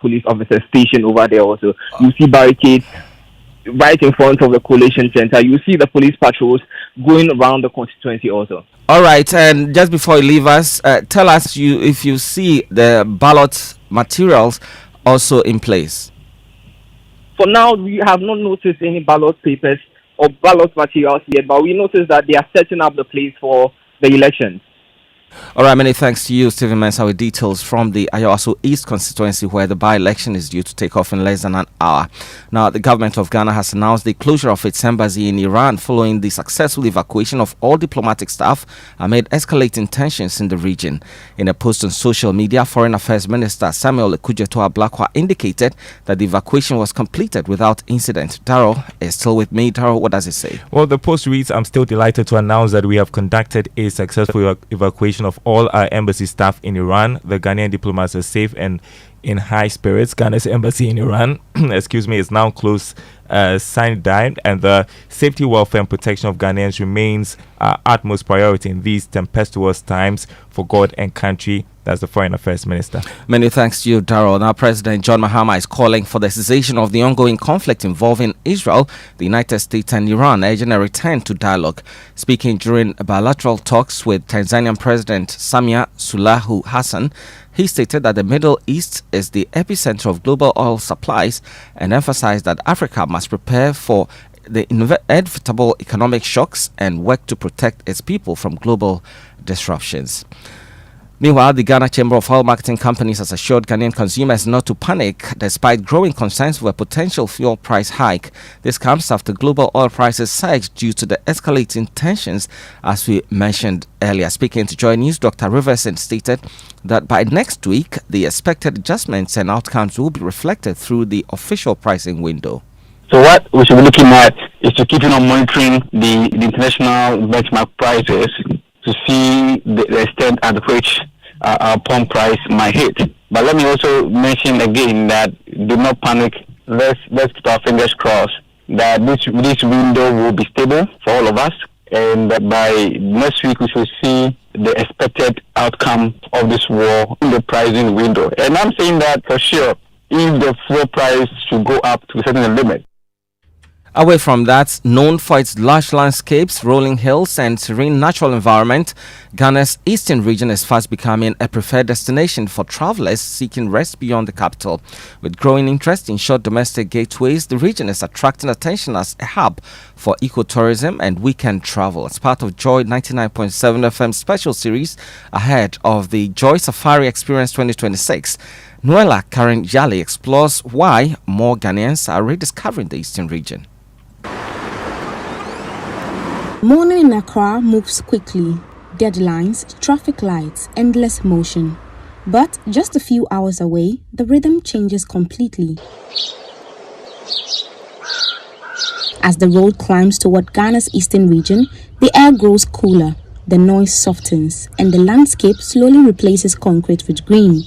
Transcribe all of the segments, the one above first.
police officers stationed over there also. You see barricades right in front of the collation center. You see the police patrols going around the constituency also. All right, and just before you leave us, tell us if you see the ballot materials also in place. For now, we have not noticed any ballot papers or ballot materials yet, but we noticed that they are setting up the place for the elections. All right, many thanks to you, Stephen Mensah, with details from the Ayawaso East constituency, where the by-election is due to take off in less than an hour. Now, the government of Ghana has announced the closure of its embassy in Iran following the successful evacuation of all diplomatic staff amid escalating tensions in the region. In a post on social media, Foreign Affairs Minister Samuel Kojo indicated that the evacuation was completed without incident. Darrell is still with me. Darrell, what does it say? Well, the post reads, "I'm still delighted to announce that we have conducted a successful evacuation of all our embassy staff in Iran. The Ghanaian diplomats are safe and in high spirits. Ghana's embassy in Iran, is now closed, signed, and the safety, welfare, and protection of Ghanaians remains our utmost priority in these tempestuous times for God and country." That's the Foreign Affairs Minister. Many thanks to you, Darrell. Now, President John Mahama is calling for the cessation of the ongoing conflict involving Israel, the United States, and Iran, urging a return to dialogue. Speaking during bilateral talks with Tanzanian President Samia Suluhu Hassan, he stated that the Middle East is the epicenter of global oil supplies and emphasized that Africa must prepare for the inevitable economic shocks and work to protect its people from global disruptions. Meanwhile, the Ghana Chamber of Oil Marketing Companies has assured Ghanaian consumers not to panic despite growing concerns over a potential fuel price hike. This comes after global oil prices surged due to the escalating tensions, as we mentioned earlier. Speaking to Joy News, Dr. Riverson stated that by next week, the expected adjustments and outcomes will be reflected through the official pricing window. So what we should be looking at is to keep on monitoring the international benchmark prices to see the extent at which our pump price might hit. But let me also mention again that do not panic. Let's keep our fingers crossed that this window will be stable for all of us, and that by next week we should see the expected outcome of this war in the pricing window. And I'm saying that for sure, if the fuel price should go up to a certain limit. Away from that, known for its lush landscapes, rolling hills, and serene natural environment, Ghana's eastern region is fast becoming a preferred destination for travelers seeking rest beyond the capital. With growing interest in short domestic gateways, the region is attracting attention as a hub for ecotourism and weekend travel. As part of Joy 99.7 FM special series ahead of the Joy Safari Experience 2026, Noella Karen Jali explores why more Ghanaians are rediscovering the eastern region. Morning in Accra moves quickly. Deadlines, traffic lights, endless motion. But just a few hours away, the rhythm changes completely. As the road climbs toward Ghana's eastern region, the air grows cooler, the noise softens, and the landscape slowly replaces concrete with green.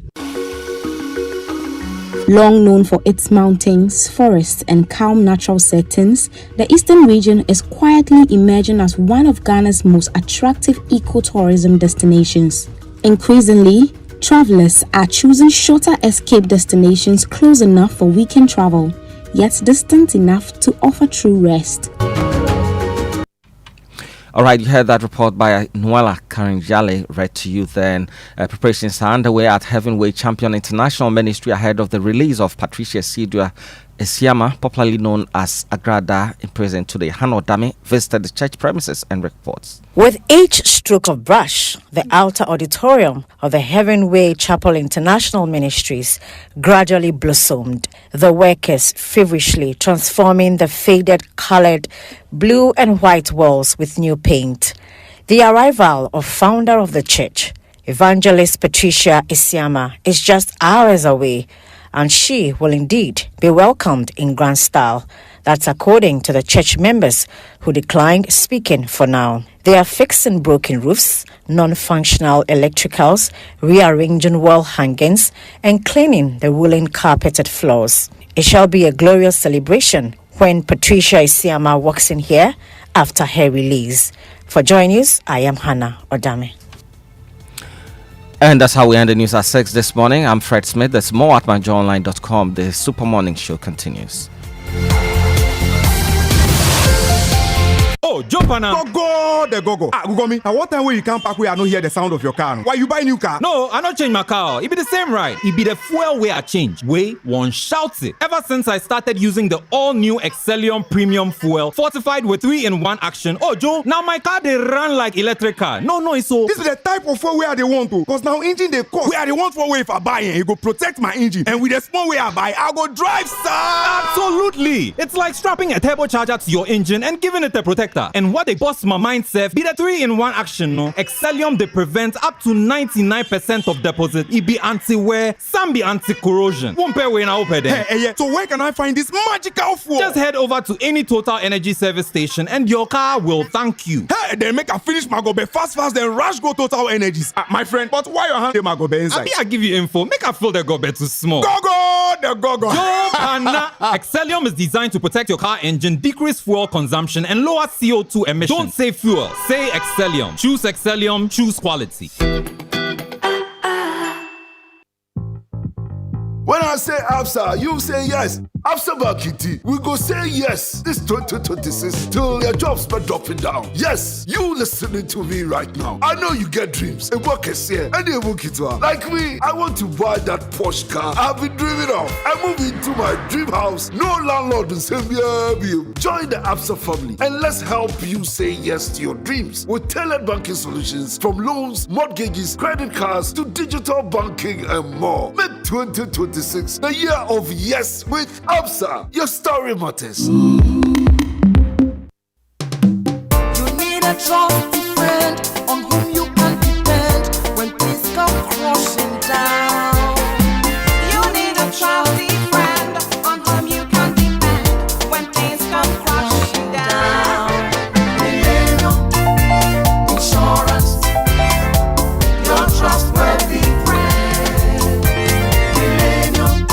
Long known for its mountains, forests, and calm natural settings, the eastern region is quietly emerging as one of Ghana's most attractive ecotourism destinations. Increasingly, travelers are choosing shorter escape destinations close enough for weekend travel, yet distant enough to offer true rest. All right, you heard that report by Noella Karinjale, read to you then. Preparations are underway at Heavyweight Champion International Ministry ahead of the release of Patricia Sidua Esiama, popularly known as Agrada, in prison today. Hannah Dami visited the church premises and reports. With each stroke of brush, the outer auditorium of the Heavenway Chapel International Ministries gradually blossomed, the workers feverishly transforming the faded colored blue and white walls with new paint. The arrival of founder of the church, Evangelist Patricia Esiama, is just hours away, and she will indeed be welcomed in grand style. That's according to the church members who declined speaking for now. They are fixing broken roofs, non-functional electricals, rearranging wall hangings, and cleaning the woolen carpeted floors. It shall be a glorious celebration when Patricia Isiama walks in here after her release. For Joy News, I am Hannah Odame. And that's how we end the news at 6 this morning. I'm Fred Smith. There's more at myjoyonline.com. The Super Morning Show continues. Oh, jump on now. Go. Google me. At what time will you come back where I don't hear the sound of your car? Why you buy new car? No, I don't change my car. It be the same ride. It be the fuel way I change. Way one shouts it. Ever since I started using the all-new Excellium Premium Fuel, fortified with 3-in-1 action. Oh, Joe, now my car they run like electric car. No, it's so. This is the type of fuel where they want to. Cause now engine they cost. Where they want for way if I buy it, it go protect my engine. And with the small way I buy, I go drive, sir. Absolutely. It's like strapping a turbocharger to your engine and giving it a protector. And what they bust my mindset be the 3-in-1 action, no? Excellium they prevent up to 99% of deposit. It be anti-wear, some be anti-corrosion. Won't pay when I open them. Hey, so where can I find this magical fuel? Just head over to any Total Energy service station and your car will thank you. Hey, then make a finish my go be fast, then rush go Total Energies. My friend, but why your hand my go be inside? I give you info. Make a feel the go be too small. Go. Joe Pana. Excellium is designed to protect your car engine, decrease fuel consumption, and lower CO2 emissions. Don't say fuel, say Excellium. Choose Excellium, choose quality. When I say ABSA, you say yes. ABSA Bakiti, we go say yes this 2026 till your jobs start dropping down. Yes, you listening to me right now. I know you get dreams. A work is here, and they work it well. Like me, I want to buy that Porsche car I've been dreaming of. I move into my dream house. No landlord will say me. Join the ABSA family and let's help you say yes to your dreams with tailored banking solutions from loans, mortgages, credit cards to digital banking and more. Make 2026 the year of yes with ABSA. Your story matters. You need a trusty friend on whom you can depend when things come crashing down. You need a trusty friend on whom you can depend when things come crashing down. Millennium Insurance, your trustworthy friend. Millennium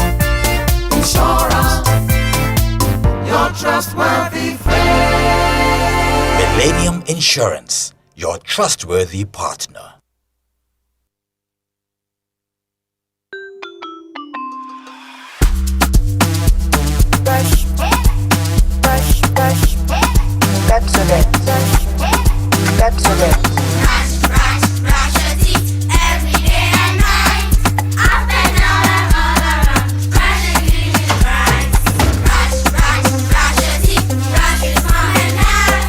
Insurance, your trustworthy friend. Millennium Insurance, your trustworthy partner. Brush, that's it. That's it. Brush your teeth every day and night. Up and down and all around. Brush and clean it right. Brush your teeth. Brush your small and hard.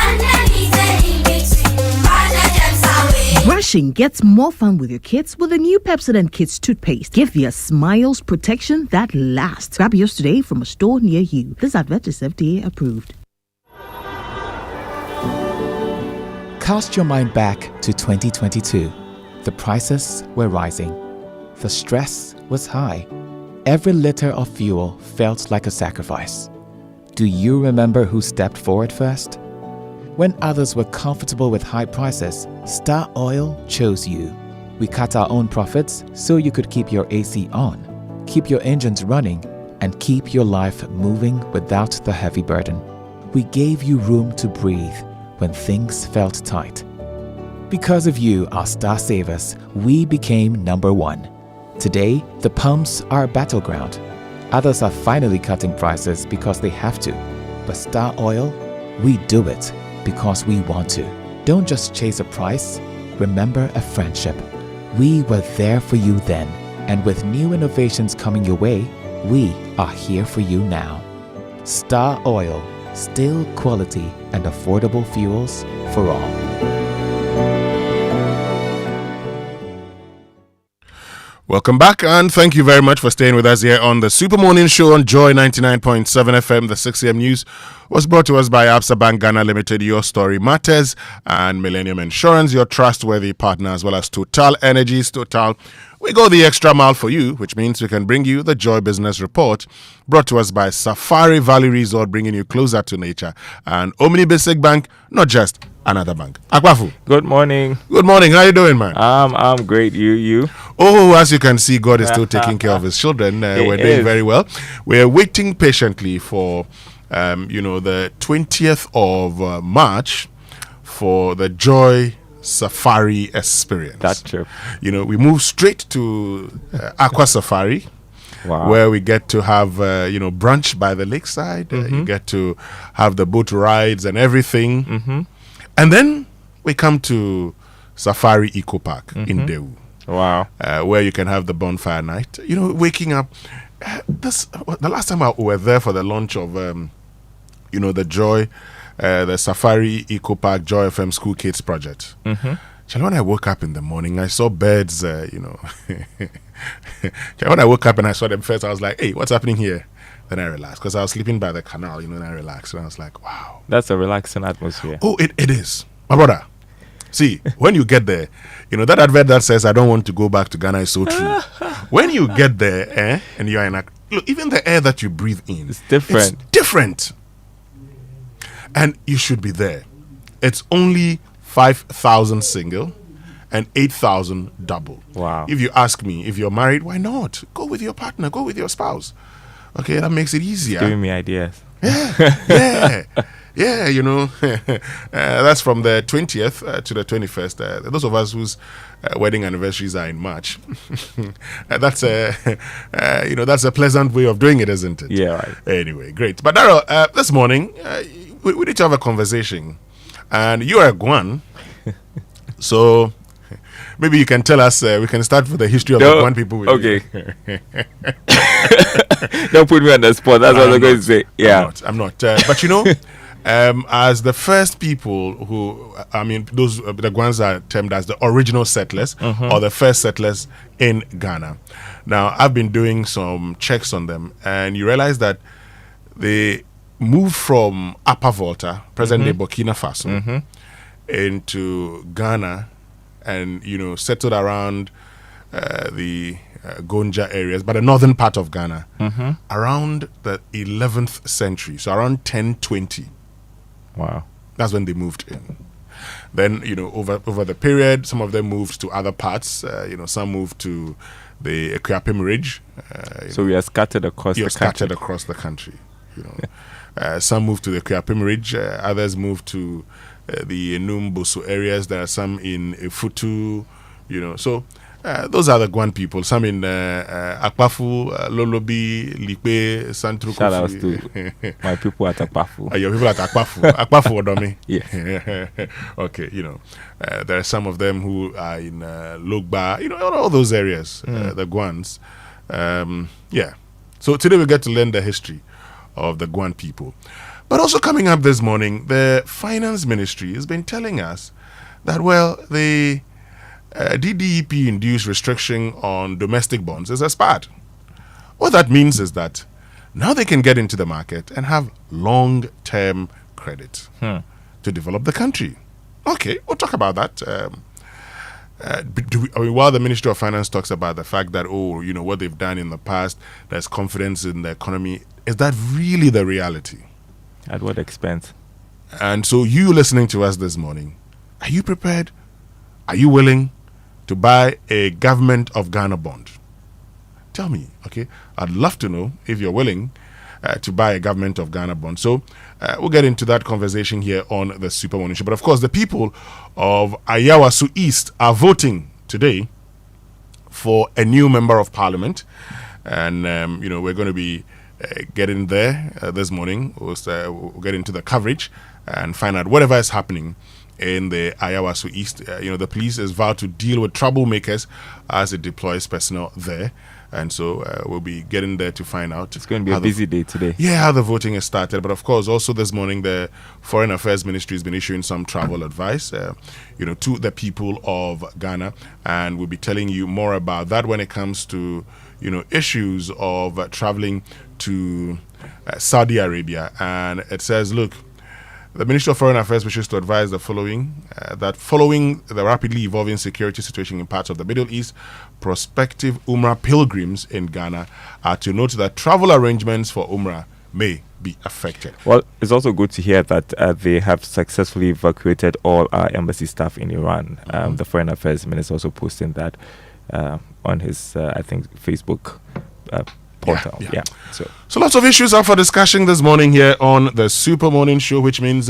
Underneath and in between. Brush the germs away. Brushing gets more fun with your kids with the new Pepsodent Kids toothpaste. Give your smiles protection that lasts. Grab yours today from a store near you. This advert is FDA approved. Cast your mind back to 2022. The prices were rising. The stress was high. Every liter of fuel felt like a sacrifice. Do you remember who stepped forward first? When others were comfortable with high prices, Star Oil chose you. We cut our own profits so you could keep your AC on, keep your engines running, and keep your life moving without the heavy burden. We gave you room to breathe when things felt tight. Because of you, our star savers, we became number one. Today, the pumps are a battleground. Others are finally cutting prices because they have to. But Star Oil, we do it because we want to. Don't just chase a price, remember a friendship. We were there for you then, and with new innovations coming your way, we are here for you now. Star Oil, still quality and affordable fuels for all. Welcome back, and thank you very much for staying with us here on the Super Morning Show on Joy 99.7 FM. The 6 a.m. news was brought to us by Absa Bank Ghana Limited, Your Story Matters, and Millennium Insurance, your trustworthy partner, as well as Total Energies. Total, we go the extra mile for you, which means we can bring you the Joy Business Report, brought to us by Safari Valley Resort, bringing you closer to nature, and Omni Basic Bank, not just another bank. Akwafu. Good morning. Good morning. How you doing, man? I'm great. You? Oh, as you can see, God is still taking care of His children. We're doing very well. We're waiting patiently for, the 20th of March for the Joy safari experience. That trip. You know, we move straight to Aqua Safari. Wow. Where we get to have, brunch by the lakeside. You get to have the boat rides and everything. And then we come to Safari Eco Park in Dewu. Wow. Where you can have the bonfire night. You know, waking up. The last time we were there for the launch of, the Joy, the Safari Eco Park Joy FM School Kids project. When I woke up in the morning, I saw birds, when I woke up and I saw them first, I was like, hey, what's happening here? Then I relaxed because I was sleeping by the canal, and I relaxed. And I was like, wow. That's a relaxing atmosphere. Oh, it is. My brother, see, when you get there, that advert that says, I don't want to go back to Ghana is so true. When you get there, and you're in look, even the air that you breathe in, it's different. It's different. And you should be there. It's only 5,000 single and 8,000 double. Wow. If you ask me, if you're married, why not? Go with your partner, go with your spouse. Okay, that makes it easier. It's giving me ideas. Yeah. That's from the 20th to the 21st. Those of us whose wedding anniversaries are in March. That's a pleasant way of doing it, isn't it? Yeah, right. Anyway, great. But Daryl, this morning, we need to have a conversation. And you're a Guan, so maybe you can tell us, we can start with the history of the Guan people. Okay. Don't put me on the spot. That's what I'm going to say. Yeah. I'm not. But as the first people who, the Guans are termed as the original settlers or the first settlers in Ghana. Now, I've been doing some checks on them, and you realize that they moved from Upper Volta, present-day Burkina Faso, into Ghana, and settled around the Gonja areas, but the northern part of Ghana, around the 11th century, so around 1020. Wow, that's when they moved in. Then over the period, some of them moved to other parts. Some moved to the Ekuapem Ridge. So we are scattered across the country. Scattered across the country. Some moved to the Ekuapem Ridge, others moved to the Enum Boso areas. There are some in Efutu, So those are the Guan people. Some in Akpafu, Lolobi, Lipe, Santru. Shout out to my people at Akpafu. Your people at Akpafu. Akpafu, Odomi. Yeah. Okay, there are some of them who are in Logba, all those areas, the Guans. Yeah. So today we get to learn the history of the Guan people. But also coming up this morning, the Finance Ministry has been telling us that, the DDEP induced restriction on domestic bonds is expired. What that means is that now they can get into the market and have long-term credit to develop the country. Okay, we'll talk about that. While the Ministry of Finance talks about the fact that, what they've done in the past, there's confidence in the economy, is that really the reality? At what expense? And so you listening to us this morning, are you prepared? Are you willing to buy a Government of Ghana bond? Tell me, okay? I'd love to know if you're willing to buy a Government of Ghana bond. So we'll get into that conversation here on the Super Morning Show. But of course, the people of Ayawaso East are voting today for a new member of Parliament. And, we're going to be getting there this morning. We'll get into the coverage and find out whatever is happening in the Ayawaso East. The police is vowed to deal with troublemakers as it deploys personnel there. And so we'll be getting there to find out. It's going to be a busy day today. Yeah, how the voting has started. But of course, also this morning, the Foreign Affairs Ministry has been issuing some travel advice, to the people of Ghana. And we'll be telling you more about that when it comes to, issues of traveling to Saudi Arabia. And it says, look, the Ministry of Foreign Affairs wishes to advise the following, that following the rapidly evolving security situation in parts of the Middle East, prospective Umrah pilgrims in Ghana are to note that travel arrangements for Umrah may be affected. Well, it's also good to hear that they have successfully evacuated all our embassy staff in Iran. The Foreign Affairs Minister also posting that on his, Facebook portal. Yeah. So lots of issues up for discussion this morning here on the Super Morning Show, which means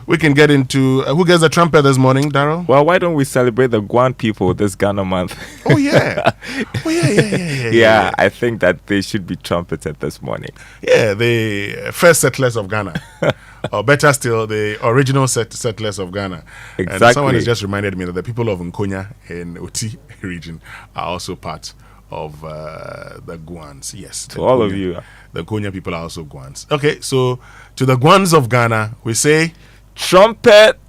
we can get into who gets the trumpet this morning, Daryl? Well, why don't we celebrate the Guan people this Ghana month? Oh yeah. Yeah, I think that they should be trumpeted this morning. Yeah, the first settlers of Ghana. Or better still, the original settlers of Ghana. Exactly. And someone has just reminded me that the people of Nkonya in Oti region are also part of the Guans. Yes. To all of you. The Konya people are also Guans. Okay, so to the Guans of Ghana, we say trumpets.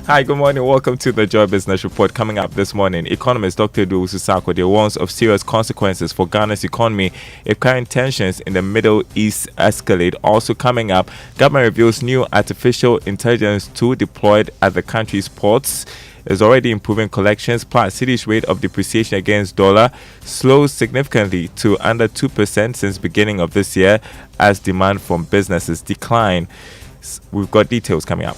Hi, good morning. Welcome to the Joy Business Report. Coming up this morning, economist Dr. Owusu Sarkodie warns of serious consequences for Ghana's economy if current tensions in the Middle East escalate. Also coming up, government reveals new artificial intelligence tool deployed at the country's ports is already improving collections, plus city's rate of depreciation against dollar slows significantly to under 2% since beginning of this year as demand from businesses decline. We've got details coming up.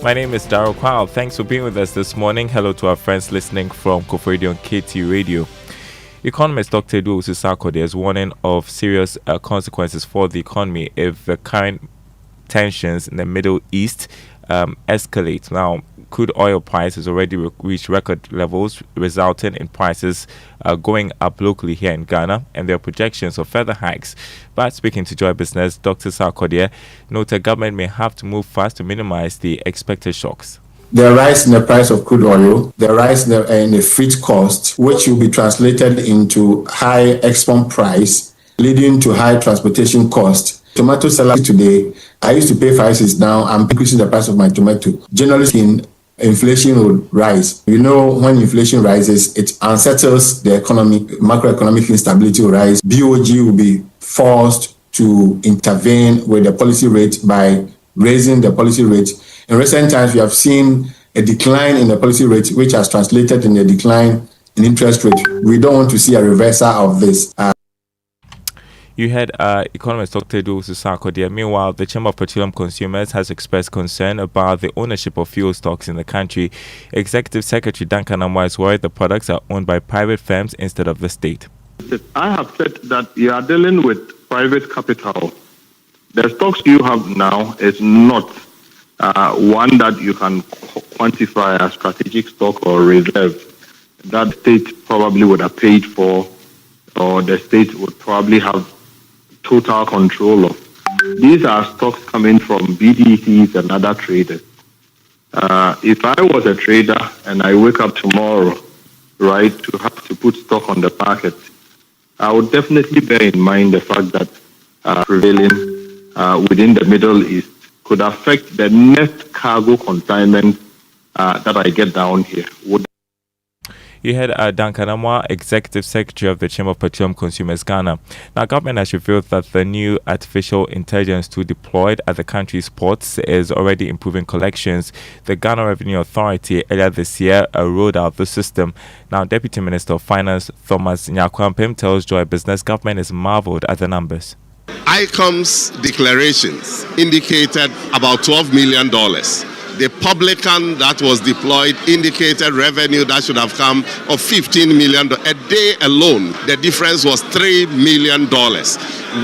My name is Daryl Kwao. Thanks for being with us this morning. Hello to our friends listening from Kofu Radio and KT Radio. Economist Dr. Owusu Sarkodie is warning of serious consequences for the economy if the current tensions in the Middle East escalate. Now, crude oil prices already reached record levels, resulting in prices going up locally here in Ghana, and there are projections of further hikes. But speaking to Joy Business, Dr. Sarkodie noted government may have to move fast to minimize the expected shocks. The rise in the price of crude oil, the rise in the freight cost, which will be translated into high export price, leading to high transportation cost. Tomato seller today, I used to pay 5 cents, now I'm increasing the price of my tomato. Generally speaking, inflation will rise. You know, when inflation rises, it unsettles the economy, macroeconomic instability will rise. BOG will be forced to intervene with the policy rate by raising the policy rate. In recent times, we have seen a decline in the policy rate, which has translated in a decline in interest rate. We don't want to see a reversal of this. You had economist Dr. Owusu Sarkodie. Meanwhile, the Chamber of Petroleum Consumers has expressed concern about the ownership of fuel stocks in the country. Executive Secretary Duncan Amoah is worried the products are owned by private firms instead of the state. I have said that you are dealing with private capital. The stocks you have now is not one that you can quantify as strategic stock or reserve that the state probably would have paid for, or the state would probably have total control of. These are stocks coming from BDCs and other traders. If I was a trader and I wake up tomorrow, right, to have to put stock on the market, I would definitely bear in mind the fact that prevailing within the Middle East could affect the net cargo consignment that I get down here. You had Duncan Amoah, Executive Secretary of the Chamber of Petroleum Consumers Ghana. Now, government has revealed that the new artificial intelligence tool deployed at the country's ports is already improving collections. The Ghana Revenue Authority earlier this year rolled out the system. Now, Deputy Minister of Finance Thomas Nyakwampim tells Joy Business government is marveled at the numbers. ICOM's declarations indicated about $12 million. The publican that was deployed indicated revenue that should have come of $15 million. A day alone, the difference was $3 million.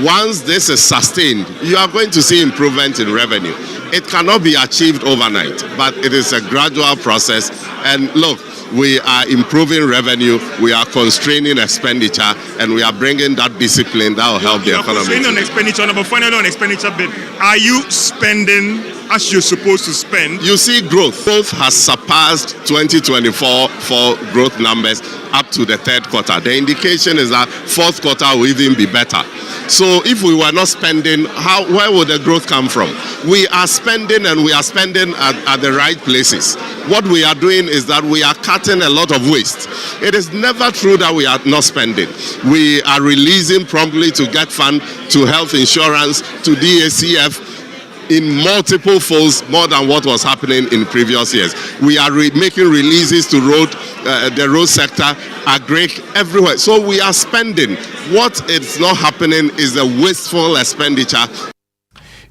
Once this is sustained, you are going to see improvement in revenue. It cannot be achieved overnight, but it is a gradual process. And look, we are improving revenue, we are constraining expenditure, and we are bringing that discipline that will help the economy. Constraining on expenditure, but finally on expenditure bit, are you spending as you're supposed to spend? You see growth. Growth has surpassed 2024 for growth numbers up to the third quarter. The indication is that fourth quarter will even be better. So if we were not spending, where would the growth come from? We are spending, and we are spending at the right places. What we are doing is that we are cutting combating a lot of waste. It is never true that we are not spending. We are releasing promptly to get fund, to health insurance, to DACF, in multiple folds more than what was happening in previous years. We are making releases to the road sector, agric, everywhere. So we are spending. What is not happening is a wasteful expenditure.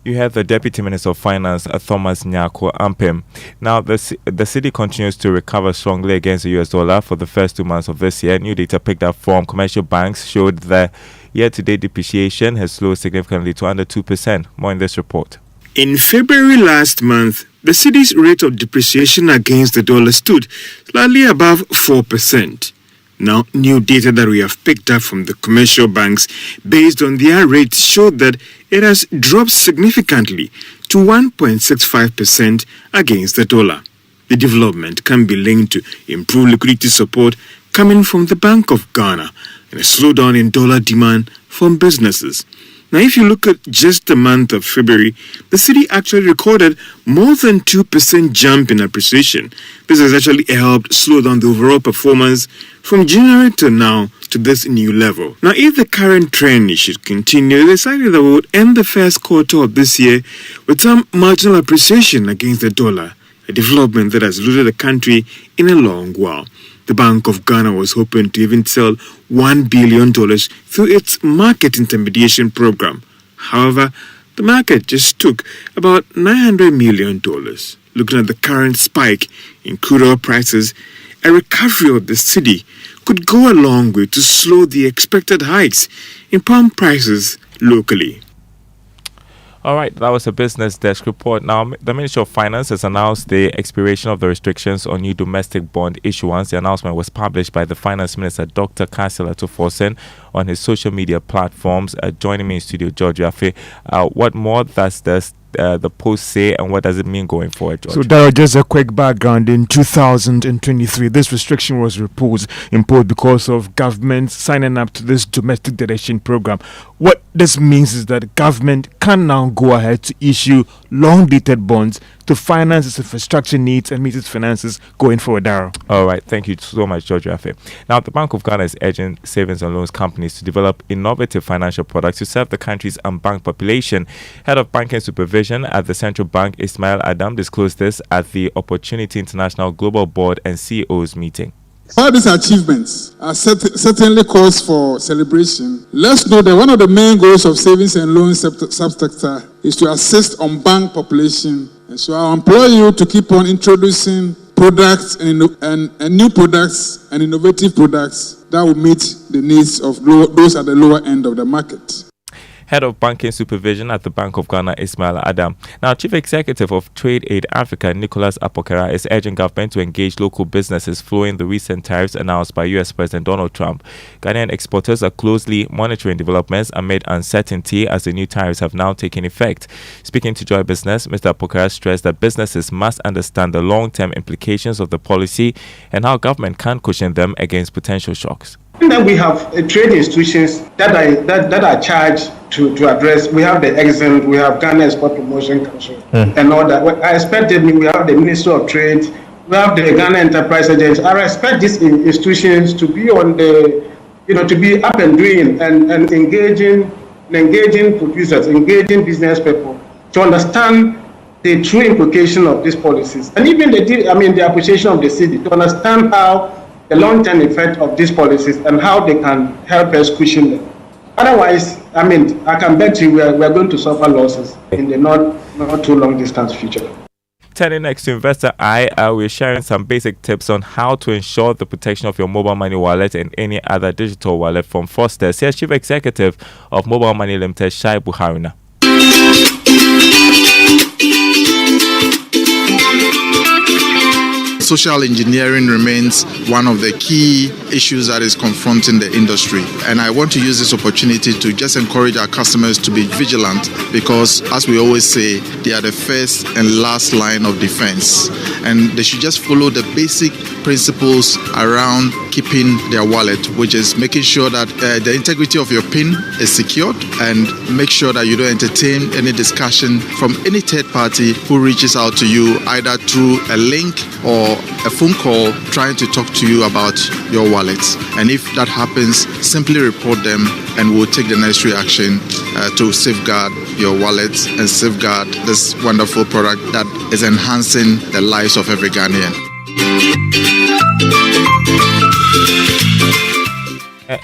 You have the Deputy Minister of Finance, Thomas Nyako Ampem. Now, the city continues to recover strongly against the US dollar for the first 2 months of this year. New data picked up from commercial banks showed that year-to-date depreciation has slowed significantly to under 2%. More in this report. In February last month, the city's rate of depreciation against the dollar stood slightly above 4%. Now, new data that we have picked up from the commercial banks based on their rates showed that it has dropped significantly to 1.65% against the dollar. The development can be linked to improved liquidity support coming from the Bank of Ghana and a slowdown in dollar demand from businesses. Now, if you look at just the month of February, the city actually recorded more than 2% jump in appreciation. This has actually helped slow down the overall performance from January to now to this new level. Now, if the current trend should continue, it is likely that we would end the first quarter of this year with some marginal appreciation against the dollar, a development that has eluded the country in a long while. The Bank of Ghana was hoping to even sell $1 billion through its market intermediation program. However, the market just took about $900 million. Looking at the current spike in crude oil prices, a recovery of the city could go a long way to slow the expected hikes in palm prices locally. All right, that was a business desk report. Now, the Ministry of Finance has announced the expiration of the restrictions on new domestic bond issuance. The announcement was published by the Finance Minister, Dr. Kasila Tuforsen, on his social media platforms. Joining me in studio, George Yafe. What more does the post say, and what does it mean going forward, George? So, Daryl, just a quick background. In 2023, this restriction was imposed because of government signing up to this domestic direction program. What this means is that the government can now go ahead to issue long-dated bonds to finance its infrastructure needs and meet its finances going forward, Daryl. All right, thank you so much, George Rafe. Now, the Bank of Ghana is urging savings and loans companies to develop innovative financial products to serve the country's unbanked population. Head of Banking Supervision at the Central Bank, Ismail Adam, disclosed this at the Opportunity International Global Board and CEOs meeting. All these achievements are certainly cause for celebration. Let's know that one of the main goals of savings and loans subsector is to assist unbanked population. And so I implore you to keep on introducing products and new products and innovative products that will meet the needs of those at the lower end of the market. Head of Banking Supervision at the Bank of Ghana, Ismail Adam. Now, Chief Executive of Trade Aid Africa, Nicholas Apokera, is urging government to engage local businesses following the recent tariffs announced by U.S. President Donald Trump. Ghanaian exporters are closely monitoring developments amid uncertainty as the new tariffs have now taken effect. Speaking to Joy Business, Mr. Apokera stressed that businesses must understand the long-term implications of the policy and how government can cushion them against potential shocks. And then we have trade institutions that are charged to address. We have the EXIM, we have Ghana Export Promotion Council, and all that. I expect that we have the Ministry of Trade, we have the Ghana Enterprise Agency. I expect these institutions to be on the, to be up and doing and engaging producers, engaging business people to understand the true implication of these policies, and even the appreciation of the city to understand how the long-term effect of these policies and how they can help us cushion them. Otherwise, I can bet you we are going to suffer losses in the not too long distance future. Turning next to Investor Eye, we're sharing some basic tips on how to ensure the protection of your mobile money wallet and any other digital wallet from fraudsters. Here's Chief Executive of Mobile Money Limited, Shai Buharina. Social engineering remains one of the key issues that is confronting the industry. And I want to use this opportunity to just encourage our customers to be vigilant because, as we always say, they are the first and last line of defense. And they should just follow the basic principles around keeping their wallet, which is making sure that the integrity of your PIN is secured and make sure that you don't entertain any discussion from any third party who reaches out to you either through a link or a phone call trying to talk to you about your wallet. And if that happens, simply report them and we'll take the necessary action to safeguard your wallet and safeguard this wonderful product that is enhancing the lives of every Ghanaian.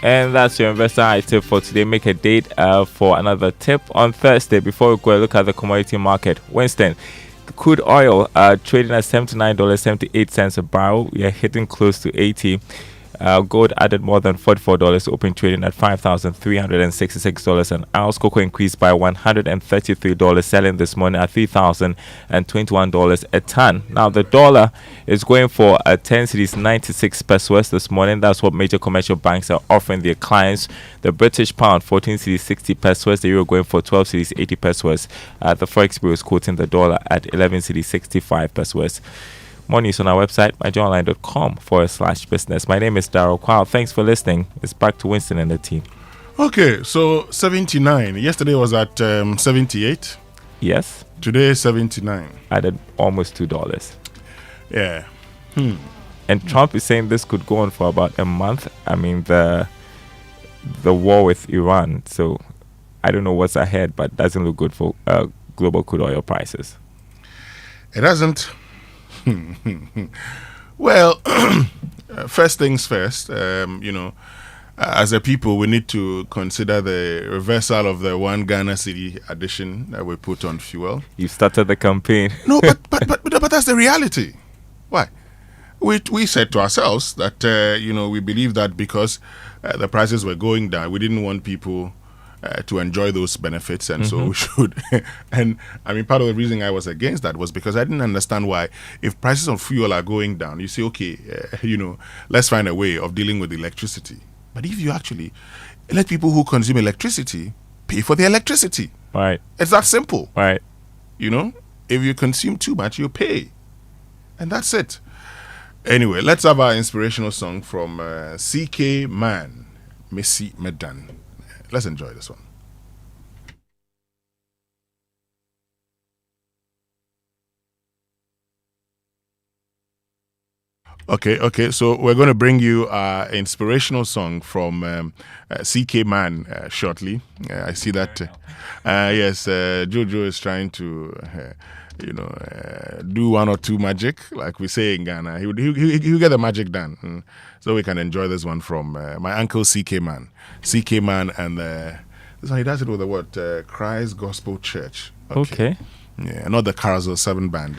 And that's your investor eye tip for today. Make a date for another tip on Thursday. Before we go look at the commodity market, Winston, crude oil trading at $79.78 a barrel. We are hitting close to 80. Gold added more than $44, open trading at $5,366 an ounce. Cocoa increased by $133, selling this morning at $3,021 a ton. Now the dollar is going for 10 cedis 96 pesos this morning. That's what major commercial banks are offering their clients. The British pound 14 cedis 60 pesos. The euro going for 12 cedis 80 pesos. The Forex Bureau is quoting the dollar at 11 cedis 65 pesos. More news on our website, myjournline.com/business. My name is Darryl Kwao. Thanks for listening. It's back to Winston and the team. Okay, so 79. Yesterday was at 78. Yes. Today 79. Added almost $2. Yeah. And Trump is saying this could go on for about a month. I mean, the war with Iran. So I don't know what's ahead, but it doesn't look good for global crude oil prices. It doesn't. Well, first things first, as a people, we need to consider the reversal of the 1 Ghana cedi addition that we put on fuel. You started the campaign. No, but that's the reality. Why? We said to ourselves that, we believe that because the prices were going down, we didn't want people to enjoy those benefits, and so we should. And I mean, part of the reason I was against that was because I didn't understand why, if prices of fuel are going down, you say, okay, let's find a way of dealing with electricity. But if you actually let people who consume electricity pay for the electricity, right? It's that simple, right? If you consume too much, you pay, and that's it. Anyway, let's have our inspirational song from CK Man, Messi Medan. Let's enjoy this one. Okay. So we're going to bring you an inspirational song from CK Man shortly. I see that. Yes, Jojo is trying to, do one or two magic, like we say in Ghana. He'll get the magic done. So we can enjoy this one from my uncle CK Man. CK Man, and this one he does it with the word Christ Gospel Church. Okay. Yeah, not the Carousel 7 band.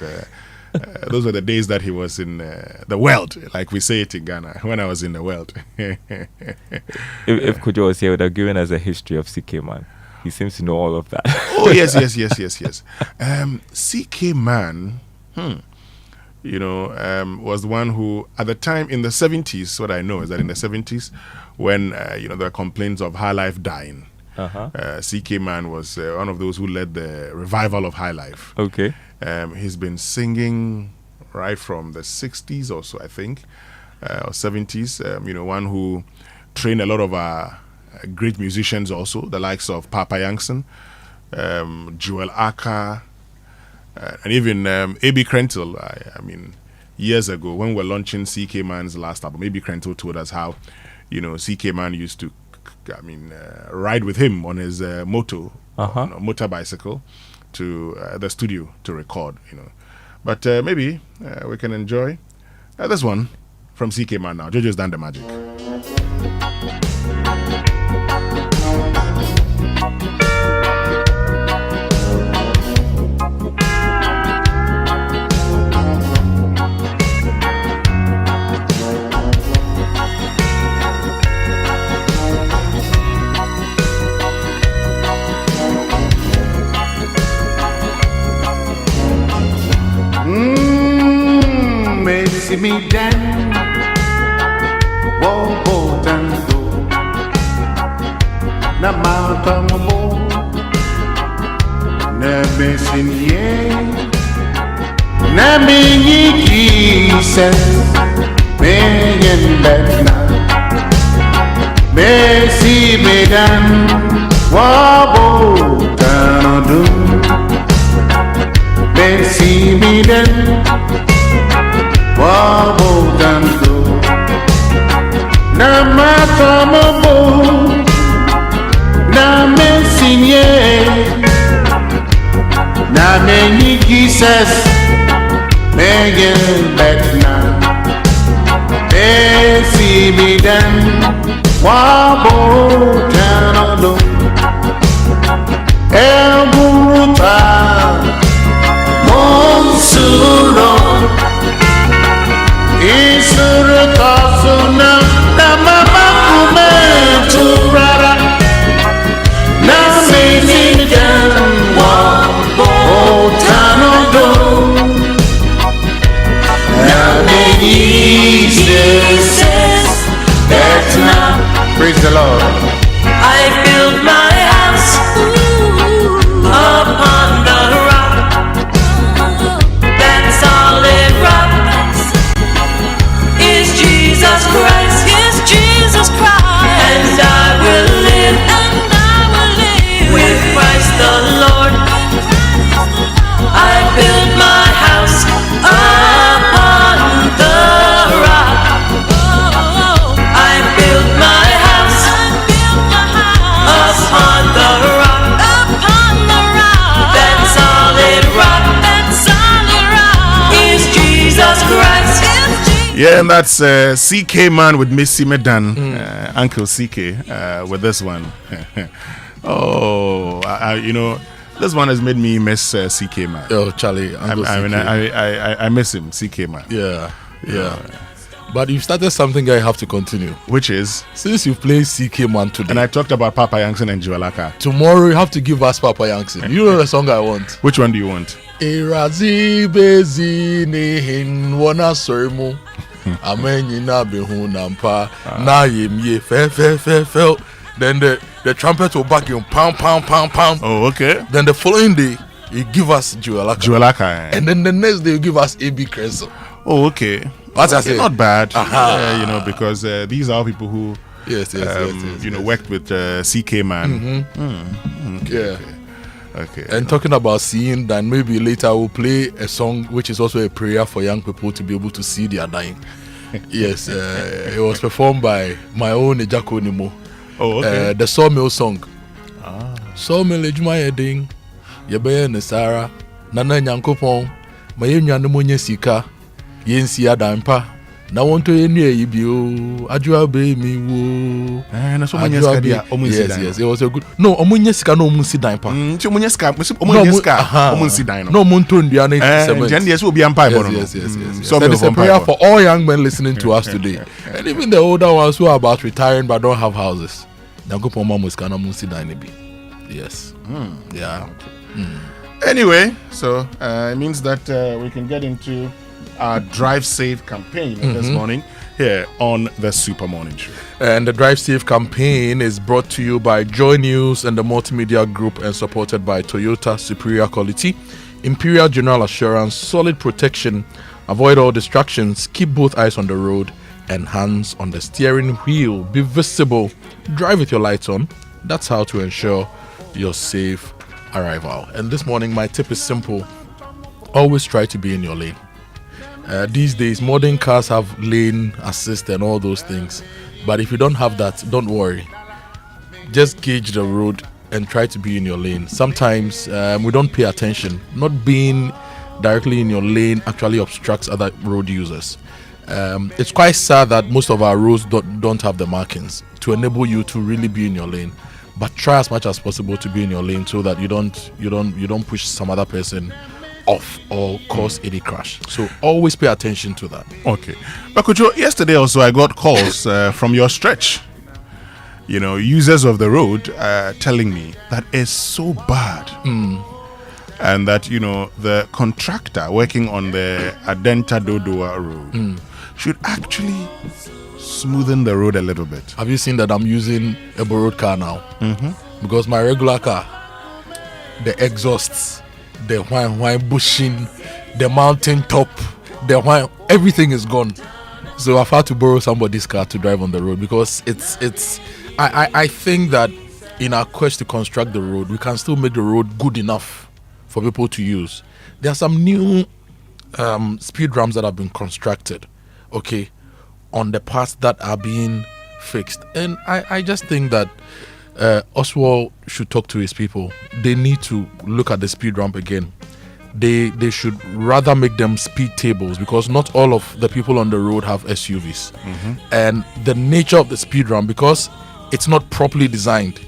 Those were the days that he was in the world, like we say it in Ghana, when I was in the world. If Kojo was here, would have given us a history of CK Man. He seems to know all of that. Oh, yes. CK Man, was the one who, at the time in the 70s, what I know is that in the 70s, when, there were complaints of high life dying, CK Man was one of those who led the revival of high life. Okay. He's been singing right from the 60s or so, I think, or 70s. One who trained a lot of great musicians also, the likes of Papa Yankson, Joel Aka, and even A.B. Krentel. I mean, years ago, when we were launching CK Man's last album, A.B. Krentel told us how, CK Man used to, ride with him on his motor bicycle to the studio to record, But maybe we can enjoy this one from CK Man now. Jojo's done the magic. See me then, wo Boateng do, na matambo, na mesinye, na minyi kise, meyen betna, mesi medan, wo Boateng do, mesi medan. Jesus, Megan Betna, Bessie Bidan, Wabo Tanado, El Buruta, Monsuro, Isurutasuna, Namama Kumeturara, Naminigan, Wabo Tanado. Praise the Lord. I built my house upon the rock, that solid rock is Jesus Christ, and I will live, with Christ the Lord. I built my house upon the rock. I built my house upon the rock. That solid rock is Jesus Christ. Yeah, and that's CK Man with Missy Medan, Uncle CK, with this one. You know, this one has made me miss CK Man. Oh, Charlie, I miss him, CK Man. Yeah. But you started something I have to continue. Which is? Since you played CK Man today. And I talked about Papa Yankson and Jualaka. Tomorrow you have to give us Papa Yankson. You know the song I want. Which one do you want? Irazi bezi nehin wana sormu. Amenyi na behu nampa. Na yemye fe. Then the trumpet will back you pound. Oh, okay. Then the following day you give us Jualaka. And then the next day you give us AB Crescent. Oh, okay. What I say? Not bad. You know, because these are people who yes, worked with CK Man. Yeah. Okay. And talking about seeing, then maybe later we'll play a song which is also a prayer for young people to be able to see their dying. Yes, it was performed by my own Ejako Nimo. Oh, okay. The Sawmill song. Sawmill ejuma yeding, yebeye nesara, nana nyankopon, maye nyanumo nye sika, yensi adampa. Na wonto enu eyibio, ajua be mi wo. Na so munye sika dia omunsi dan. Yes, it was a good. No, omunye sika no omunsi dan pa. Nti omunye sika, omunsi dan no. No munto ndua na intercement. Jen yes will be ampa bono. Yes. So there is a prayer for all young men listening to us today. And even the older ones who are about retiring but don't have houses. Nyankopon mama sika na omunsi dan bi. Yes. Yeah. Anyway, so it means that we can get into our Drive Safe campaign this morning here on the Super Morning Show. And the Drive Safe campaign is brought to you by Joy News and the Multimedia Group and supported by Toyota Superior Quality, Imperial General Assurance, solid protection, avoid all distractions, keep both eyes on the road and hands on the steering wheel. Be visible, drive with your lights on. That's how to ensure your safe arrival. And this morning, my tip is simple. Always try to be in your lane. These days, modern cars have lane assist and all those things. But if you don't have that, don't worry. Just gauge the road and try to be in your lane. Sometimes we don't pay attention. Not being directly in your lane actually obstructs other road users. It's quite sad that most of our roads don't have the markings to enable you to really be in your lane. But try as much as possible to be in your lane so that you don't push some other person off or cause any crash. So always pay attention to that. Okay. But Kojo, yesterday also I got calls from your stretch. You know, users of the road telling me that it's so bad. And that, you know, the contractor working on the Adenta Dodoa road should actually smoothen the road a little bit. Have you seen that I'm using a borrowed car now? Because my regular car, the exhausts, the whine bushing, the mountain top, the whine, everything is gone. So I've had to borrow somebody's car to drive on the road because I think that in our quest to construct the road, we can still make the road good enough for people to use. There are some new speed ramps that have been constructed, okay, on the parts that are being fixed. And I just think that Oswald should talk to his people. They need to look at the speed ramp again. they should rather make them speed tables, because not all of the people on the road have SUVs. And the nature of the speed ramp, because it's not properly designed,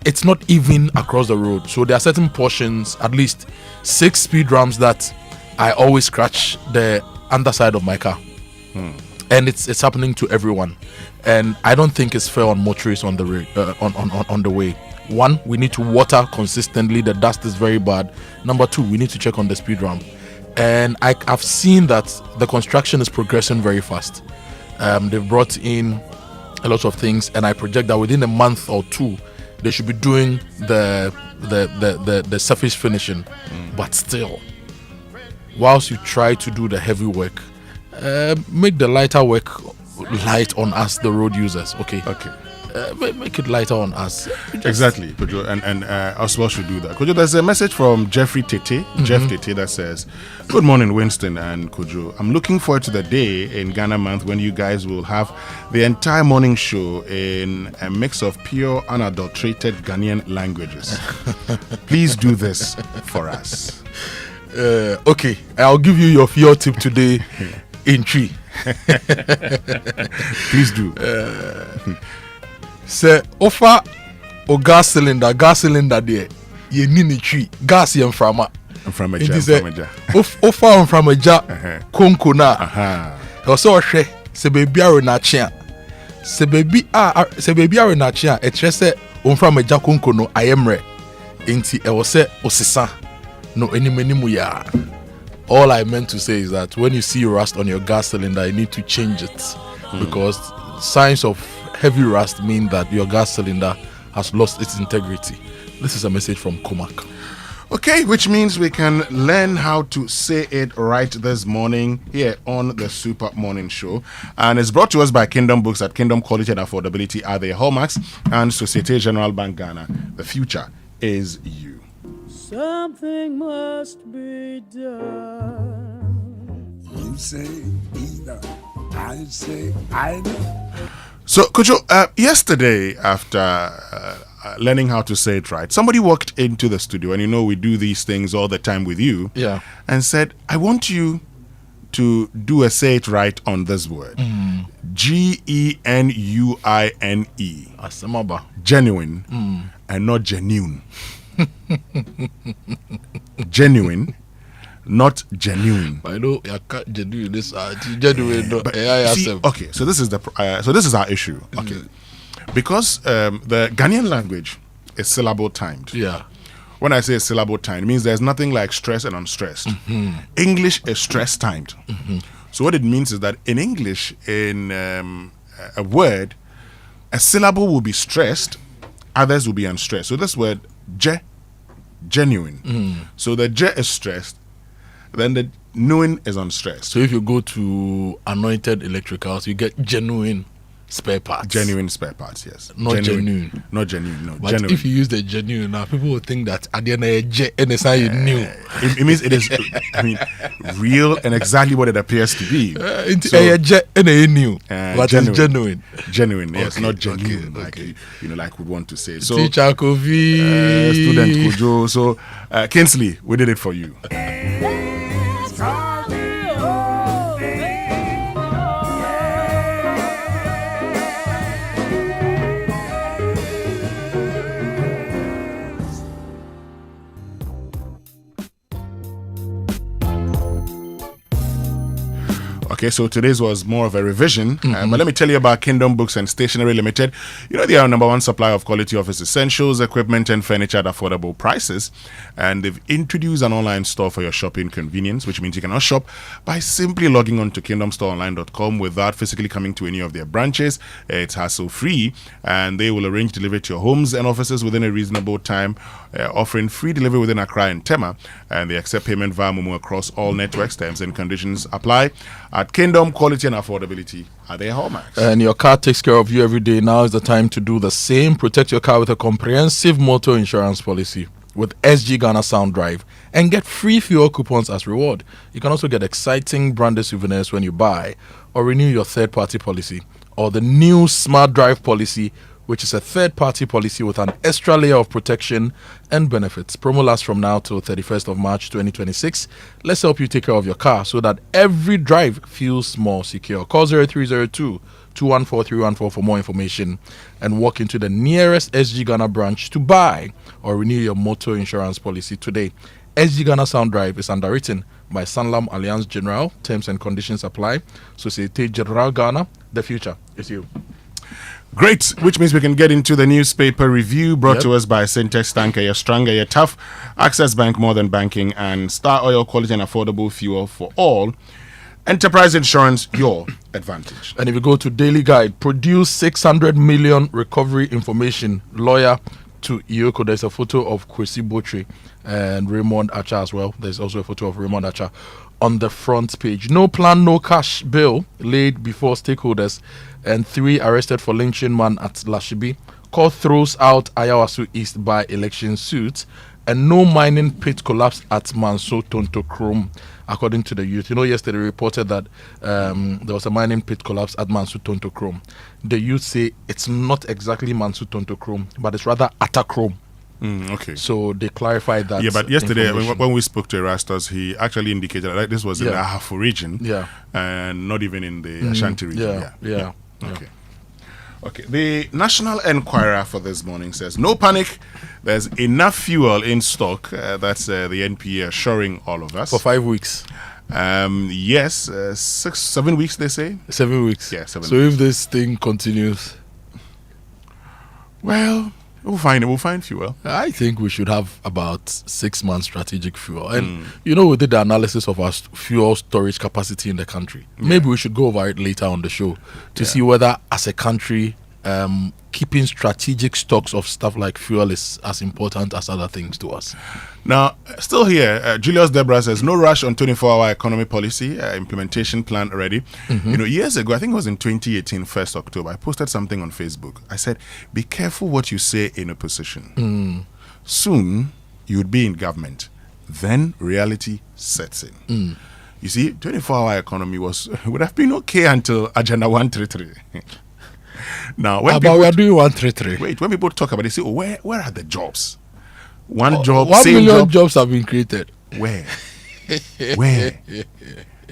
it's not even across the road. So there are certain portions, at least 6 speed ramps, that I always scratch the underside of my car. And it's happening to everyone, and I don't think it's fair on motorists on the on the way. One, we need to water consistently. The dust is very bad. Number 2, we need to check on the speed ramp. And I've seen that the construction is progressing very fast. They've brought in a lot of things, and I project that within a month or 2, they should be doing the surface finishing. But still, whilst you try to do the heavy work, make the lighter work light on us, the road users. Okay. Make it lighter on us. Exactly, Kojo, and Oswald should do that. Kojo, there's a message from Jeffrey Tete, Jeff Tete, that says, "Good morning, Winston and Kojo. I'm looking forward to the day in Ghana Month when you guys will have the entire morning show in a mix of pure, unadulterated Ghanaian languages. Please do this for us." Okay, I'll give you your tip today in 3. Please do. Say offer o gas cylinder there. You need a tree. Gas yam from a offer from a jar. Konko na. Also she se baby are na chia. Se baby are na chia. E trese from a jar konko no ayemre. Inti e was say osisa. No any mu ya. All I meant to say is that when you see rust on your gas cylinder, you need to change it, because signs of heavy rust mean that your gas cylinder has lost its integrity. This is a message from Comac. Okay, which means we can learn how to say it right this morning here on the Super Morning Show. And it's brought to us by Kingdom Books. At Kingdom, quality and affordability are their hallmarks. And Societe Generale Bank Ghana. The future is you. Something must be done. You say either. I say either. So, Kojo, yesterday, after learning how to say it right, somebody walked into the studio, and you know we do these things all the time with you, and said, "I want you to do a say it right on this word. Genuine. Asamaba. Genuine and not genuine. Genuine, not genuine. I know I can't genuine this. Genuine. Okay, so this is our issue. Okay, because the Ghanaian language is syllable timed. Yeah. When I say syllable timed, it means there's nothing like stress and unstressed. English is stress timed. So what it means is that in English, in a word, a syllable will be stressed, others will be unstressed. So this word, genuine. So the je is stressed, then the nuin is unstressed. So if you go to Anointed Electricals, you get genuine spare parts. Genuine spare parts, yes. Not genuine. Not genuine, no. But genuine. if you use the genuine now, people will think that at the end of you new. It means it is real and exactly what it appears to be. But it's genuine. Genuine, yes, Okay, not genuine, okay. Like we want to say. So, Teacher Kofi. Student Kojo. So, Kinsley, we did it for you. Okay, so today's was more of a revision, but let me tell you about Kingdom Books and Stationery Limited. You know, they are number one supplier of quality office essentials, equipment, and furniture at affordable prices. And they've introduced an online store for your shopping convenience, which means you can now shop by simply logging on to kingdomstoreonline.com without physically coming to any of their branches. It's hassle-free, and they will arrange delivery to your homes and offices within a reasonable time, offering free delivery within Accra and Tema. And they accept payment via Momo across all networks. Terms and conditions apply. At Kingdom, quality and affordability are their hallmarks. And your car takes care of you every day. Now is the time to do the same. Protect your car with a comprehensive motor insurance policy with SG Ghana Sound Drive and get free fuel coupons as reward. You can also get exciting branded souvenirs when you buy or renew your third-party policy or the new Smart Drive policy which is a third-party policy with an extra layer of protection and benefits. Promo lasts from now till 31st of March 2026. Let's help you take care of your car so that every drive feels more secure. Call 0302 214 for more information and walk into the nearest SG Ghana branch to buy or renew your motor insurance policy today. SG Ghana Sound Drive is underwritten by Sanlam Alliance General. Terms and conditions apply. Societe Generale Ghana, the future is you. Great, which means we can get into the newspaper review brought to us by Syntex Tanker, you're stronger, you're tough, Access Bank, more than banking, and Star Oil, quality and affordable fuel for all. Enterprise Insurance, your advantage. And if you go to Daily Guide, produce 600 million recovery information, lawyer to Iyoko. There's a photo of Kwesi Botry and Raymond Acha as well. There's also a photo of Raymond Acha on the front page. No plan, no cash bill laid before stakeholders, and 3 arrested for lynching man at Lashibi. Court throws out Ayawaso East by election suit, and no mining pit collapse at Manso Tonto Chrome, according to the youth. You know, yesterday reported that there was a mining pit collapse at Manso Tonto Chrome. The youth say it's not exactly Manso Tonto Chrome, but it's rather Atta Chrome. Okay. So they clarified that. Yeah, but yesterday when we spoke to Erastus, he actually indicated that this was in the Ahafo region, and not even in the Ashanti region. Yeah. Okay. Okay. The National Enquirer for this morning says, no panic, there's enough fuel in stock. That's the NPA assuring all of us. For 5 weeks. Yes, 7 weeks, they say. 7 weeks. Yeah, 7 so weeks. if this thing continues, well, we'll find fuel. I think we should have about 6 months strategic fuel. And you know, we did the analysis of our fuel storage capacity in the country. Maybe we should go over it later on the show to see whether, as a country, keeping strategic stocks of stuff like fuel is as important as other things to us. Now, still here, Julius Debra says, no rush on 24-hour economy policy, implementation plan already. You know, years ago, I think it was in 2018, 1st October, I posted something on Facebook. I said, be careful what you say in opposition. Soon, you would be in government. Then reality sets in. You see, 24-hour economy would have been okay until Agenda 133. Now, when we are doing 133. Wait, when people talk about it, they say, oh, where are the jobs? One job, 1 same million job. jobs have been created. Where?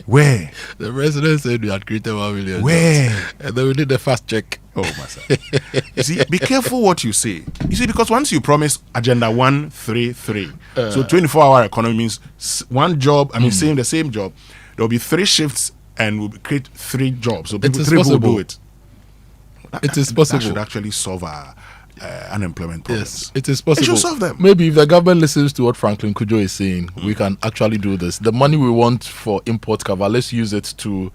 Where? The president said we had created 1 million Where? jobs. And then we did the fast check. Oh, my son. You see, be careful what you say. You see, because once you promise Agenda 133, so 24-hour economy means one job, the same job, there will be 3 shifts and we'll create 3 jobs. So people, 3 will do it. It is possible. That should actually solve our unemployment problems. Yes, it is possible. It should solve them. Maybe if the government listens to what Franklin Kojo is saying, we can actually do this. The money we want for import cover, let's use it to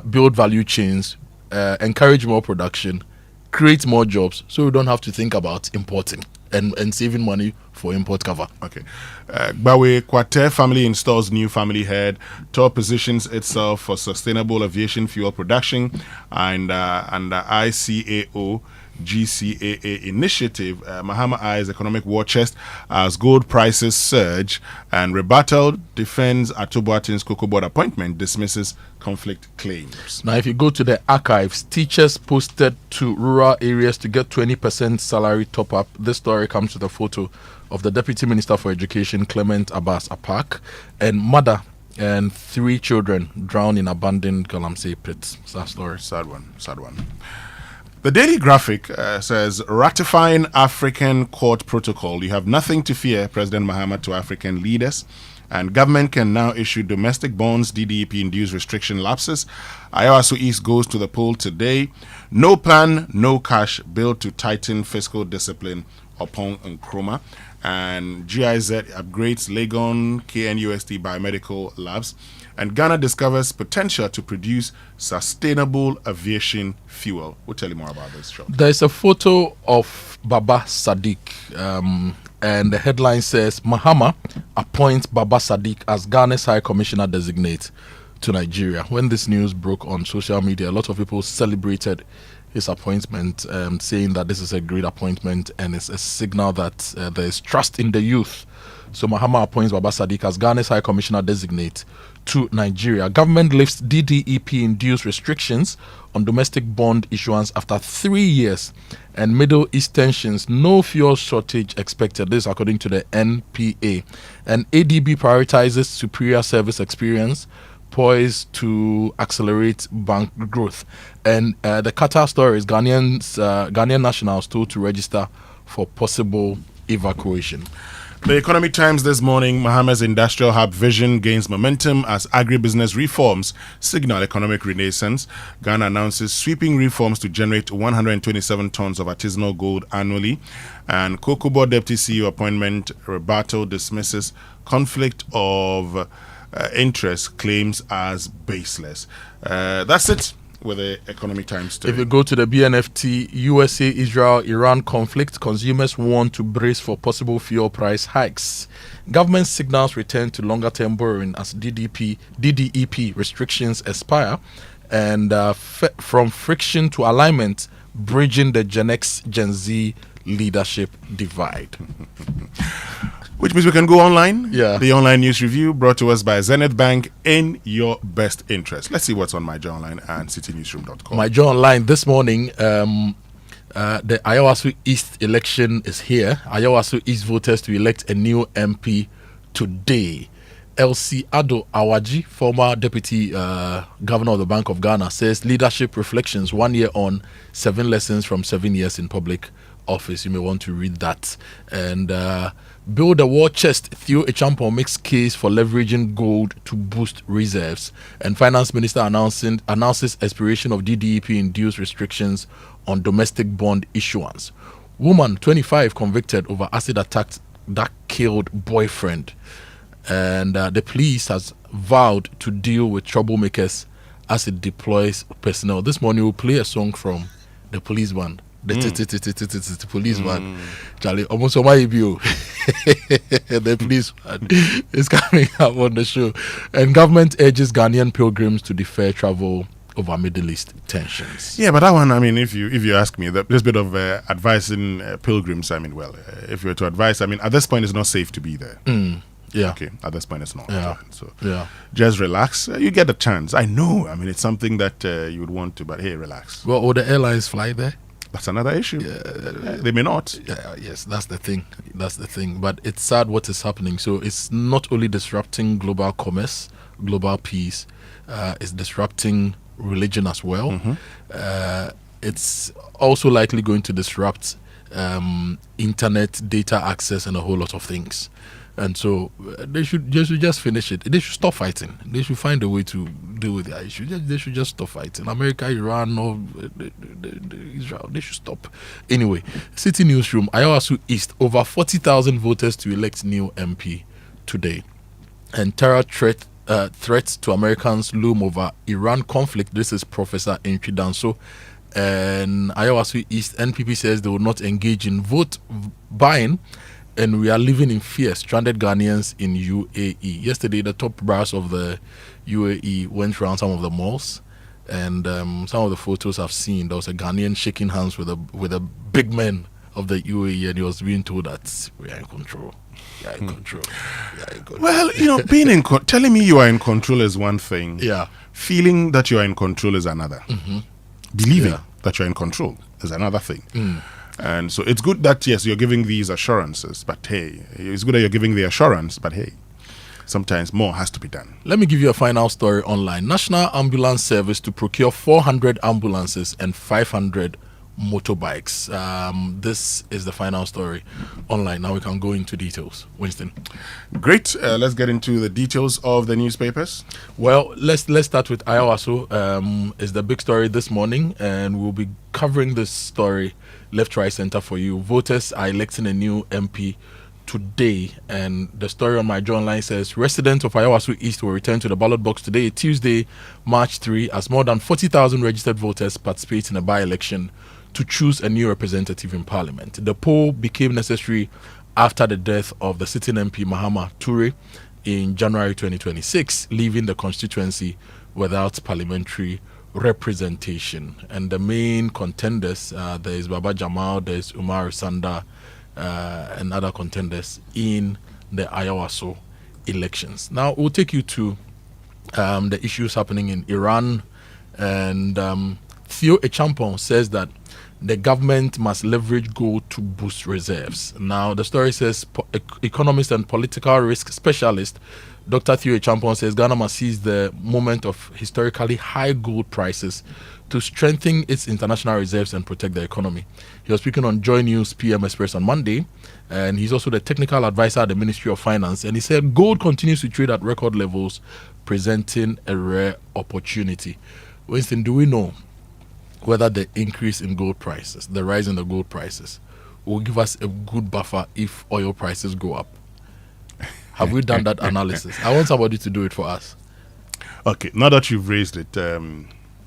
build value chains, encourage more production, create more jobs, so we don't have to think about importing and saving money for import cover. Okay. Bawe Kwate family installs new family head. TOR positions itself for sustainable aviation fuel production and ICAO GCAA initiative. Mahama I's economic war chest as gold prices surge, and rebuttal defends Ato Boateng's Cocoa Board appointment, dismisses conflict claims. Now, if you go to the archives, teachers posted to rural areas to get 20% salary top up. This story comes with a photo of the Deputy Minister for Education, Clement Abbas Apak, and mother and 3 children drowned in abandoned Galamsey pits. Sad story. Sad one. The Daily Graphic says, ratifying African court protocol. You have nothing to fear, President Mahama to African leaders. And government can now issue domestic bonds, DDEP-induced restriction lapses. Ayawaso East goes to the poll today. No plan, no cash, bill to tighten fiscal discipline upon Nkrumah. And GIZ upgrades Legon KNUST biomedical labs. And Ghana discovers potential to produce sustainable aviation fuel. We'll tell you more about this show. There's a photo of Baba Sadiq, and the headline says, Mahama appoints Baba Sadiq as Ghana's High Commissioner Designate to Nigeria. When this news broke on social media, a lot of people celebrated his appointment, saying that this is a great appointment and it's a signal that there is trust in the youth So Mahama appoints Baba Sadiq as Ghana's High Commissioner designate to Nigeria. Government lifts DDEP-induced restrictions on domestic bond issuance after 3 years. And Middle East tensions, no fuel shortage expected. This according to the NPA. And ADB prioritizes superior service experience, poised to accelerate bank growth. And the Qatar story is Ghanaian nationals told to register for possible evacuation. The Economic Times this morning, Mahama's industrial hub vision gains momentum as agribusiness reforms signal economic renaissance. Ghana announces sweeping reforms to generate 127 tons of artisanal gold annually. And Kokobo Deputy CEO appointment rebuttal dismisses conflict of interest claims as baseless. That's it with the Economic Times today. If you go to the BNFT, USA, Israel, Iran conflict, consumers warn to brace for possible fuel price hikes. Government signals return to longer-term borrowing as DDEP restrictions expire, and from friction to alignment, bridging the Gen X, Gen Z leadership divide. Which means we can go online. Yeah. The online news review brought to us by Zenith Bank, in your best interest. Let's see what's on MyJoy Online and citynewsroom.com. MyJoy Online this morning, the Ayawaso East election is here. Ayawaso East voters to elect a new MP today. LC Ado Awaji, former deputy governor of the Bank of Ghana, says leadership reflections 1 year on, 7 lessons from 7 years in public office. You may want to read that. And build a war chest. Theo Echampon makes case for leveraging gold to boost reserves. And Finance Minister announces expiration of DDEP-induced restrictions on domestic bond issuance. Woman 25 convicted over acid attack that killed boyfriend. And the police has vowed to deal with troublemakers as it deploys personnel. This morning we'll play a song from the police band. The police man, Charlie, almost on my view. The police man is coming up on the show. And government urges Ghanaian pilgrims to defer travel over Middle East tensions. Yeah, but that one, I mean, if you ask me, this bit of advising pilgrims, I mean, well, if you were to advise, I mean, at this point, it's not safe to be there. Yeah. Okay, at this point, it's not. Yeah. So Yeah. just relax. You get a chance. I know. I mean, it's something that you would want to, but hey, relax. Well, will the airlines fly there? That's another issue. They may not. Yes, that's the thing. But it's sad what is happening. So it's not only disrupting global commerce, global peace, it's disrupting religion as well. It's also likely going to disrupt internet data access and a whole lot of things. And so they should just finish it. They should stop fighting. They should find a way to deal with the issue. They should just stop fighting. America, Iran, or Israel, they should stop. Anyway, City Newsroom, Ayawaso East, over 40,000 voters to elect new MP today. And terror threats to Americans loom over Iran conflict. This is Professor Entry Danso. And Ayawaso East, NPP says they will not engage in vote buying. And we are living in fear. Stranded Ghanaians in UAE. Yesterday, the top brass of the UAE went around some of the malls, and some of the photos I've seen, there was a Ghanaian shaking hands with a big man of the UAE, and he was being told that we are in control. We are in control. We are in control. Well, you know, being in telling me you are in control is one thing. Yeah. Feeling that you are in control is another. Believing that you're in control is another thing. And so it's good that, yes, you're giving these assurances, but hey, it's good that you're giving the assurance, but hey, sometimes more has to be done. Let me give you a final story online. National Ambulance Service to procure 400 ambulances and 500 motorbikes. This is the final story online. Now we can go into details. Winston. Great. Let's get into the details of the newspapers. Well, let's start with Ayawaso. Is the big story this morning, and we'll be covering this story left, right, center for you. Voters are electing a new MP today, and the story on MyJoy Online says residents of Ayawaso East will return to the ballot box today, Tuesday, March 3, as more than 40,000 registered voters participate in a by-election to choose a new representative in Parliament. The poll became necessary after the death of the sitting MP Mahama Toure in January 2026, leaving the constituency without parliamentary representation. And the main contenders, there is Baba Jamal, there is Umar Sanda, and other contenders in the Ayawaso elections. Now, we'll take you to the issues happening in Iran. And Theo Echampong says that the government must leverage gold to boost reserves. Now, the story says economist and political risk specialist Dr. Theo Echampong says Ghana must seize the moment of historically high gold prices to strengthen its international reserves and protect the economy. He was speaking on Joy News PM Express on Monday, and he's also the technical advisor at the Ministry of Finance. And he said gold continues to trade at record levels, presenting a rare opportunity. Winston, do we know whether the increase in gold prices, the rise in the gold prices, will give us a good buffer if oil prices go up? Have we done that analysis? I want somebody to do it for us. Okay, now that you've raised it,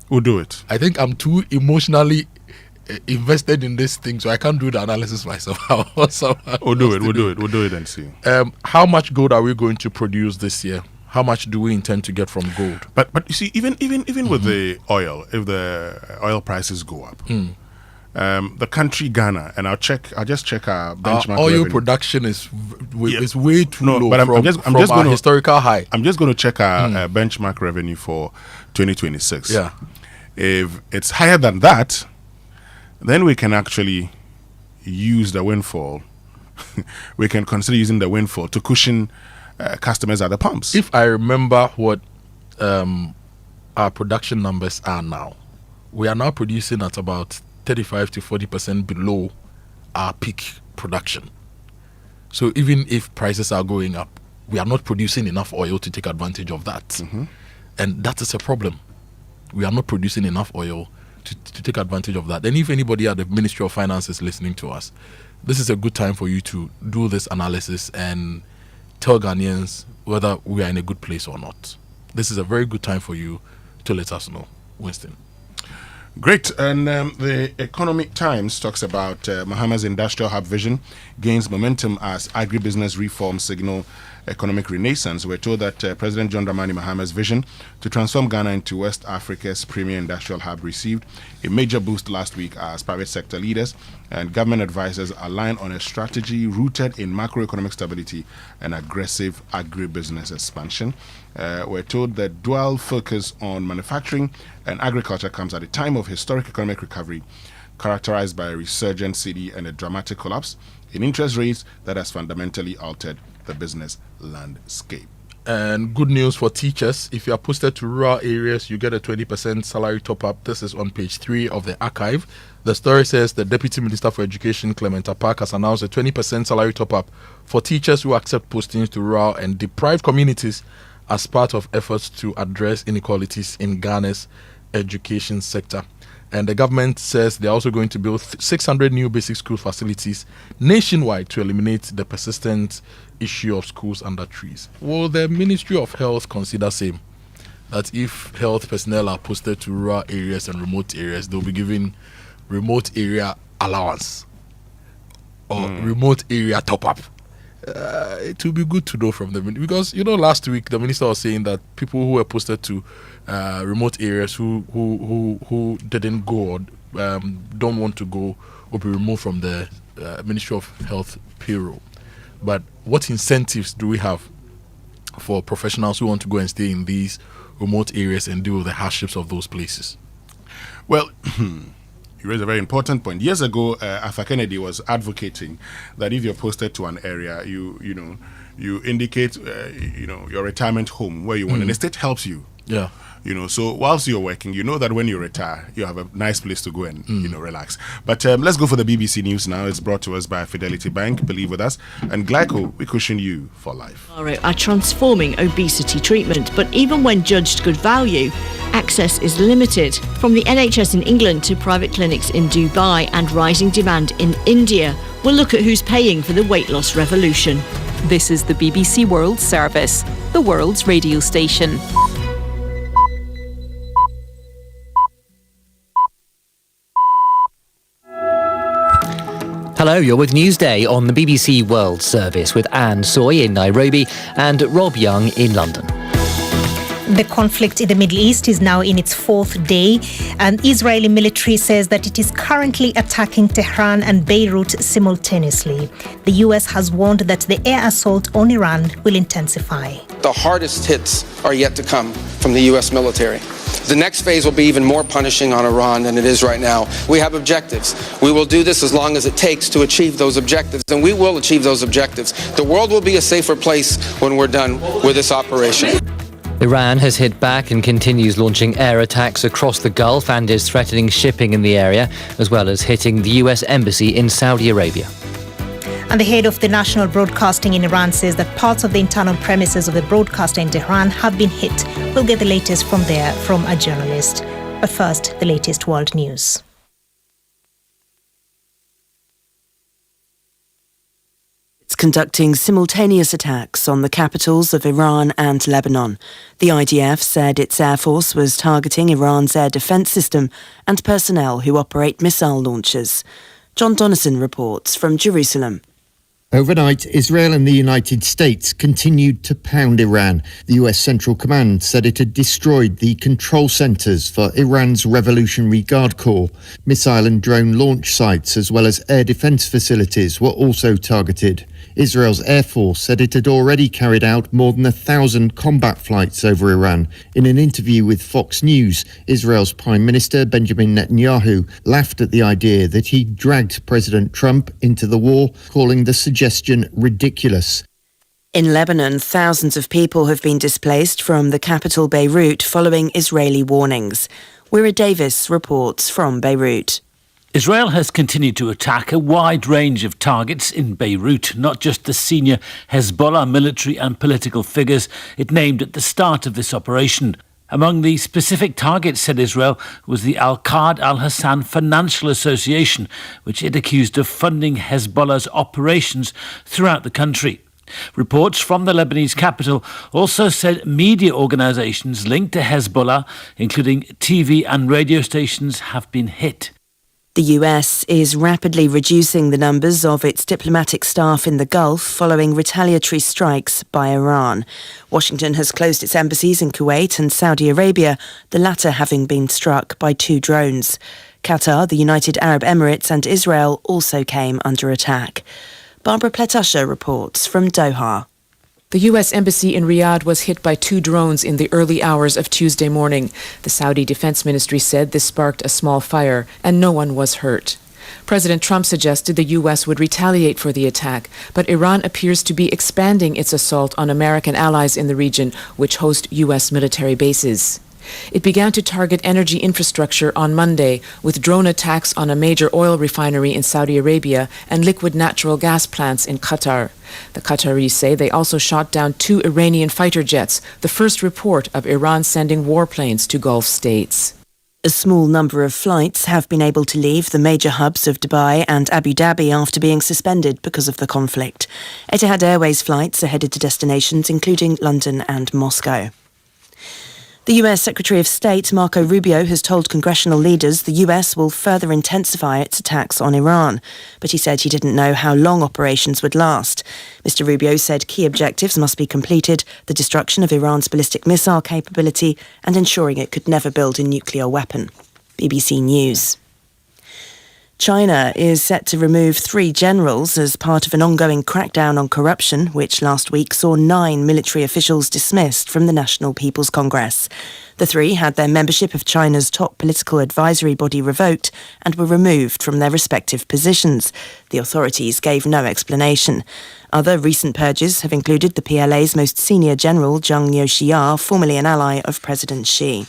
we'll do it. I think I'm too emotionally invested in this thing, so I can't do the analysis myself. We'll do it and see. How much gold are we going to produce this year? How much do we intend to get from gold? But you see, even with the oil, if the oil prices go up, the country Ghana, and I'll just check our benchmark. Our oil revenue. Production is way too low but I'm just from going our to historical high. I'm just going to check our benchmark revenue for 2026. Yeah, if it's higher than that, then we can actually use the windfall. We can consider using the windfall to cushion customers at the pumps. If I remember what our production numbers are now, we are now producing at about 35 to 40% below our peak production. So even if prices are going up, we are not producing enough oil to take advantage of that. And that is a problem. We are not producing enough oil to take advantage of that. And if anybody at the Ministry of Finance is listening to us, this is a good time for you to do this analysis and tell Ghanaians whether we are in a good place or not. This is a very good time for you to let us know. Winston. Great. And the Economic Times talks about Mahama's industrial hub vision gains momentum as agribusiness reforms signal economic renaissance. We're told that President John Dramani Mahama's vision to transform Ghana into West Africa's premier industrial hub received a major boost last week as private sector leaders and government advisors align on a strategy rooted in macroeconomic stability and aggressive agribusiness expansion. We're told that dual focus on manufacturing and agriculture comes at a time of historic economic recovery characterized by a resurgent cedi and a dramatic collapse in interest rates that has fundamentally altered the business landscape. And good news for teachers. If you are posted to rural areas, you get a 20% salary top-up. This is on page 3 of the archive. The story says the Deputy Minister for Education, Clement Park, has announced a 20% salary top-up for teachers who accept postings to rural and deprived communities as part of efforts to address inequalities in Ghana's education sector. And the government says they're also going to build 600 new basic school facilities nationwide to eliminate the persistent issue of schools under trees. Will the Ministry of Health consider same? That if health personnel are posted to rural areas and remote areas, they'll be given remote area allowance or remote area top-up? It will be good to know from them, because last week the minister was saying that people who were posted to remote areas who didn't go or don't want to go will be removed from the Ministry of Health payroll. But what incentives do we have for professionals who want to go and stay in these remote areas and deal with the hardships of those places? Well, you raise a very important point. Years ago, Arthur Kennedy was advocating that if you're posted to an area, you indicate your retirement home where you want, and the state helps you. Yeah. So whilst you're working, you know that when you retire, you have a nice place to go and relax. But let's go for the BBC News now. It's brought to us by Fidelity Bank. Believe with us, and Glyco, we cushion you for life. Are transforming obesity treatment, but even when judged good value, access is limited. From the NHS in England to private clinics in Dubai and rising demand in India, we'll look at who's paying for the weight loss revolution. This is the BBC World Service, the world's radio station. Hello, you're with Newsday on the BBC World Service with Anne Soy in Nairobi and Rob Young in London. The conflict in the Middle East is now in its fourth day, and Israeli military says that it is currently attacking Tehran and Beirut simultaneously. The US has warned that the air assault on Iran will intensify. The hardest hits are yet to come from the US military. The next phase will be even more punishing on Iran than it is right now. We have objectives. We will do this as long as it takes to achieve those objectives, and we will achieve those objectives. The world will be a safer place when we're done with this operation. Iran has hit back and continues launching air attacks across the Gulf and is threatening shipping in the area, as well as hitting the US embassy in Saudi Arabia. And the head of the national broadcasting in Iran says that parts of the internal premises of the broadcaster in Tehran have been hit. We'll get the latest from there from a journalist. But first, the latest world news. It's conducting simultaneous attacks on the capitals of Iran and Lebanon. The IDF said its air force was targeting Iran's air defense system and personnel who operate missile launchers. John Donnison reports from Jerusalem. Overnight, Israel and the United States continued to pound Iran. The US Central Command said it had destroyed the control centers for Iran's Revolutionary Guard Corps. Missile and drone launch sites, as well as air defense facilities, were also targeted. Israel's Air Force said it had already carried out more than 1,000 combat flights over Iran. In an interview with Fox News, Israel's Prime Minister Benjamin Netanyahu laughed at the idea that he dragged President Trump into the war, calling the suggestion ridiculous. In Lebanon, thousands of people have been displaced from the capital Beirut following Israeli warnings. Wira Davis reports from Beirut. Israel has continued to attack a wide range of targets in Beirut, not just the senior Hezbollah military and political figures it named at the start of this operation. Among the specific targets, said Israel, was the Al-Qad al-Hassan Financial Association, which it accused of funding Hezbollah's operations throughout the country. Reports from the Lebanese capital also said media organizations linked to Hezbollah, including TV and radio stations, have been hit. The US is rapidly reducing the numbers of its diplomatic staff in the Gulf following retaliatory strikes by Iran. Washington has closed its embassies in Kuwait and Saudi Arabia, the latter having been struck by 2 drones. Qatar, the United Arab Emirates and Israel also came under attack. Barbara Pletasher reports from Doha. The U.S. Embassy in Riyadh was hit by 2 drones in the early hours of Tuesday morning. The Saudi Defense Ministry said this sparked a small fire and no one was hurt. President Trump suggested the U.S. would retaliate for the attack, but Iran appears to be expanding its assault on American allies in the region, which host U.S. military bases. It began to target energy infrastructure on Monday with drone attacks on a major oil refinery in Saudi Arabia and liquid natural gas plants in Qatar. The Qataris say they also shot down 2 Iranian fighter jets, the first report of Iran sending warplanes to Gulf states. A small number of flights have been able to leave the major hubs of Dubai and Abu Dhabi after being suspended because of the conflict. Etihad Airways flights are headed to destinations including London and Moscow. The US Secretary of State, Marco Rubio, has told congressional leaders the US will further intensify its attacks on Iran, but he said he didn't know how long operations would last. Mr. Rubio said key objectives must be completed: the destruction of Iran's ballistic missile capability and ensuring it could never build a nuclear weapon. BBC News. China is set to remove 3 generals as part of an ongoing crackdown on corruption, which last week saw 9 military officials dismissed from the National People's Congress. The 3 had their membership of China's top political advisory body revoked and were removed from their respective positions. The authorities gave no explanation. Other recent purges have included the PLA's most senior general, Zhang Youxia, formerly an ally of President Xi.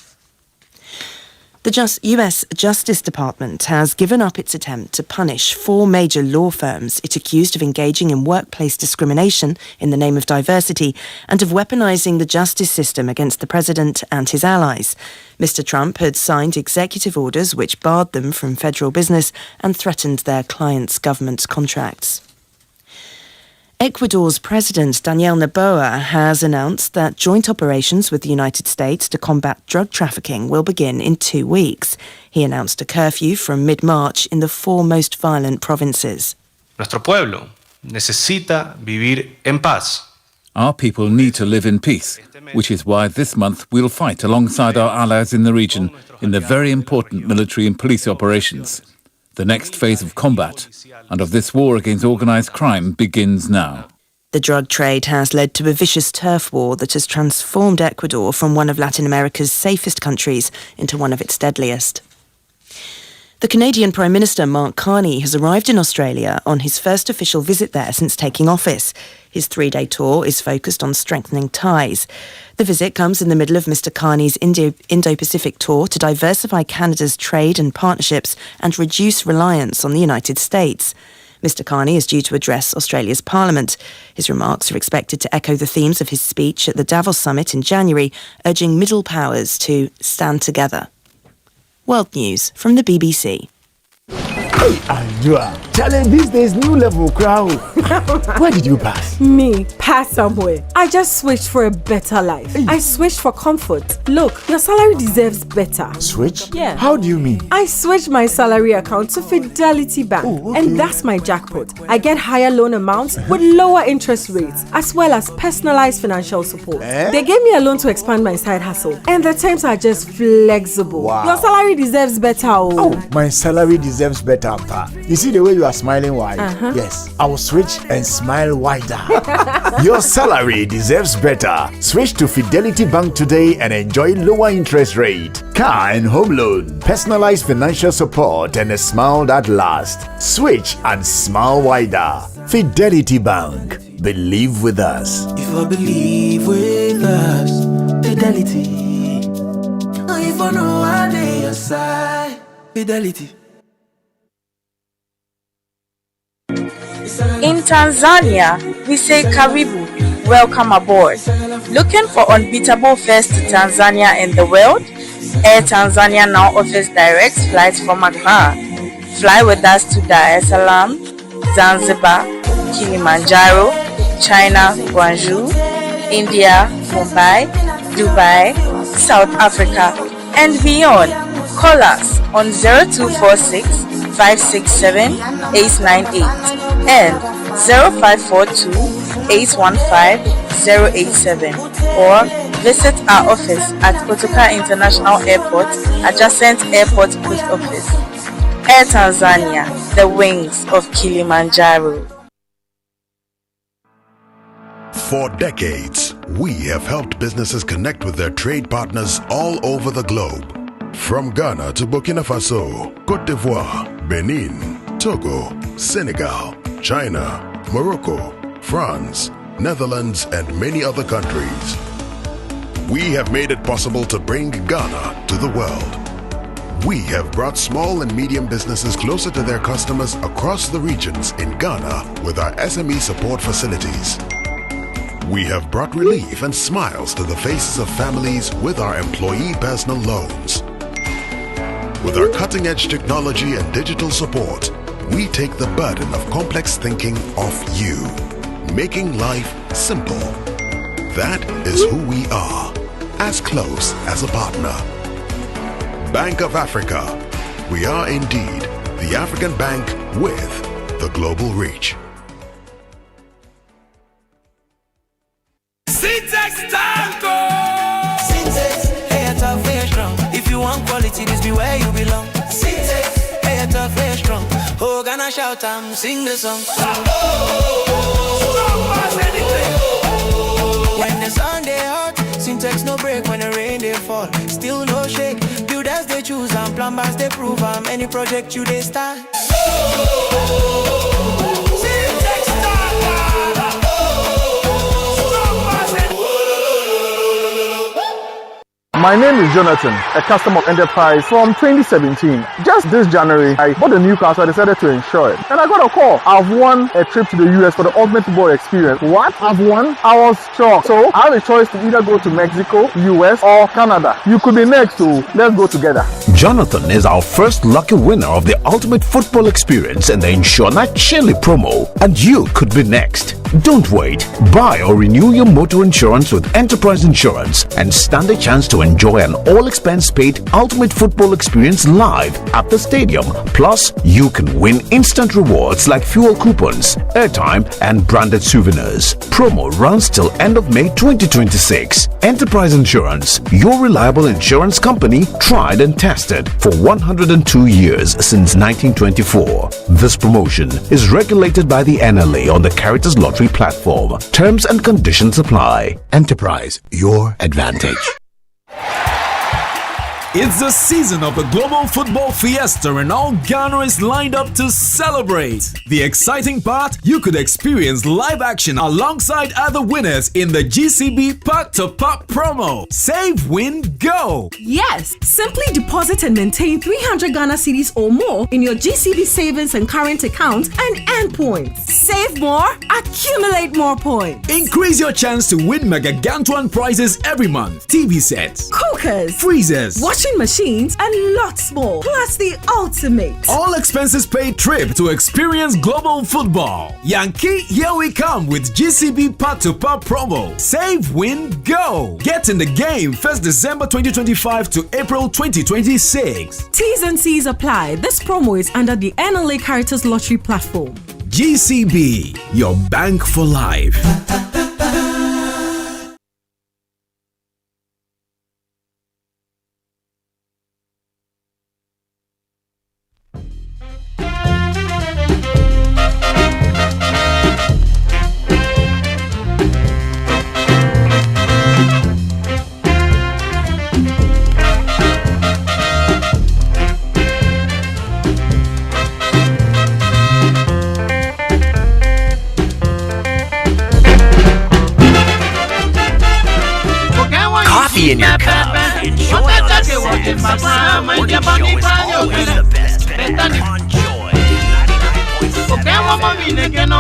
The US Justice Department has given up its attempt to punish 4 major law firms it accused of engaging in workplace discrimination in the name of diversity and of weaponizing the justice system against the president and his allies. Mr. Trump had signed executive orders which barred them from federal business and threatened their clients' government contracts. Ecuador's President Daniel Noboa has announced that joint operations with the United States to combat drug trafficking will begin in 2 weeks. He announced a curfew from mid-March in the 4 most violent provinces. Nuestro pueblo necesita vivir en paz. Our people need to live in peace, which is why this month we'll fight alongside our allies in the region in the very important military and police operations. The next phase of combat and of this war against organised crime begins now. The drug trade has led to a vicious turf war that has transformed Ecuador from one of Latin America's safest countries into one of its deadliest. The Canadian Prime Minister Mark Carney has arrived in Australia on his first official visit there since taking office. His 3-day tour is focused on strengthening ties. The visit comes in the middle of Mr. Carney's Indo-Pacific tour to diversify Canada's trade and partnerships and reduce reliance on the United States. Mr. Carney is due to address Australia's Parliament. His remarks are expected to echo the themes of his speech at the Davos Summit in January, urging middle powers to stand together. World News from the BBC. Hey, Andrea, challenge these days, new level crowd. Where did you pass? Me, pass somewhere. I just switched for a better life. Hey. I switched for comfort. Look, your salary deserves better. Switch? Yeah. How do you mean? I switched my salary account to Fidelity Bank. Oh, okay. And that's my jackpot. I get higher loan amounts with lower interest rates, as well as personalized financial support. They gave me a loan to expand my side hustle, and the terms are just flexible. Wow. Your salary deserves better. Oh, my salary deserves better. You see the way you are smiling wide? Yes, I will switch and smile wider. Your salary deserves better. Switch to Fidelity Bank today and enjoy lower interest rate, car and home loan, personalized financial support, and a smile that lasts. Switch and smile wider. Fidelity Bank. Believe with us. If I believe with us, Fidelity. If I know I lay your side, Fidelity. In Tanzania, we say Karibu, welcome aboard. Looking for unbeatable fares to Tanzania and the world? Air Tanzania now offers direct flights from Accra. Fly with us to Dar es Salaam, Zanzibar, Kilimanjaro, China, Guangzhou, India, Mumbai, Dubai, South Africa, and beyond. Call us on 0246 567 898 and 0542 815 087 or visit our office at Kotoka International Airport, adjacent Airport Post Office. Air Tanzania, the wings of Kilimanjaro. For decades, we have helped businesses connect with their trade partners all over the globe. From Ghana to Burkina Faso, Côte d'Ivoire, Benin, Togo, Senegal, China, Morocco, France, Netherlands, and many other countries. We have made it possible to bring Ghana to the world. We have brought small and medium businesses closer to their customers across the regions in Ghana with our SME support facilities. We have brought relief and smiles to the faces of families with our employee personal loans. With our cutting-edge technology and digital support, we take the burden of complex thinking off you, making life simple. That is who we are, as close as a partner. Bank of Africa. We are indeed the African bank with the global reach. Syntax Tango! Syntax, hey, I talk very strong. If you want quality, this be where you belong. Syntax, hey, I talk very strong. Oh, gonna shout and sing the song. When the sun they hot, Syntax no break. When the rain they fall, still no shake. Builders they choose and plumbers they prove. Any project you they start. Syntax My name is Jonathan, a customer of Enterprise from 2017. Just this January, I bought a new car, so I decided to insure it. And I got a call. I've won a trip to the US for the ultimate football experience. What? I've won? I was shocked. So I have a choice to either go to Mexico, US, or Canada. You could be next, so let's go together. Jonathan is our first lucky winner of the ultimate football experience in the Insurna Chili promo, and you could be next. Don't wait. Buy or renew your motor insurance with Enterprise Insurance and stand a chance to enjoy an all-expense-paid ultimate football experience live at the stadium. Plus, you can win instant rewards like fuel coupons, airtime, and branded souvenirs. Promo runs till end of May 2026. Enterprise Insurance, your reliable insurance company, tried and tested for 102 years since 1924. This promotion is regulated by the NLA on the Caritas Lottery platform. Terms and conditions apply. Enterprise, your advantage. It's the season of the Global Football Fiesta and all Ghana is lined up to celebrate. The exciting part, you could experience live action alongside other winners in the GCB Pack to Pop promo. Save, win, go! Yes, simply deposit and maintain 300 Ghana cedis or more in your GCB savings and current account and earn points. Save more, accumulate more points. Increase your chance to win Mega Gantuan prizes every month. TV sets, cookers, freezers, washing machines, and lots more. Plus the ultimate all expenses paid trip to experience global football. Yankee, here we come with GCB Part to Part promo. Save, win, go. Get in the game 1st December 2025 to April 2026. T's and C's apply. This promo is under the NLA Caritas Lottery platform. GCB, your bank for life. In your cup. Enjoy on the set. Morning show is always the best. Better enjoy 99.7 Coffee in your cup.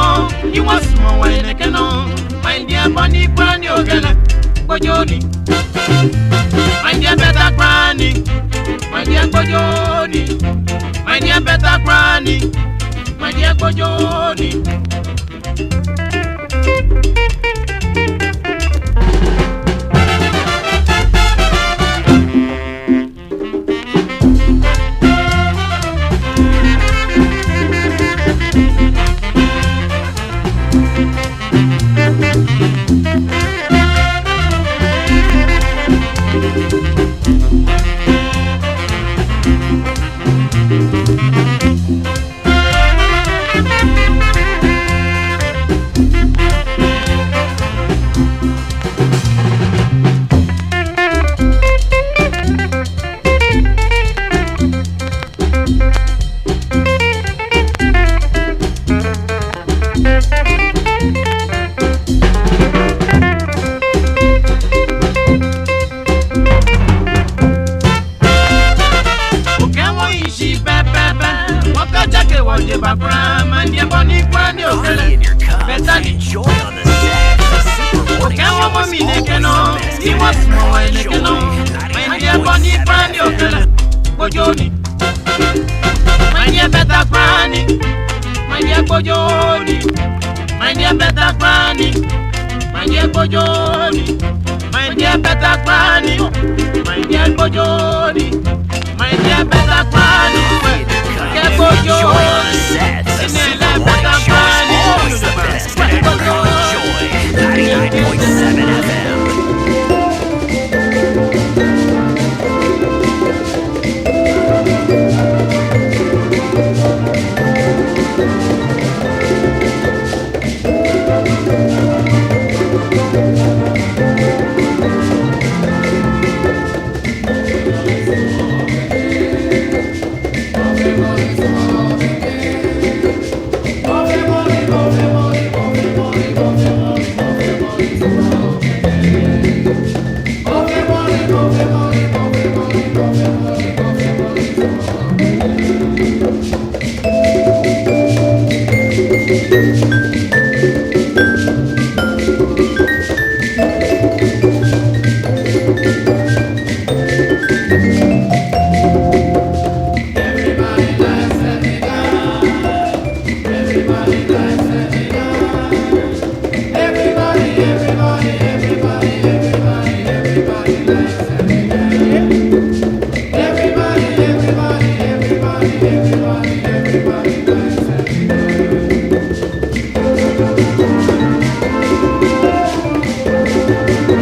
Enjoy on the set. The Super Morning Show is always the best. Better enjoy 99.7 FM.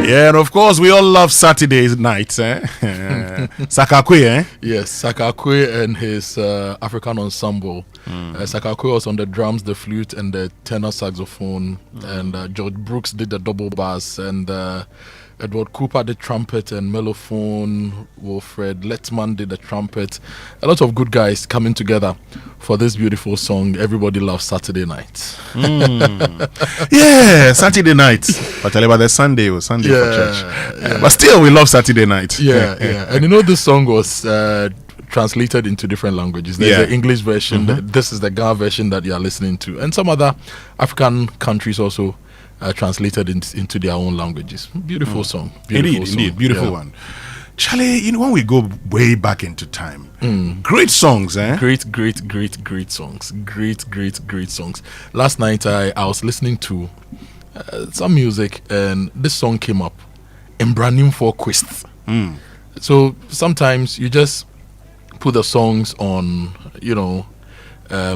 Yeah, and of course, we all love Saturday nights, eh? Sakakwe, eh? Yes, Sakakwe and his African ensemble. Sakakwe was on the drums, the flute, and the tenor saxophone. And George Brooks did the double bass, and Edward Cooper did trumpet and mellophone. Wilfred Lettman did the trumpet. A lot of good guys coming together for this beautiful song. Everybody loves Saturday night. Yeah, Saturday night. But about the Sunday was Sunday for church. Yeah. But still, we love Saturday night. Yeah. And you know, this song was translated into different languages. There's the English version. This is the Ghana version that you are listening to. And some other African countries also translated into their own languages. Beautiful song. Indeed. Beautiful one. Charlie, you know, when we go way back into time, great songs, eh? Great songs. Great songs. Last night, I was listening to some music, and this song came up, Embranim for Quest. So sometimes you just put the songs on,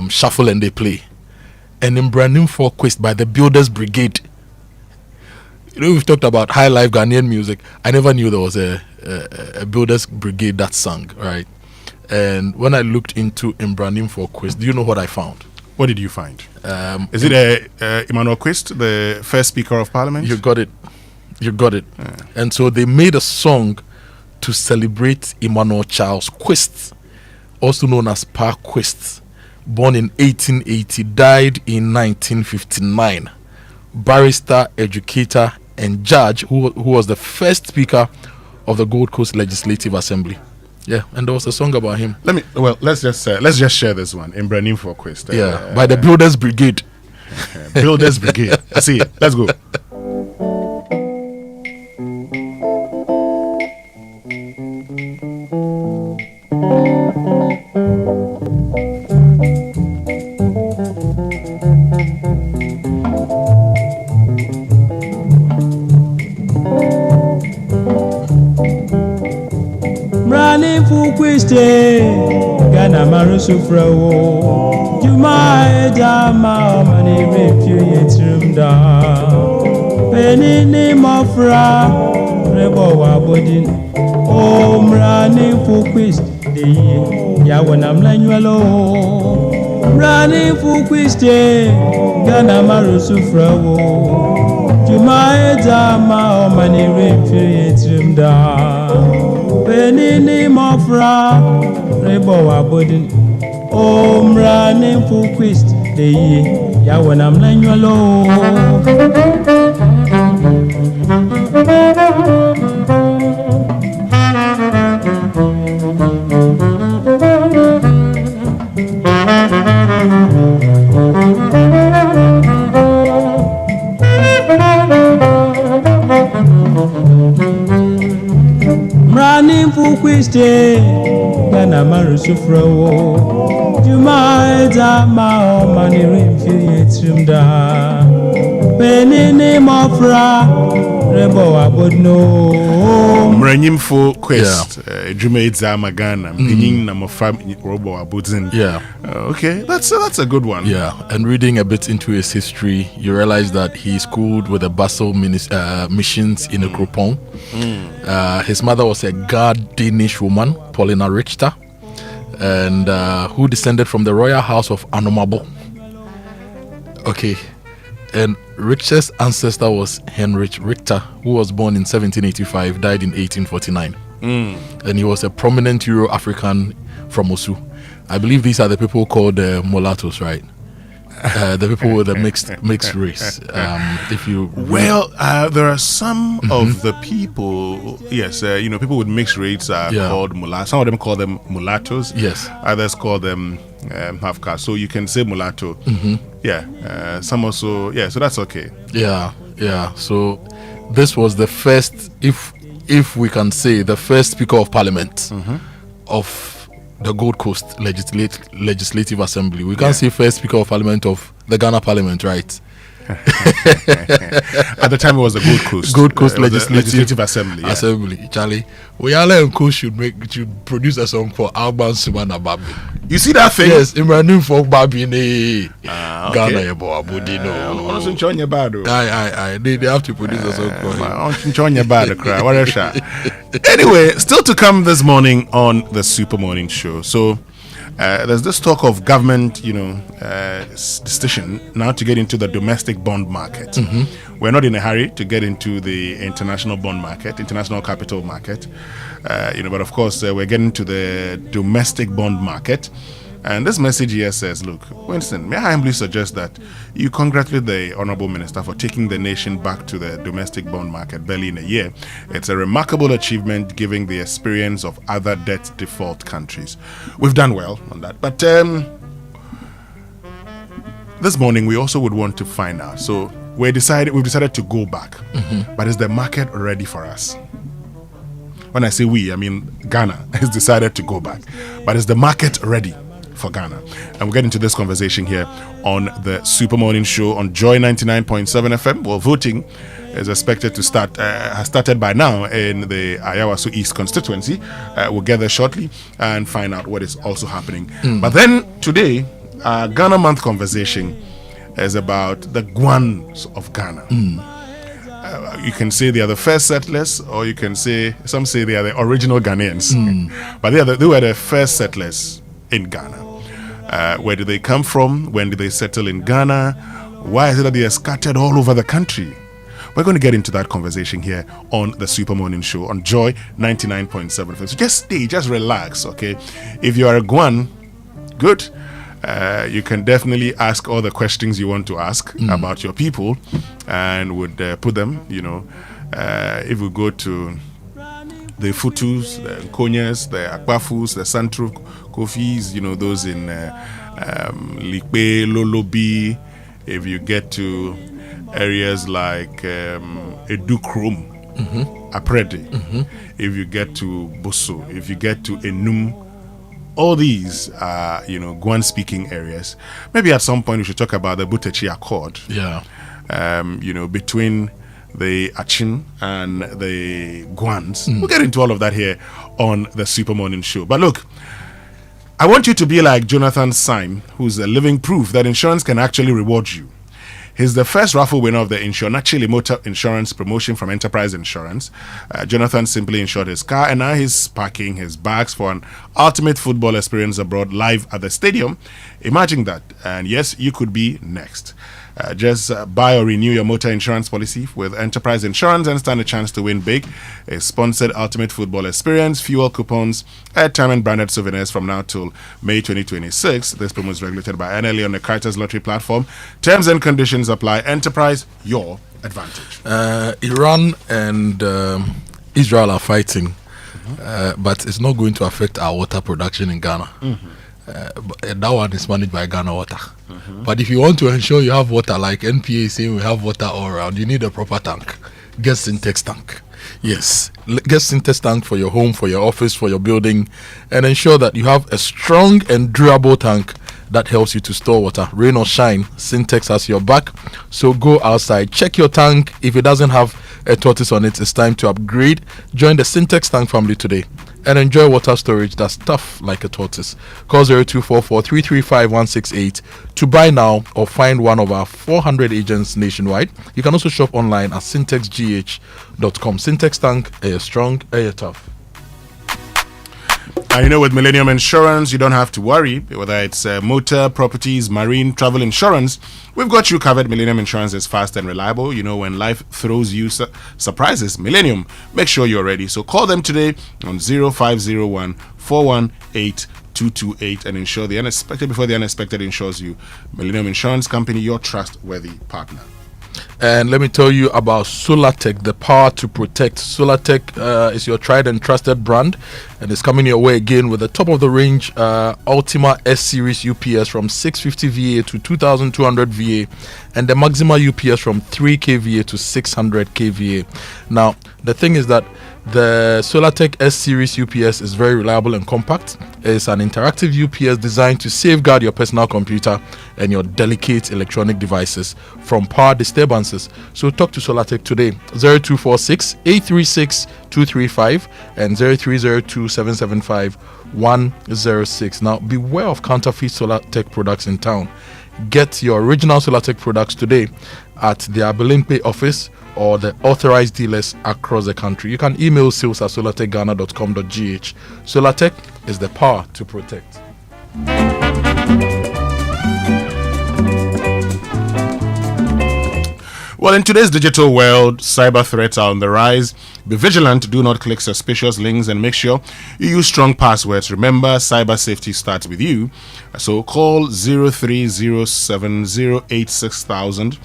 shuffle and they play. And Embranim for Quest by the Builders Brigade. You know, we've talked about high life Ghanaian music. I never knew there was a Builders Brigade that sang, right? And when I looked into Embranim for Quest, do you know what I found? What did you find? Is it Emmanuel Quist, the first Speaker of Parliament? You got it. And so they made a song to celebrate Emmanuel Charles Quist, also known as Pa Quist, born in 1880, died in 1959. Barrister, educator, and judge who was the first Speaker of the Gold Coast Legislative Assembly. Yeah, and there was a song about him. Let's just share this one. Embranim for Quest. By the Builders Brigade. Builders Brigade. I see it. Let's go. Gana Marusufro, Juma Dama, Mani Refu Yetrumda, Penny Mofra, Rebo Wabodin, O Mrani Fuquist, the Yawanam Lanuelo, Mrani Fuquiste, Gana Marusufro, Juma Dama, Mani Refu Yetrumda. Penini mofra rebo wabodin omra ne fuquist de ya wonam nanywalo Running for Quiste, Gana Marusufro, Juma Dama, Mani Refugetumda, Penny Mofra, Rebo Abodno, Mrenyim for Quest, Juma Dama Ghana, Pinin Namofam Robo Abudin. Yeah. Okay, that's a good one. Yeah, and reading a bit into his history, you realize that he schooled with the Basel missions in Akropong. His mother was a Danish woman, Paulina Richter, and who descended from the royal house of Anomabo. Okay, and Richter's ancestor was Heinrich Richter, who was born in 1785, died in 1849. And he was a prominent Euro-African from Osu. I believe these are the people called mulattoes, right? The people with a mixed race. If you there are some of the people. Yes, people with mixed race are called mulattoes. Some of them call them mulattoes. Yes, others call them half caste. So you can say mulatto. Yeah. Some also. Yeah. So that's okay. Yeah. So this was the first, if we can say, the first Speaker of Parliament of the Gold Coast Legislative Assembly. We can't say first Speaker of Parliament of the Ghana Parliament, right? At the time, it was the Gold Coast Legislative Assembly. Yeah. Assembly, Charlie. Oyale and Co should produce a song for Alban Sumana Babi. You see that thing? Yes, Imranu for Babi in Ghana. They have to produce a song for him. Anyway, still to come this morning on the Super Morning Show. So there's this talk of government, decision now to get into the domestic bond market. Mm-hmm. We're not in a hurry to get into the international bond market, international capital market, but of course we're getting to the domestic bond market. And this message here says, look, Winston, may I humbly suggest that you congratulate the Honorable Minister for taking the nation back to the domestic bond market barely in a year. It's a remarkable achievement given the experience of other debt default countries. We've done well on that. But this morning, we also would want to find out. So we've decided to go back. Mm-hmm. But is the market ready for us? When I say we, I mean Ghana has decided to go back. But is the market ready for Ghana? And we'll get into this conversation here on the Super Morning Show on Joy 99.7 FM. Well, voting is expected to start, has started by now in the Ayawaso East constituency. We'll get there shortly and find out what is also happening. But then today, our Ghana Month conversation is about the Guans of Ghana. You can say they are the first settlers, or you can say, some say they are the original Ghanaians. But they were the first settlers in Ghana. Where did they come from? When did they settle in Ghana? Why is it that they are scattered all over the country? We're going to get into that conversation here on the Super Morning Show on Joy 99.7. So just stay, just relax, okay? If you are a Guan, good. You can definitely ask all the questions you want to ask about your people, and would put them, if we go to the Futus, the Nkonyas, the Akpafus, the Santro Kofis, those in Likpe, Lolobi. If you get to areas like Edukrum, Aprede, if you get to Boso, if you get to Enum, all these are, Guan-speaking areas. Maybe at some point we should talk about the Butechi Accord. Yeah. Between the Achin and the Guans. We'll get into all of that here on the Super Morning Show. But look, I want you to be like Jonathan Syme, who's a living proof that insurance can actually reward you. He's the first raffle winner of the Insurnaturally Motor Insurance promotion from Enterprise Insurance. Jonathan simply insured his car, and now he's packing his bags for an ultimate football experience abroad live at the stadium. Imagine that. And yes, you could be next. Just buy or renew your motor insurance policy with Enterprise Insurance and stand a chance to win big. A sponsored ultimate football experience, fuel coupons, airtime and branded souvenirs from now till May 2026. This promo is regulated by NLA on the Critters Lottery platform. Terms and conditions apply. Enterprise, your advantage. Iran and Israel are fighting, but it's not going to affect our water production in Ghana. That one is managed by Ghana Water. But if you want to ensure you have water, like NPA saying we have water all around, you need a proper tank. Get Syntex tank. Yes, get Syntex tank for your home, for your office, for your building, and ensure that you have a strong and durable tank that helps you to store water. Rain or shine, Syntex has your back. So go outside, check your tank. If it doesn't have a tortoise on it, it's time to upgrade. Join the Syntex tank family today and enjoy water storage that's tough like a tortoise. Call 0244-335-168 to buy now or find one of our 400 agents nationwide. You can also shop online at syntexgh.com. Syntex tank, air strong, air tough. And with Millennium Insurance, you don't have to worry whether it's motor, properties, marine, travel insurance. We've got you covered. Millennium Insurance is fast and reliable. When life throws you surprises, Millennium, make sure you're ready. So call them today on 0501-418-228 and ensure the unexpected before the unexpected insures you. Millennium Insurance Company, your trustworthy partner. And let me tell you about SolarTech, the power to protect. SolarTech is your tried and trusted brand, and it's coming your way again with the top of the range Ultima S Series UPS from 650 VA to 2200 VA, and the Maxima UPS from 3 kVA to 600 kVA. Now, the thing is that the SolarTech S Series UPS is very reliable and compact. is an interactive UPS designed to safeguard your personal computer and your delicate electronic devices from power disturbances. So talk to Solartech today, 0246 836 235 and 0302 775 106. Now, beware of counterfeit Solartech products in town. Get your original Solartech products today at the Abelimpe office or the authorized dealers across the country. You can email sales@solartechghana.com.gh. Solartech is the power to protect. Well, in today's digital world, cyber threats are on the rise. Be vigilant, do not click suspicious links, and make sure you use strong passwords. Remember, cyber safety starts with you. So call 0307086000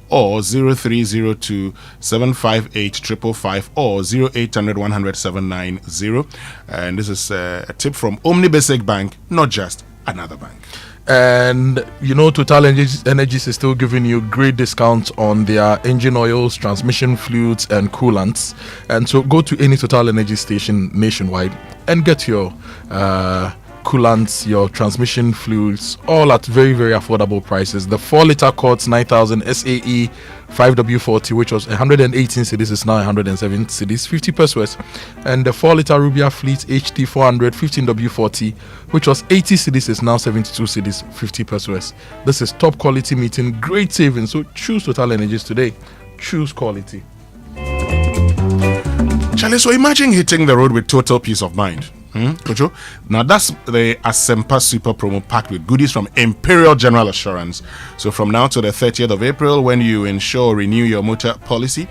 or 0302 758 555 or 0800 100 790. And this is a tip from Omni Basic Bank, not just another bank. And Total Energies is still giving you great discounts on their engine oils, transmission fluids, and coolants. And so go to any Total Energy station nationwide and get your coolants, your transmission fluids, all at very, very affordable prices. The 4-liter Quartz 9000 SAE 5W40, which was 118 cedis, is now 107 cedis, 50 pesos. And the 4-liter Rubia Fleet HD 400 15W40, which was 80 cedis, is now 72 cedis, 50 pesos. This is top quality meeting, great savings. So choose Total Energies today. Choose quality. Charlie, so imagine hitting the road with total peace of mind. Kojo? Now that's the Asempa Super Promo packed with goodies from Imperial General Assurance. So from now to the 30th of April, when you insure or renew your motor policy,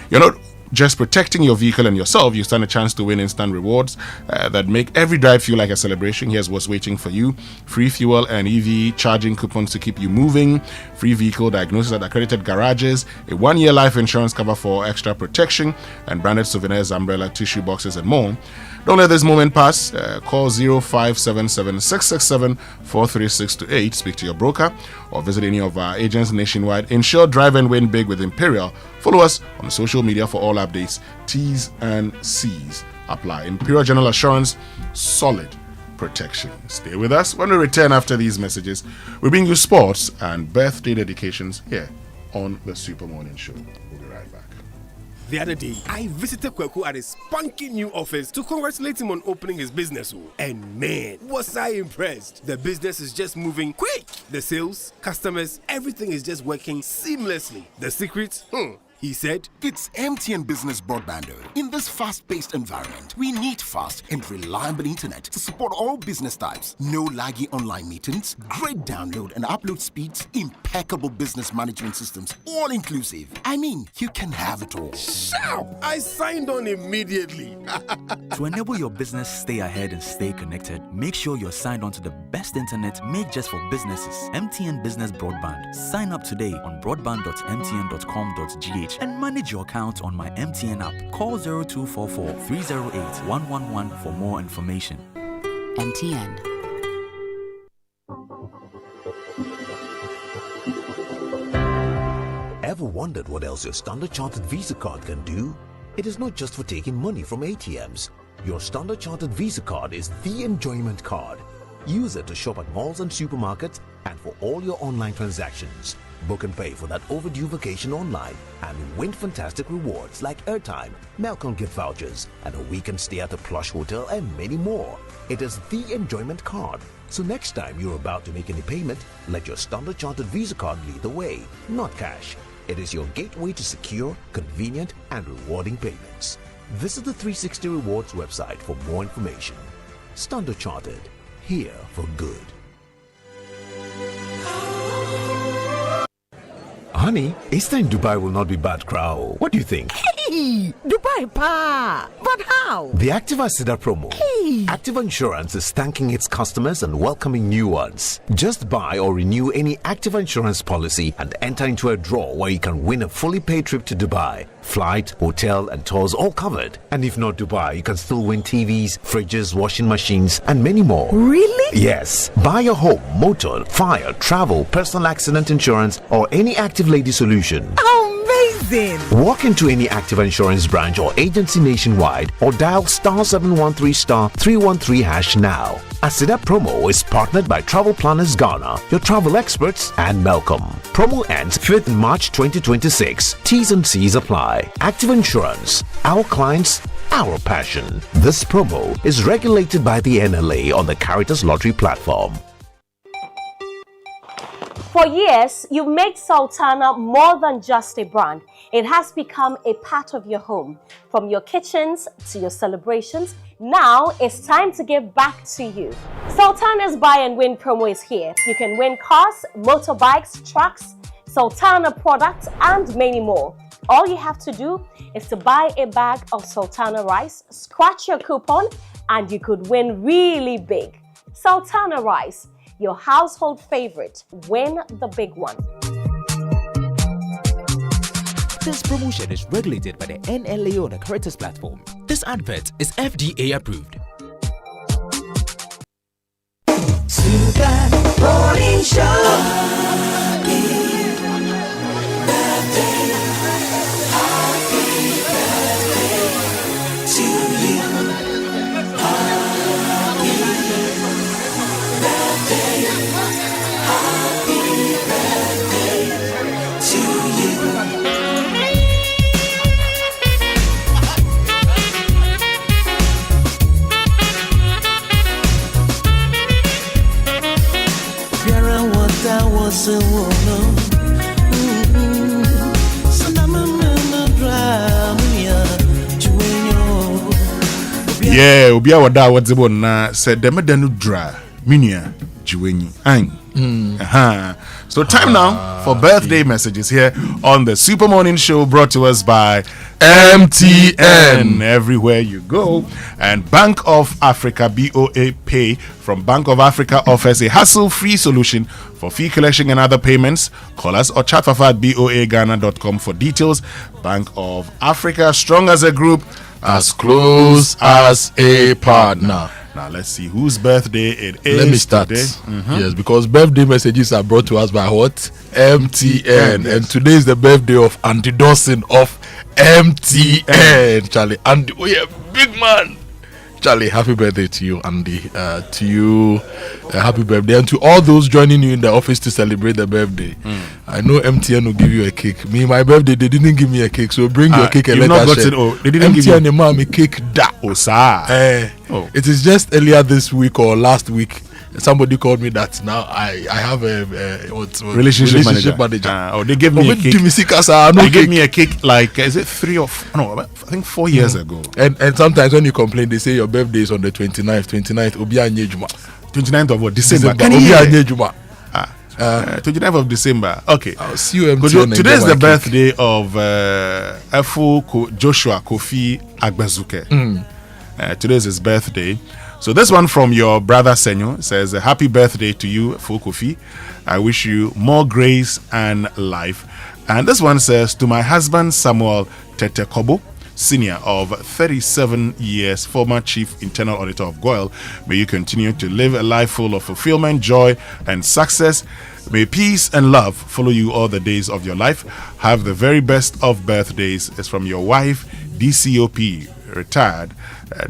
you're not just protecting your vehicle and yourself, you stand a chance to win instant rewards that make every drive feel like a celebration. Here's what's waiting for you: free fuel and EV charging coupons to keep you moving, free vehicle diagnosis at accredited garages, a 1-year life insurance cover for extra protection, and branded souvenirs, umbrella, tissue boxes, and more. Don't let this moment pass. Call 0577 667 43628. Speak to your broker or visit any of our agents nationwide. Insure, drive, and win big with Imperial. Follow us on social media for all updates. T's and C's apply. Imperial General Assurance, solid protection. Stay with us. When we return after these messages, we bring you sports and birthday dedications here on the Super Morning Show. We'll be right back. The other day, I visited Kweku at his spunky new office to congratulate him on opening his business. And man, was I impressed. The business is just moving quick. The sales, customers, everything is just working seamlessly. The secret? He said, it's MTN Business Broadband. In this fast-paced environment, we need fast and reliable internet to support all business types. No laggy online meetings, great download and upload speeds, impeccable business management systems, all inclusive. I mean, you can have it all. Sharp! I signed on immediately. To enable your business stay ahead and stay connected, make sure you're signed on to the best internet made just for businesses. MTN Business Broadband. Sign up today on broadband.mtn.com.gh and manage your account on my MTN app. Call 0244 308 111 for more information. MTN. Ever wondered what else your Standard Chartered Visa card can do? It is not just for taking money from ATMs. Your Standard Chartered Visa card is the enjoyment card. Use it to shop at malls and supermarkets and for all your online transactions. Book and pay for that overdue vacation online and win fantastic rewards like airtime, Melcon gift vouchers, and a weekend stay at a plush hotel and many more. It is the enjoyment card. So next time you're about to make any payment, let your Standard Chartered Visa card lead the way, not cash. It is your gateway to secure, convenient, and rewarding payments. Visit the 360 Rewards website for more information. Standard Chartered, here for good. Honey, Easter in Dubai will not be bad, crowd. What do you think? Hey, Dubai pa! But how? The Activa Cedar promo. Hey! Activa Insurance is thanking its customers and welcoming new ones. Just buy or renew any Activa Insurance policy and enter into a draw where you can win a fully paid trip to Dubai. Flight, hotel, and tours all covered. And if not Dubai, you can still win TVs, fridges, washing machines, and many more. Really? Yes. Buy your home, motor, fire, travel, personal accident insurance, or any Active Lady solution. Amazing! Walk into any Activa Insurance branch or agency nationwide or dial *713 *313# now. Asida promo is partnered by Travel Planners Ghana, your travel experts, and Malcolm. Promo ends 5th March 2026. T's and C's apply. Active Insurance. Our clients, our passion. This promo is regulated by the NLA on the Caritas Lottery platform. For years, you made Sultana more than just a brand. It has become a part of your home. From your kitchens to your celebrations, now it's time to give back to you. Sultana's Buy and Win promo is here. You can win cars, motorbikes, trucks, Sultana products, and many more. All you have to do is to buy a bag of Sultana rice, scratch your coupon, and you could win really big. Sultana rice, your household favorite. Win the big one. This promotion is regulated by the NLA on the Caritas platform. This advert is FDA approved. Super Morning Show. Happy birthday to you. Happy birthday to you. That was a woman. Yeah, Ubia Wada Wadzebo na said Demedanu dra Minia Juweni. So time now for birthday messages here on the Super Morning Show, brought to us by MTN. Everywhere you go. And Bank of Africa BOA Pay from Bank of Africa offers a hassle-free solution for fee collection and other payments. Call us or chat at boaghana.com for details. Bank of Africa, strong as a group, as close as a partner. Now let's see whose birthday it is. Let me start. Today. Yes, because birthday messages are brought to us by what? MTN. And today is the birthday of Andy Dawson of MTN. Charlie, Andy, we are big man. Charlie, happy birthday to you, Andy. To you, happy birthday. And to all those joining you in the office to celebrate the birthday. I know MTN will give you a cake. Me, my birthday, they didn't give me a cake. So bring your cake and let us share. They didn't MTN give you and mommy cake da. It is just earlier this week or last week. Somebody called me that now I have a relationship manager. They gave me a cake. They gave me a cake like, is it 3 or 4 years ago. And sometimes when you complain, they say your birthday is on the 29th. 29th of what? December. 29th of December. Okay. I'll see you MTN. Today is the birthday of Efu Joshua Kofi Agbazuke. Today is his birthday. So this one from your brother Senyo says, happy birthday to you, Kofi. I wish you more grace and life. And this one says, to my husband Samuel Tete Kobo, senior of 37 years, former chief internal auditor of GOIL, may you continue to live a life full of fulfillment, joy, and success. May peace and love follow you all the days of your life. Have the very best of birthdays. Is from your wife, DCOP, retired,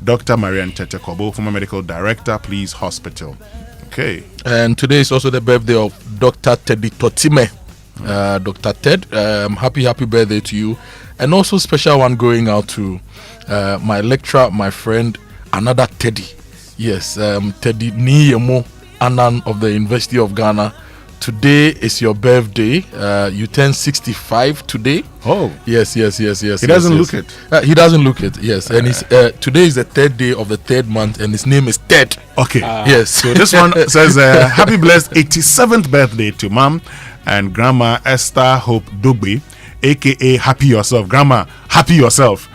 Dr. Marian Tete Kobo, former medical director, Please Hospital. Okay. And today is also the birthday of Dr. Teddy Totime. Dr. Ted, happy birthday to you. And also special one going out to my lecturer, my friend, another Teddy. Yes, Teddy Niyemo Anan of the University of Ghana. Today is your birthday. You turn 65 today. Oh. Yes. He doesn't look it. He doesn't look it, yes. And today is the 3rd day of the 3rd month, and his name is Ted. Okay. Yes. So this one says, happy blessed 87th birthday to Mom and Grandma Esther Hope Dogbe, a.k.a. Happy Yourself. Grandma, happy yourself.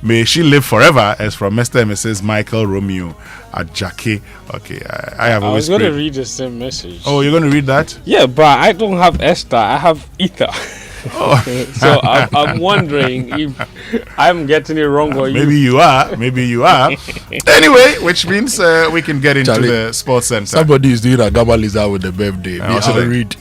May she live forever, as from Mr. and Mrs. Michael Romeo Ajake. Okay, I was going to read the same message. Oh, you're going to read that? Yeah, but I don't have Esther. I have Ether. Oh. So I'm wondering if I'm getting it wrong or maybe you are. Anyway, which means we can get into the sports center. Somebody is doing a Gabaliza with the birthday. I'll read.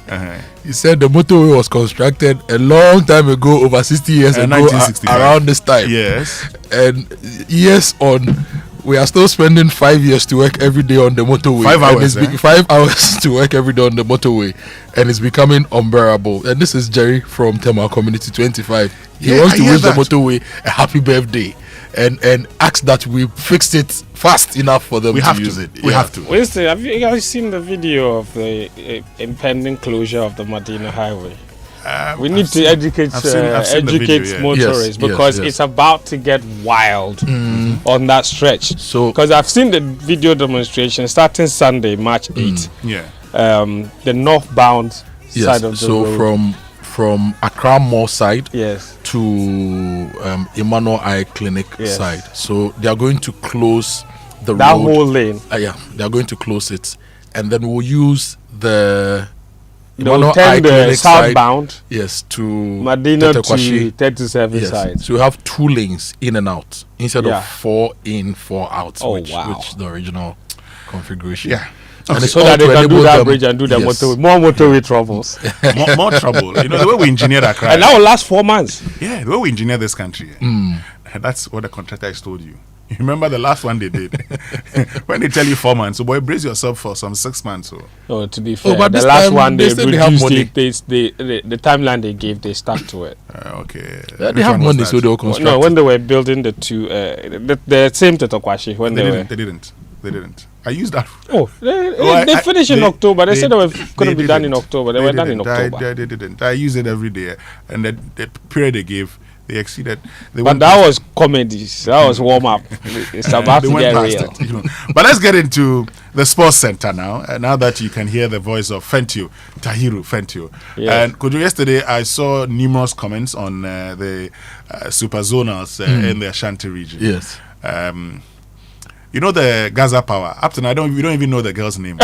He said the motorway was constructed a long time ago, over 60 years ago, around this time. Yes. And years on, we are still spending 5 years to work every day on the motorway. 5 hours. 5 hours to work every day on the motorway, and it's becoming unbearable. And this is Jerry from Tema Community 25. He wants to wish the motorway a happy birthday, and ask that we fixed it fast enough for them to use it. We have to. Winston, have you guys seen the video of the impending closure of the Medina Highway? We need to educate motorists because it's about to get wild on that stretch. So, because I've seen the video demonstration starting Sunday, March 8th. The northbound side of the road. From Accra Mall side to Emmanuel Eye Clinic side. So they are going to close the that road. whole lane. They are going to close it, and then we'll use the They'll turn the southbound to Medina to 37 side. So we have 2 lanes in and out instead of 4 in, 4 out, which is the original configuration. And so that they can do that bridge and do the motorway. More motorway troubles. more trouble. You know, the way we engineer that crime. And that will last 4 months. Yeah, the way we engineer this country. That's what the contractors told you. You remember the last one they did? When they tell you 4 months, so boy, brace yourself for some 6 months. Oh, to be fair, but the last one they reduced the timeline they gave, they stuck to it. Okay. They have money, so they'll construct. No, when they were building the 2, the same Tetokwashi, when they didn't. I used that. They finished in October. They said they couldn't be done in October. They were done in October. They didn't. I use it every day, and the period they gave, they exceeded. But that was comedy. That was warm up. It's about to get real. But let's get into the sports center now. Now that you can hear the voice of Tahiru Fentio. And Kojo, yesterday I saw numerous comments on the super zonals in the Ashanti region. Yes. You know the Gaza Power. Up to now, we don't even know the girl's name.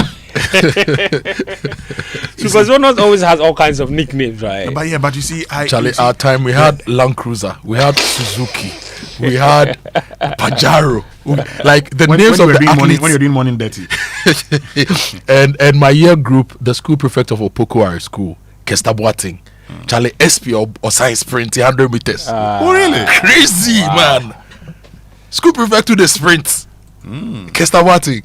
Super Zonals always has all kinds of nicknames, right? But you see, our time we had Land Cruiser, we had Suzuki, we had Pajaro. Like the names of the athletes. When you're doing morning dirty. and my year group, the school prefect of Opokuari School, Kester Boateng. Charlie SP or science sprint 100 meters. Oh really? Crazy man. School prefect to the sprints. Kester Boateng.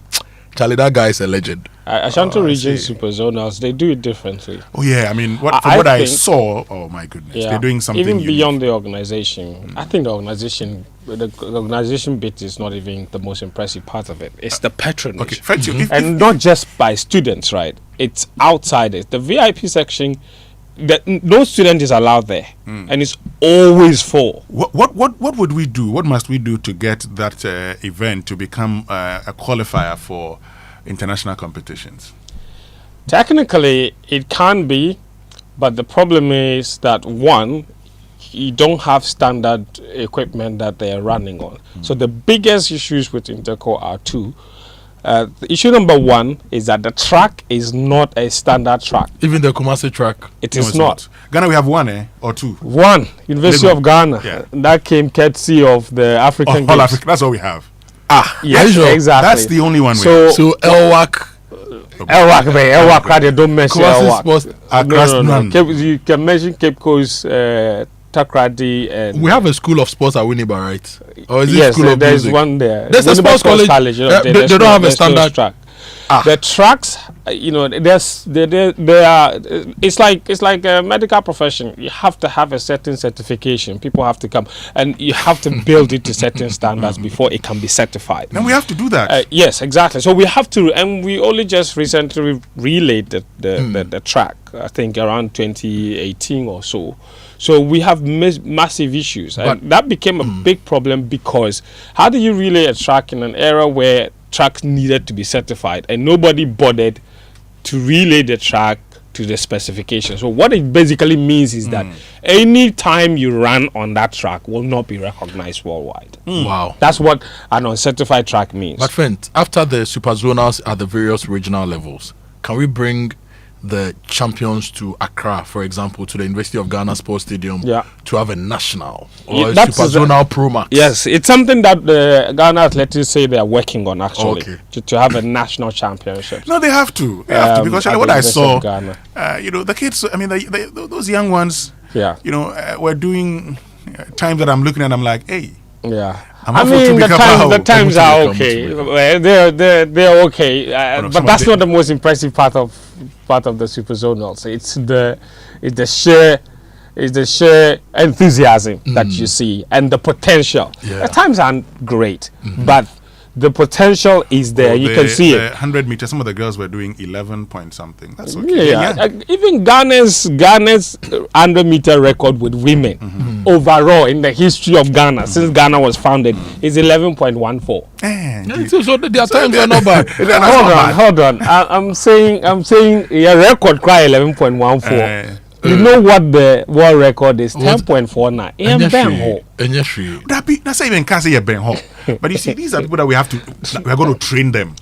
Charlie, that guy is a legend. Ashanti region super zonals, they do it differently. Oh yeah, I mean, I saw, oh my goodness, they're doing something even unique. Beyond the organization. I think the organization bit is not even the most impressive part of it. It's the patronage, and not just by students, right? It's outside it. The VIP section, no student is allowed there, and it's always full. What would we do? What must we do to get that event to become a qualifier for international competitions? Technically, it can be, but the problem is that one, you don't have standard equipment that they are running on. So the biggest issues with Interco are 2. The issue number 1 is that the track is not a standard track. Even the Kumasi track, it is not. Ghana, we have 1 or 2. 1, University of Ghana. Yeah. That came courtesy of the African Games. Africa, that's all we have. Yes, exactly. That's the only one we have. So Elwak, they don't mention Elwak. No. You can mention Cape Coast, Takrady, and we have a school of sports at Winneba, right? Or is yes, school of there's music? one there. There's a sports college. They don't have a standard track. The tracks, it's like a medical profession. You have to have a certain certification. People have to come, and you have to build it to certain standards before it can be certified. And we have to do that. Yes, exactly. So we have to, and we only just recently relayed the track. I think around 2018 or so. So we have massive issues, and that became a big problem because how do you relay a track in an era where tracks needed to be certified and nobody bothered to relay the track to the specifications? So what it basically means is that any time you run on that track will not be recognized worldwide. Wow. That's what an uncertified track means. But friend, after the super zonals at the various regional levels, can we bring the champions to Accra, for example, to the University of Ghana Sports Stadium to have a national or a super zonal Pro Max? Yes, it's something that the Ghana Athletics say they are working on actually to have a national championship. No, they have to. They have to because what I saw, the kids. I mean, those young ones. Yeah. Were doing times that I'm looking at. I'm like, hey. Yeah. I mean, the times are okay. They're okay, but that's not the most impressive part of the Super Zonals. It's the sheer enthusiasm that you see and the potential. The times aren't great, but the potential is there. You can see it. 100 meters. Some of the girls were doing 11 point something. That's okay. Even Ghana's 100-meter record with women overall in the history of Ghana since Ghana was founded is 11.14. So their times are not bad. Hold on. I'm saying a record cry 11.14. You know what the world record is? 10.49. That's even can't say a Ben Hall. But you see, these are people that we are going to train them.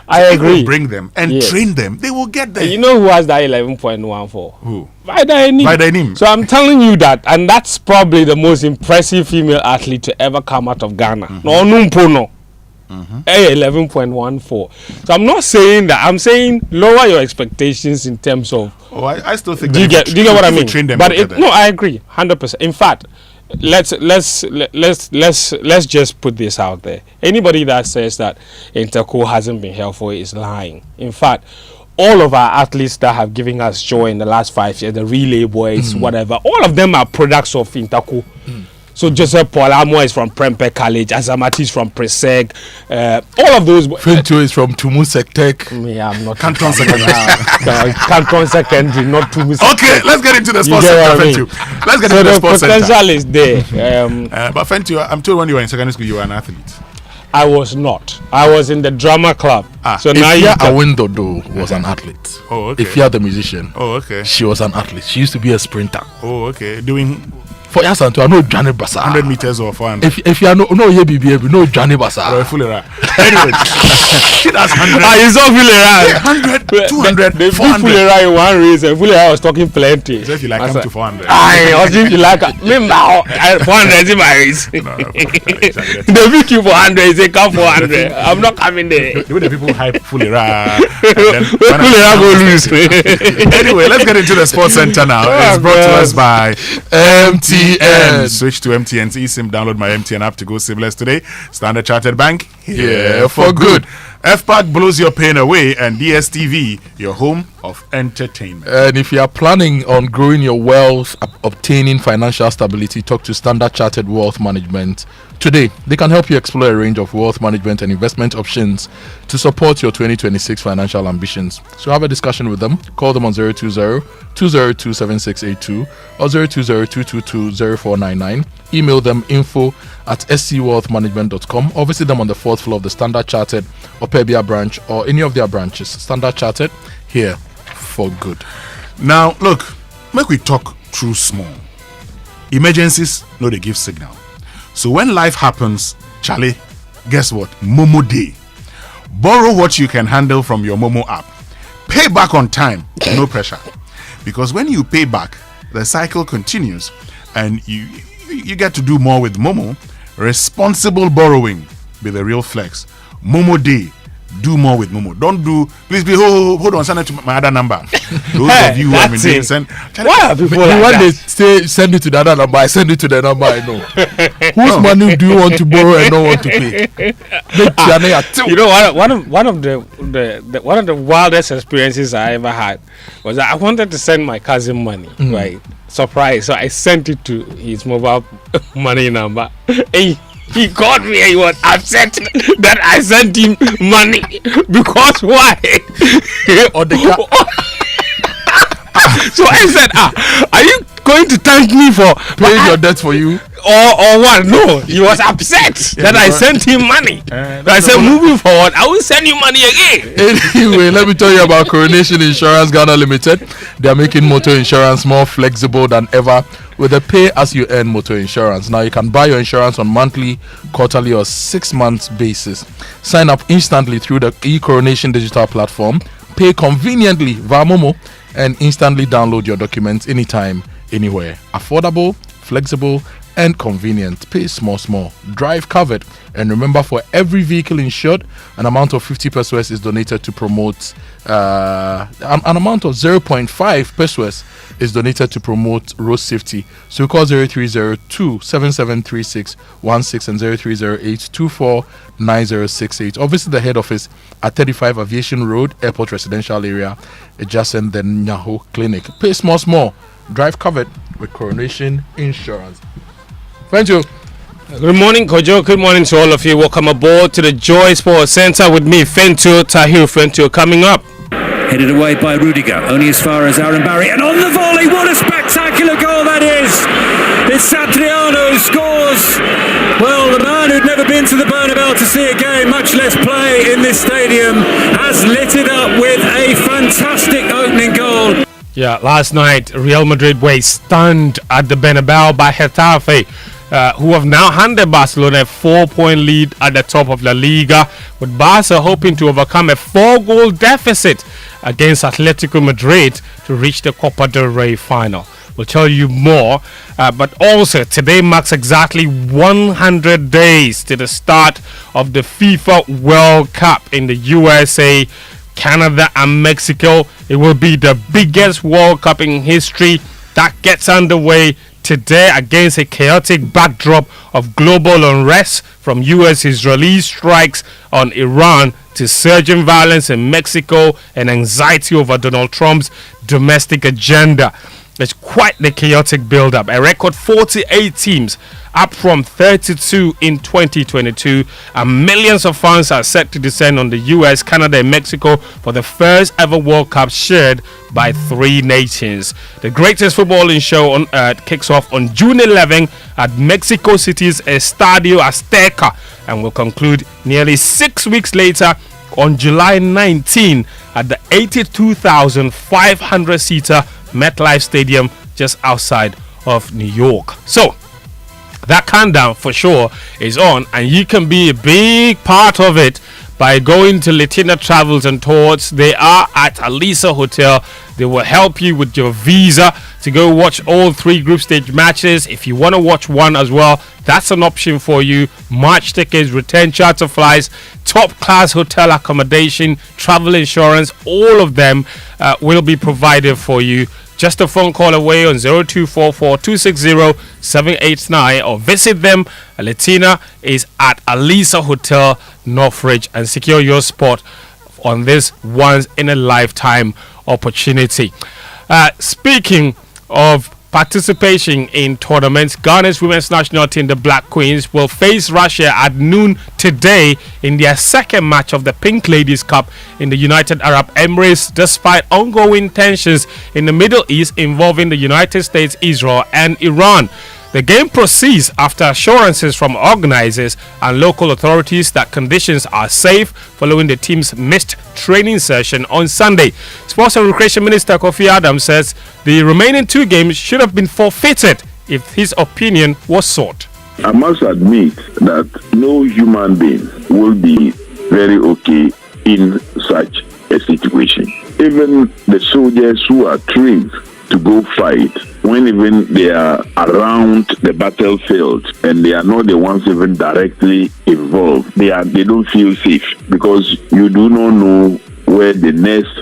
I agree. Bring them and train them. They will get there. You know who has that 11.14? Who? Vaidanim. So I'm telling you that, and that's probably the most impressive female athlete to ever come out of Ghana. No, 11.14. So I'm not saying that. I'm saying lower your expectations in terms of. Oh, I still think. Do you get what I mean? Train them but I agree 100%. In fact, let's just put this out there. Anybody that says that Interco hasn't been helpful is lying. In fact, all of our athletes that have given us joy in the last 5 years, the relay boys, whatever, all of them are products of Interco. So Joseph Paul Amoah is from Prempeh College, Azamati is from Preseg, all of those. Fentio is from Tumu Sectec. Yeah, I'm not. Canton Secondary. Canton Secondary, not Tumu Sectec. Okay, let's get into the sports center, Fentio. Let's get into the sports center. So the potential is there. But Fentio, I'm told when you were in secondary school, you were an athlete. I was not. I was in the drama club. So now Awindodo was an athlete. Oh, okay. If you are the musician. Oh, okay. She was an athlete. She used to be a sprinter. Oh, okay. Doing. For Yasanto, I know Johnny Basa. 100 meters or 400. If you are no BBB, no Johnny Basa. Anyway, she does 100. He's not Fulera. 100, 200, they 400. Fulera in one race, and Fulera was talking plenty. So if you like, come to 400. Or if you like, me now 400 is in my race. They beat you for 100. They say come for 100. I'm not coming there. The way the people hype Fulera. Fulera go lose. Anyway, let's get into the sports center now. It's brought to us by MTN. Switch to MTN's eSIM. Download my MTN app to go SIMless today. Standard Chartered Bank, here for good. FPAC blows your pain away, and DSTV, your home of entertainment. And if you are planning on growing your wealth, obtaining financial stability, talk to Standard Chartered Wealth Management today. They can help you explore a range of wealth management and investment options to support your 2026 financial ambitions. So have a discussion with them. Call them on 020-202-7682 or 020-222-0499. Email them info@scwealthmanagement.com or visit them on the 4th floor of the Standard Chartered Opebia branch or any of their branches. Standard Chartered, here for good. Now, look, make we talk true small. Emergencies, no, they give signal. So when life happens, Charlie, guess what? Momo Day. Borrow what you can handle from your Momo app. Pay back on time, no pressure. Because when you pay back, the cycle continues and you get to do more with Momo. Responsible borrowing be the real flex. Momo Day. Do more with Momo. Don't do. Please be hold on. Send it to my other number. Those of you who have been doing send. Why are people like when that? they say send it to the other number, I send it to the number I know. Whose money do you want to borrow and don't want to pay? You know, one of the wildest experiences I ever had was that I wanted to send my cousin money, right? Surprise! So I sent it to his mobile money number. He called me and he was upset that I sent him money because why? So I said, are you going to thank me for paying your debt for you? Or what? No, he was upset that I sent him money. I said, moving forward, I will send you money again. Anyway, let me tell you about Coronation Insurance Ghana Limited. They are making motor insurance more flexible than ever with a pay-as-you-earn motor insurance. Now you can buy your insurance on monthly, quarterly, or 6 months basis. Sign up instantly through the eCoronation digital platform. Pay conveniently via Momo and instantly download your documents anytime, anywhere. Affordable, flexible, and convenient. Pay small. Drive covered. And remember, for every vehicle insured, an amount of 50 pesos is donated to promote an amount of 0.5 pesos is donated to promote road safety. So call 0302-773616 and 0308-249068. Or visit the head office at 35 Aviation Road, Airport Residential Area, adjacent the Nyaho Clinic. Pay small. Drive covered with Coronation Insurance. Thank you. Good morning, Kojo. Good morning to all of you. Welcome aboard to the Joy Sports Center with me, Fento Tahir Fento, coming up. Headed away by Rudiger, only as far as Aaron Barry, and on the volley, what a spectacular goal that is! It's Satriano who scores. Well, the man who'd never been to the Bernabeu to see a game, much less play in this stadium, has lit it up with a fantastic opening goal. Yeah, last night, Real Madrid were stunned at the Bernabeu by Getafe, who have now handed Barcelona a 4-point lead at the top of La Liga, with Barca hoping to overcome a 4-goal deficit against Atletico Madrid to reach the Copa del Rey final. We'll tell you more, but also today marks exactly 100 days to the start of the FIFA World Cup in the USA, Canada and Mexico. It will be the biggest World Cup in history that gets underway today against a chaotic backdrop of global unrest, from US-Israeli strikes on Iran to surging violence in Mexico and anxiety over Donald Trump's domestic agenda. It's quite the chaotic build-up. A record 48 teams, up from 32 in 2022, and millions of fans are set to descend on the US, Canada and Mexico for the first ever World Cup shared by 3 nations. The greatest footballing show on earth kicks off on June 11 at Mexico City's Estadio Azteca and will conclude nearly 6 weeks later on July 19 at the 82,500-seater MetLife Stadium just outside of New York. So that countdown for sure is on, and you can be a big part of it by going to Latina Travels and Tours. They are at Alisa Hotel. They will help you with your visa to go watch all 3 group stage matches. If you want to watch one as well, that's an option for you. March tickets, return charter flights, top class hotel accommodation, travel insurance, all of them will be provided for you. Just a phone call away on 0244-260-789 or visit them. Latina is at Alisa Hotel, Northridge, and secure your spot on this once in a lifetime opportunity. Speaking of participation in tournaments, Ghana's women's national team, the Black Queens, will face Russia at noon today in their second match of the Pink Ladies Cup in the United Arab Emirates, despite ongoing tensions in the Middle East involving the United States, Israel and Iran. The game proceeds after assurances from organizers and local authorities that conditions are safe following the team's missed training session on Sunday. Sports and Recreation Minister Kofi Adams says the remaining 2 games should have been forfeited if his opinion was sought. I must admit that no human being will be very okay in such a situation. Even the soldiers who are trained to go fight, when even they are around the battlefield and they are not the ones even directly involved, they don't feel safe, because you do not know where the next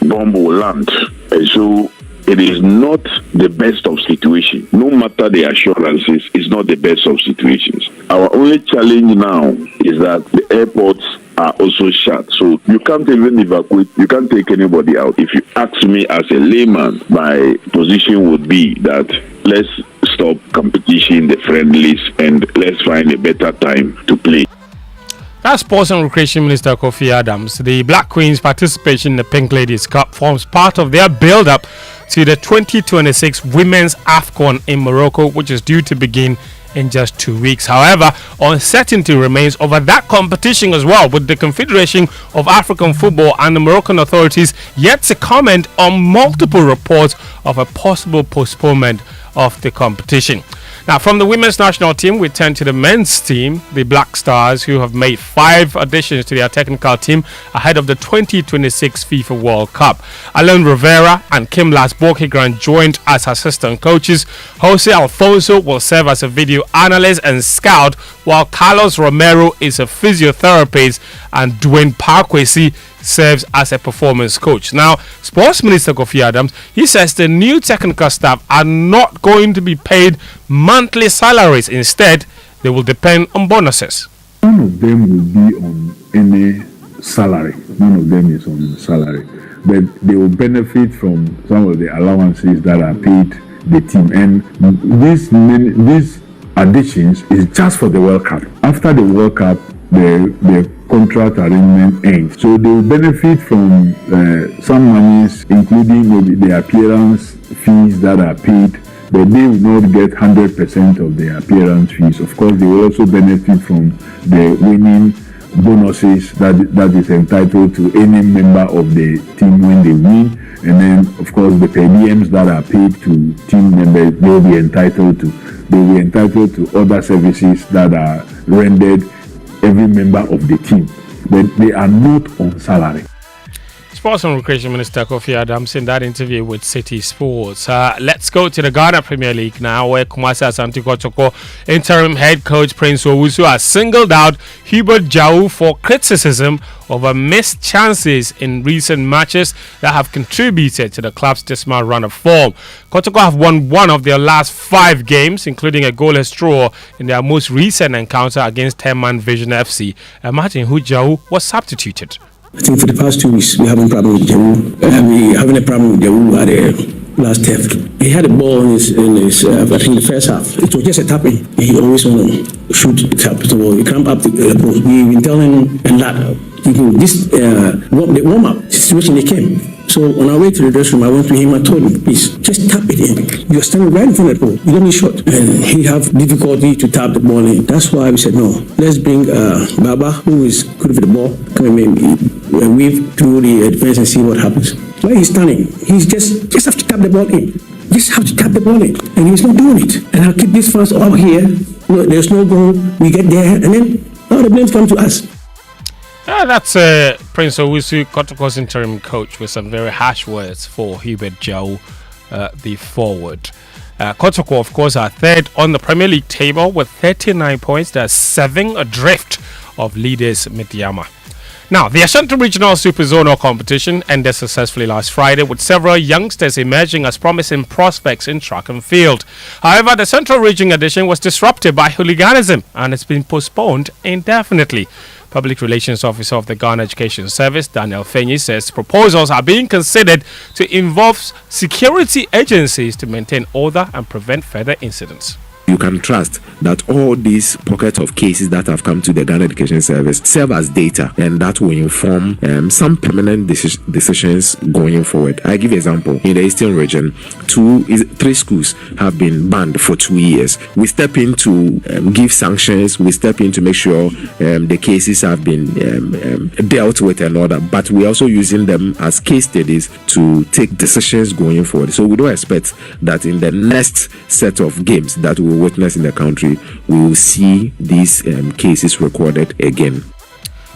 bomb will land. And so it is not the best of situations. No matter the assurances, it's not the best of situations. Our only challenge now is that the airports are also shut, so you can't even evacuate, you can't take anybody out. If you ask me as a layman, my position would be that let's stop competition, the friendlies, and let's find a better time to play. That's Sports and Recreation Minister Kofi Adams. The Black Queens' participation in the Pink Ladies Cup forms part of their build-up to the 2026 Women's AFCON in Morocco, which is due to begin in just 2 weeks. However, uncertainty remains over that competition as well, with the Confederation of African Football and the Moroccan authorities yet to comment on multiple reports of a possible postponement of the competition. Now, from the women's national team, we turn to the men's team, the Black Stars, who have made 5 additions to their technical team ahead of the 2026 FIFA World Cup. Alan Rivera and Kim Lasborkigran joined as assistant coaches. Jose Alfonso will serve as a video analyst and scout, while Carlos Romero is a physiotherapist and Dwayne Parkwesi serves as a performance coach. Now, Sports Minister Kofi Adams, he says the new technical staff are not going to be paid monthly salaries. Instead, they will depend on bonuses. None of them will be on any salary. None of them is on salary. But they will benefit from some of the allowances that are paid the team. And these additions is just for the World Cup. After the World Cup, the contract arrangement ends. So they will benefit from some monies, including maybe the appearance fees that are paid, but they will not get 100% of the appearance fees. Of course, they will also benefit from the winning bonuses that is entitled to any member of the team when they win. And then, of course, the per diems that are paid to team members, they will be entitled to. They will be entitled to other services that are rendered every member of the team, but they are not on salary. Sports and Recreation Minister Kofi Adams in that interview with City Sports. Let's go to the Ghana Premier League now, where Kumasi Asante Kotoko interim head coach Prince Owusu has singled out Hubert Jau for criticism over missed chances in recent matches that have contributed to the club's dismal run of form. Kotoko have won 1 of their last 5 games, including a goalless draw in their most recent encounter against 10-man Vision FC. Martin Jau was substituted. I think for the past 2 weeks, we're having a problem with Jawu. We're having a problem with Jawu at the last theft. He had a ball in his I think the first half. It was just a tapping. He always want to shoot it up. So he came up the post. We've been telling him a lot. This the warm-up situation, he came. So on our way to the dressing room, I went to him and told him, please, just tap it in. You're standing right in front of the ball. You don't need shot. And he have difficulty to tap the ball in. That's why we said, no, let's bring Baba, who is good for the ball, come and weave through the defense and see what happens. Why he's standing? He's just have to tap the ball in. Just have to tap the ball in. And he's not doing it. And I'll keep these fans all here. No, there's no goal. We get there. And then all the blames come to us. That's Prince Owusu, Kotoko's interim coach, with some very harsh words for Hubert Jau, the forward. Kotoko, of course, are third on the Premier League table with 39 points. They're 7 adrift of leaders Medeama. Now, the Ashanti Regional Super Zonal competition ended successfully last Friday, with several youngsters emerging as promising prospects in track and field. However, the Central Region edition was disrupted by hooliganism and it's been postponed indefinitely. Public Relations Officer of the Ghana Education Service, Daniel Fenyi, says proposals are being considered to involve security agencies to maintain order and prevent further incidents. You can trust that all these pockets of cases that have come to the Ghana Education Service serve as data, and that will inform some permanent decisions going forward. I give an example. In the Eastern region, 3 schools have been banned for 2 years. We step in to give sanctions. We step in to make sure the cases have been dealt with and all that. But we're also using them as case studies to take decisions going forward. So we don't expect that in the next set of games that we witness in the country, we will see these cases recorded again.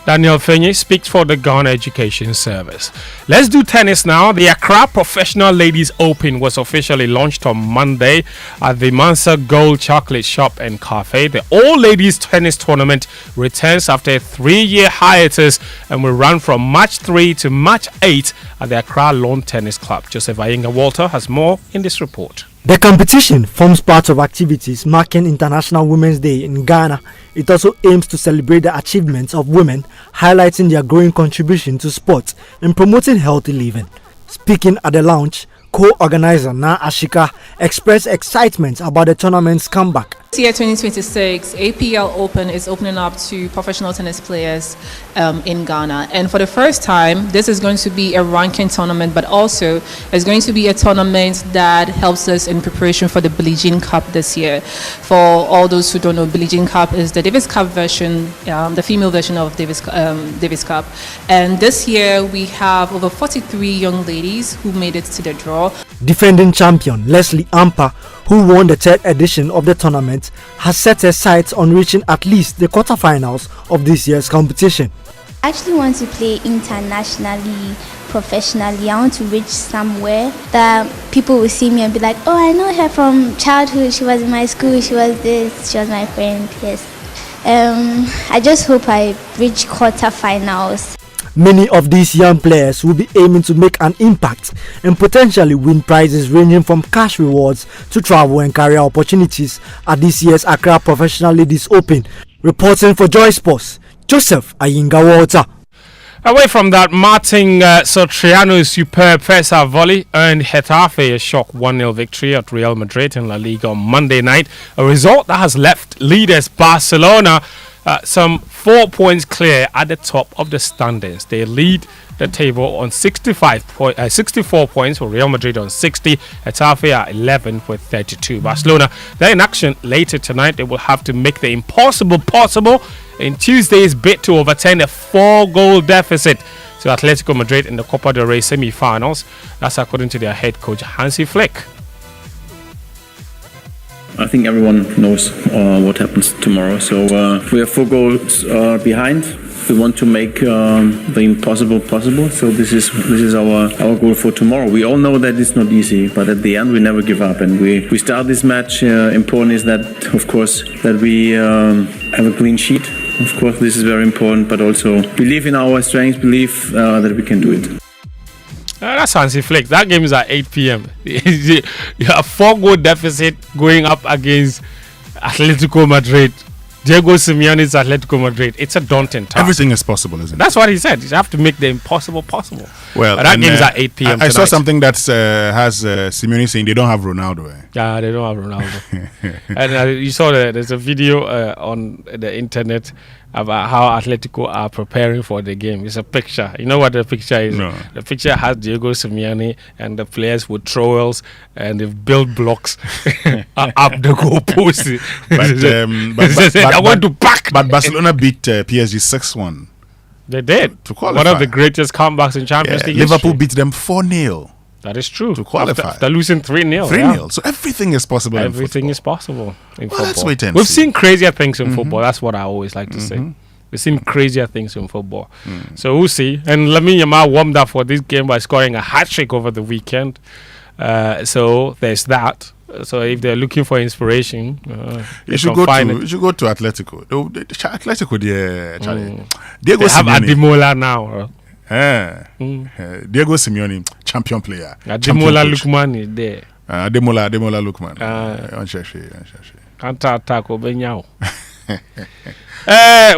Daniel Fenyi speaks for the Ghana Education Service. Let's do tennis now. The Accra Professional Ladies Open was officially launched on Monday at the Mansa Gold Chocolate Shop and Cafe. The all-ladies tennis tournament returns after a 3-year hiatus and will run from March 3 to March 8 at the Accra Lawn Tennis Club. Joseph Ayinga Walter has more in this report. The competition forms part of activities marking International Women's Day in Ghana. It also aims to celebrate the achievements of women, highlighting their growing contribution to sport and promoting healthy living. Speaking at the launch, co-organizer Na Ashika expressed excitement about the tournament's comeback. This year 2026, APL Open is opening up to professional tennis players in Ghana, and for the first time this is going to be a ranking tournament, but also it's going to be a tournament that helps us in preparation for the Billie Jean Cup this year. For all those who don't know, Billie Jean Cup is the Davis Cup version, the female version of Davis Cup, and this year we have over 43 young ladies who made it to the draw. Defending champion Leslie Ampa, who won the third edition of the tournament, has set her sights on reaching at least the quarterfinals of this year's competition. I actually want to play internationally, professionally. I want to reach somewhere that people will see me and be like, oh, I know her from childhood. She was in my school. She was this. She was my friend. Yes. I just hope I reach quarterfinals. Many of these young players will be aiming to make an impact and potentially win prizes ranging from cash rewards to travel and career opportunities at this year's Accra Professional Ladies Open. Reporting for Joy Sports, Joseph Ayinga Walter. Away from that, Martin Sotriano's superb first half volley earned Getafe a shock 1-0 victory at Real Madrid in La Liga on Monday night. A result that has left leaders Barcelona some 4 points clear at the top of the standings. They lead the table on 64 points, for Real Madrid on 60, Getafe at 11 with 32. Barcelona, they're in action later tonight. They will have to make the impossible possible in Tuesday's bid to overturn a 4-goal deficit to Atletico Madrid in the Copa del Rey semi-finals. That's according to their head coach Hansi Flick. I think everyone knows what happens tomorrow. So we have 4 goals behind. We want to make the impossible possible. So this is our goal for tomorrow. We all know that it's not easy, but at the end we never give up. And we start this match. Important is that, of course, that we have a clean sheet. Of course, this is very important, but also believe in our strengths, believe that we can do it. That's Hansi Flick. That game is at 8 p.m. You have 4-goal deficit going up against Atletico Madrid. Diego Simeone's Atletico Madrid. It's a daunting task. Everything is possible, isn't it? That's what he said. You have to make the impossible possible. Well, but that game is at 8 p.m. I saw something that has Simeone saying they don't have Ronaldo. Yeah, they don't have Ronaldo. And you saw there's a video on the internet about how Atletico are preparing for the game. It's a picture. You know what the picture is? No. The picture has Diego Simeone and the players with trowels, and they've built blocks up the goalpost. But I want to pack. But Barcelona beat PSG 6-1. They did. To qualify. One of the greatest comebacks in Champions League Liverpool history. beat them 4-0. That is true. To qualify. After losing 3-0. 3-0. Yeah. So everything is possible Everything is possible in football. Let's wait and We've see. seen crazier things in football. That's what I always like to say. We've seen crazier things in football. So we'll see. And Lamine Yamal warmed up for this game by scoring a hat-trick over the weekend. So there's that. So if they're looking for inspiration, you should go to Atletico. Atletico, Diego they have Simeone. Ademola now. Diego Simeone, champion player. Ademola Lookman is there. Ademola Lookman. Counter-attack Obenyao.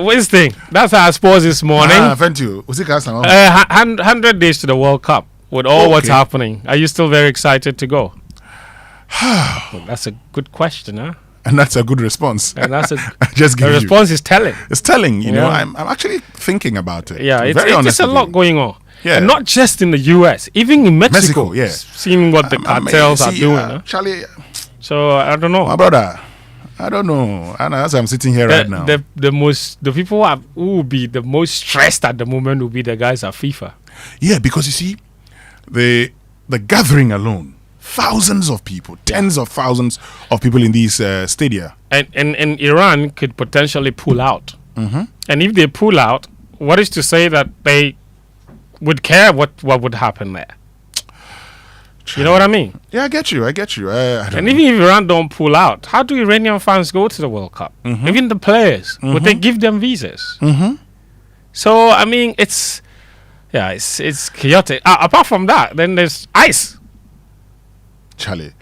Winston, that's our sports this morning. Thank you. 100 days to the World Cup with all what's happening. Are you still very excited to go? Well, that's a good question, huh? And that's a good response. And that's just the response is telling. It's telling. You know, I'm actually thinking about it. Yeah, it's a lot going on. Yeah. And not just in the US, even in Mexico. Yeah. Seeing what the cartels are doing. Charlie. So I don't know. My brother, I don't know. And as I'm sitting here right now, the people who will be the most stressed at the moment will be the guys at FIFA. Yeah, because you see, the gathering alone. Thousands of people, tens of thousands of people in these stadia. And Iran could potentially pull out. And if they pull out, what is to say that they would care what would happen there? You know what I mean? Yeah, I get you. And even if Iran don't pull out, how do Iranian fans go to the World Cup? Even the players, would they give them visas? So, I mean, it's chaotic. Apart from that, then there's ICE. Charlie.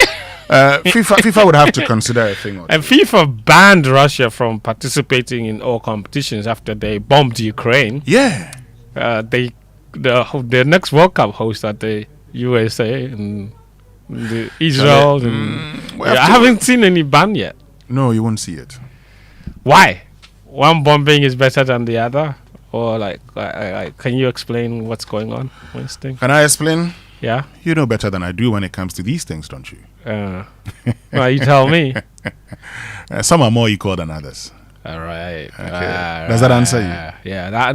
FIFA would have to consider a thing. And FIFA banned Russia from participating in all competitions after they bombed Ukraine. Yeah. The next World Cup host at the USA and the Israel. I haven't seen any ban yet. No, you won't see it. Why? One bombing is better than the other? Or can you explain what's going on, Winston? Can I explain? Yeah. You know better than I do when it comes to these things, don't you? Well, you tell me. Some are more equal than others. All right. Okay. Does that answer you? Yeah. That's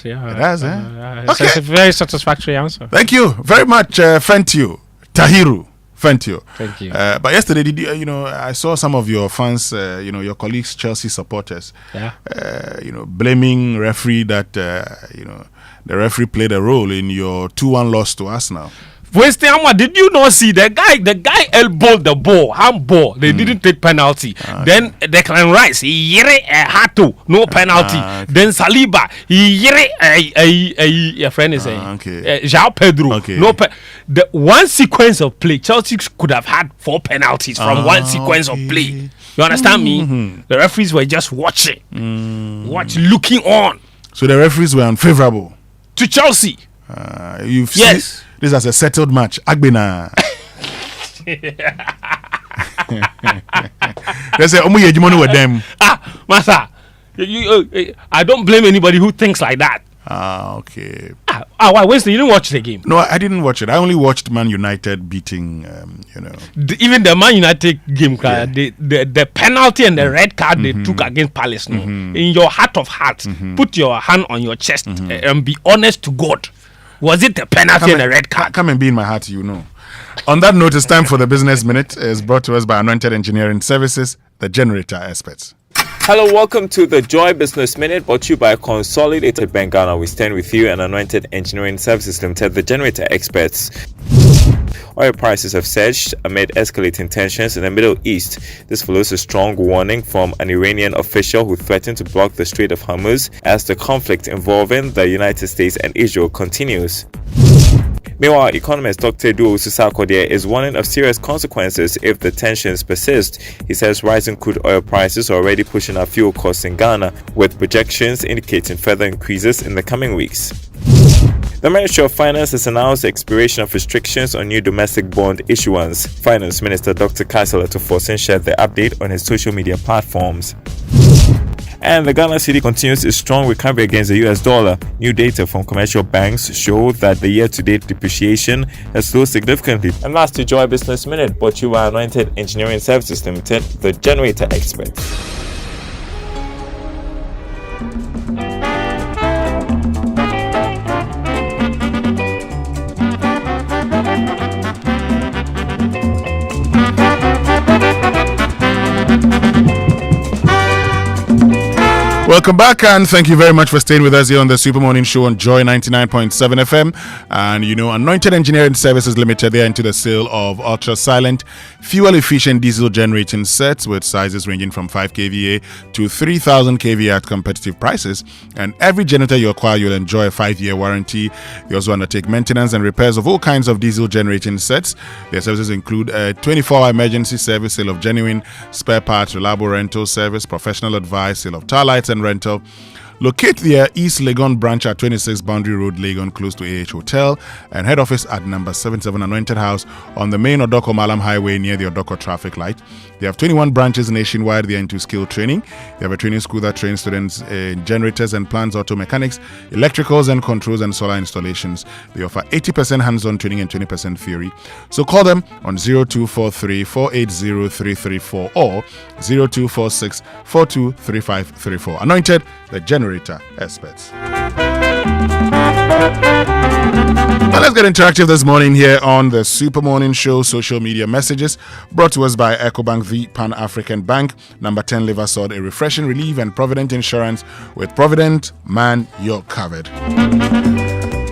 yeah. It does, It's a very satisfactory answer. Thank you very much, Fentio. Tahiru Fentio. Thank you. But yesterday, did you, I saw some of your fans, your colleagues, Chelsea supporters, blaming referee that, the referee played a role in your 2-1 loss to Arsenal. Winston, did you not see the guy elbowed the ball, handball? They didn't take penalty. Then Declan Rice, he had to, no penalty. Then Saliba, he a friend is saying, João Pedro, no the one sequence of play, Chelsea could have had 4 penalties from one sequence of play. You understand me? The referees were just watching, looking on. So the referees were unfavorable to Chelsea. You've seen this as a settled match. Agbena. They say, with them. Masa, I don't blame anybody who thinks like that. Okay. Why, Winston, you didn't watch the game? No, I didn't watch it. I only watched Man United beating, even the Man United game, the penalty and the red card they took against Palace. In your heart of hearts, put your hand on your chest and be honest to God. Was it a penalty and a red card? Come and be in my heart, On that note, it's time for the Business Minute. It's brought to us by Anointed Engineering Services, the generator experts. Hello, welcome to the Joy Business Minute, brought to you by Consolidated Bank Ghana. We stand with you and Anointed Engineering Services Limited, the generator experts. Oil prices have surged amid escalating tensions in the Middle East. This follows a strong warning from an Iranian official who threatened to block the Strait of Hormuz as the conflict involving the United States and Israel continues. Meanwhile, economist Dr. Duo Susakodie is warning of serious consequences if the tensions persist. He says rising crude oil prices are already pushing up fuel costs in Ghana, with projections indicating further increases in the coming weeks. The Ministry of Finance has announced the expiration of restrictions on new domestic bond issuance. Finance Minister Dr. Kaisel Etoforsen shared the update on his social media platforms. And the Ghana cedi continues its strong recovery against the US dollar. New data from commercial banks show that the year-to-date depreciation has slowed significantly. And that's the Joy Business Minute, brought to you by Anointed Engineering Services Limited, the generator expert. Welcome back, and thank you very much for staying with us here on the Super Morning Show on Joy 99.7 FM. And Anointed Engineering Services Limited, they are into the sale of ultra silent, fuel efficient diesel generating sets with sizes ranging from 5 kVA to 3000 kVA at competitive prices. And every generator you acquire, you'll enjoy a 5-year warranty. They also undertake maintenance and repairs of all kinds of diesel generating sets. Their services include a 24-hour emergency service, sale of genuine spare parts, reliable rental service, professional advice, sale of tar lights and rental. Locate their East Legon branch at 26 Boundary Road, Legon, close to AH Hotel, and head office at number 77 Anointed House on the main Odoko Malam Highway near the Odoko traffic light. They have 21 branches nationwide. They are into skill training. They have a training school that trains students in generators and plants, auto mechanics, electricals and controls, and solar installations. They offer 80% hands-on training and 20% theory. So call them on 0243 480 334 or 0246 423534. Anointed, the generator experts. Now let's get interactive this morning here on the Super Morning Show social media messages brought to us by EcoBank, the Pan-African Bank, number 10 Liversword, a refreshing relief, and Provident Insurance. With Provident, man, you're covered.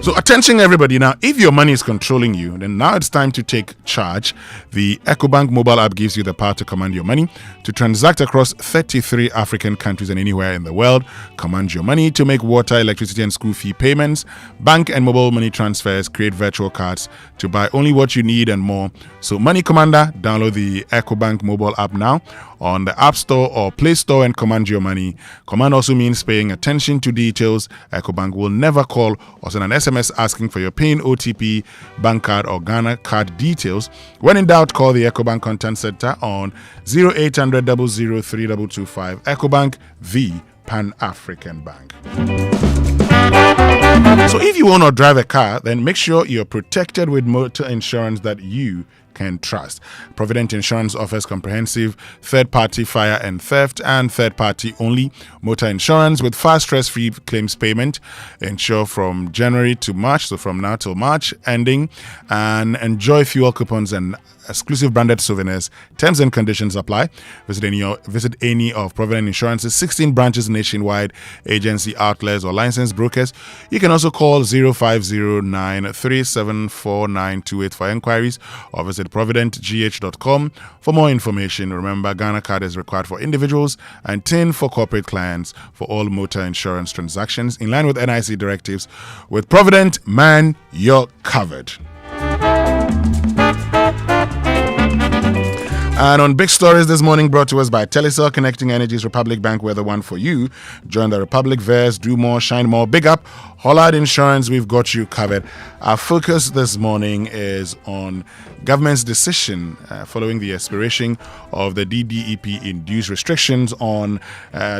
So attention everybody, now if your money is controlling you, then now it's time to take charge. The EcoBank mobile app gives you the power to command your money, to transact across 33 African countries and anywhere in the world. Command your money to make water, electricity and school fee payments, bank and mobile money transfers, create virtual cards, to buy only what you need and more. So Money Commander, download the EcoBank mobile app now on the App Store or Play Store and command your money. Command also means paying attention to details. EcoBank will never call or send an SMS asking for your PIN, OTP, bank card or Ghana card details. When in doubt, call the EcoBank Contact Center on 0800 003 225. EcoBank, the Pan-African Bank. So if you own or drive a car, then make sure you're protected with motor insurance that you can trust. Provident Insurance offers comprehensive third-party fire and theft and third-party only motor insurance with fast, stress-free claims payment. Insure from January to March, so from now till March ending, and enjoy fuel coupons and exclusive branded souvenirs. Terms and conditions apply. Visit any of Provident Insurance's 16 branches nationwide, agency outlets or licensed brokers. You can also call 0509-374-928 for inquiries or visit providentgh.com for more information. Remember, Ghana card is required for individuals and TIN for corporate clients for all motor insurance transactions in line with NIC directives. With Provident, man, you're covered. And on big stories this morning, brought to us by Telecel, connecting Energy's Republic Bank, we're the one for you. Join the Republic Verse, do more, shine more, big up. Hollard Insurance, we've got you covered. Our focus this morning is on government's decision following the expiration of the DDEP-induced restrictions on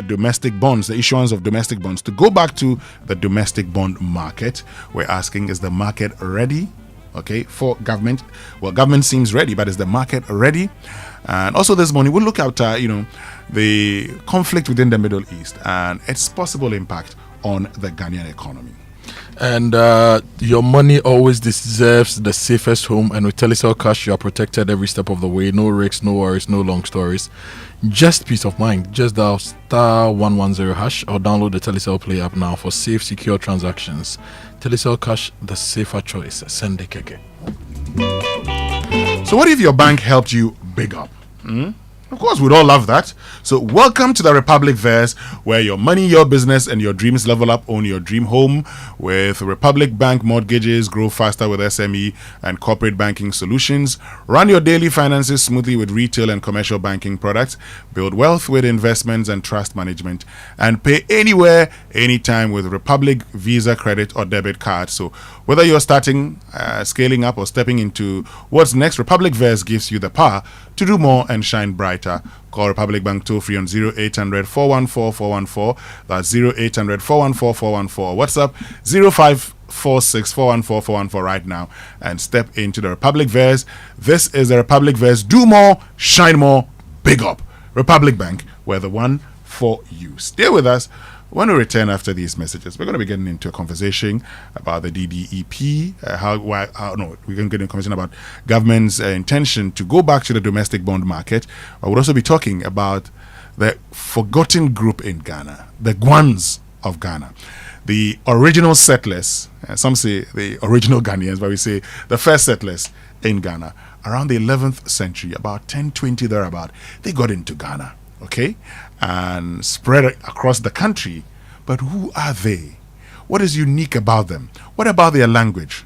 domestic bonds, the issuance of domestic bonds, to go back to the domestic bond market. We're asking, is the market ready? Okay, for government. Well, government seems ready, but is the market ready? And also this morning, we'll look at, the conflict within the Middle East and its possible impact on the Ghanaian economy. And your money always deserves the safest home. And with Telecel Cash, you are protected every step of the way. No risks, no worries, no long stories. Just peace of mind. Just dial *110# or download the Telecel Play app now for safe, secure transactions. Telecel Cash, the safer choice. Send the keke. So what if your bank helped you big up? Of course, we'd all love that. So welcome to the Republic Verse, where your money, your business, and your dreams level up. Own your dream home with Republic Bank mortgages. Grow faster with SME and corporate banking solutions. Run your daily finances smoothly with retail and commercial banking products. Build wealth with investments and trust management. And pay anywhere, anytime with Republic Visa credit or debit card. So whether you're starting, scaling up, or stepping into what's next, Republic Verse gives you the power to do more and shine brighter. Call Republic Bank toll free on 0800 414 414. That's 0800 414 414. WhatsApp 0546 414 414 right now and step into the Republic Verse. This is the Republic Verse. Do more, shine more, big up. Republic Bank, we're the one for you. Stay with us. When we return after these messages, we're going to be getting into a conversation about the DDEP. We're going to get into a conversation about government's intention to go back to the domestic bond market. We'll also be talking about the forgotten group in Ghana, the Guans of Ghana, the original settlers. Some say the original Ghanaians, but we say the first settlers in Ghana around the 11th century, about 1020 thereabout. They got into Ghana, okay, and spread across the country. But who are they? What is unique about them? What about their language?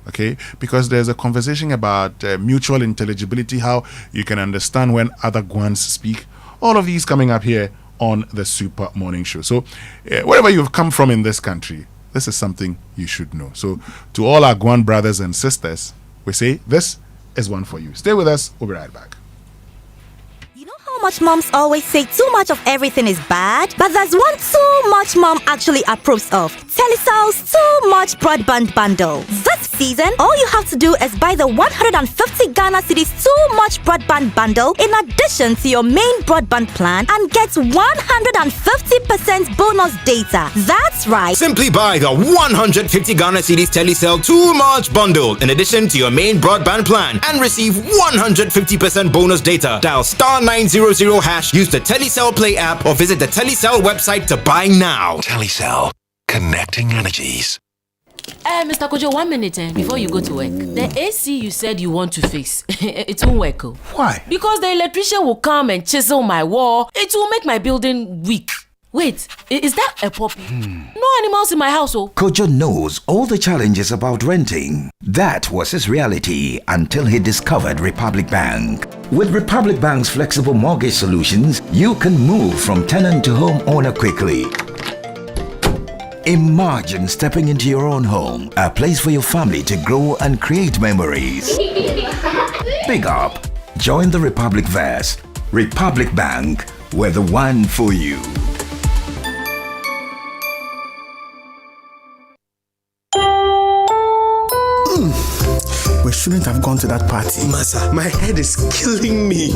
Okay, because there's a conversation about mutual intelligibility, how you can understand when other Guans speak. All of these coming up here on the Super Morning Show. So wherever you've come from in this country, this is something you should know. So to all our Guan brothers and sisters, we say this is one for you. Stay with us. We'll be right back. How much moms always say too much of everything is bad, but there's one too much mom actually approves of. Telecel's Too Much Broadband Bundle. This season, all you have to do is buy the 150 Ghana Cedis Too Much Broadband Bundle in addition to your main broadband plan and get 150% bonus data. That's right. Simply buy the 150 Ghana Cedis Telecel Too Much Bundle in addition to your main broadband plan and receive 150% bonus data. Dial *900#, use the Telecel Play app or visit the Telecel website to buy now. Telecel, connecting energies. Mr. Kojo, 1 minute before you go to work. The AC you said you want to fix, it won't work. Why? Because the electrician will come and chisel my wall. It will make my building weak. Wait, is that a puppy? No animals in my house, Kojo knows all the challenges about renting. That was his reality until he discovered Republic Bank. With Republic Bank's flexible mortgage solutions, you can move from tenant to homeowner quickly. Imagine stepping into your own home, a place for your family to grow and create memories. Big up. Join the Republic Verse. Republic Bank, we're the one for you. shouldn't have gone to that party. Masa, my head is killing me.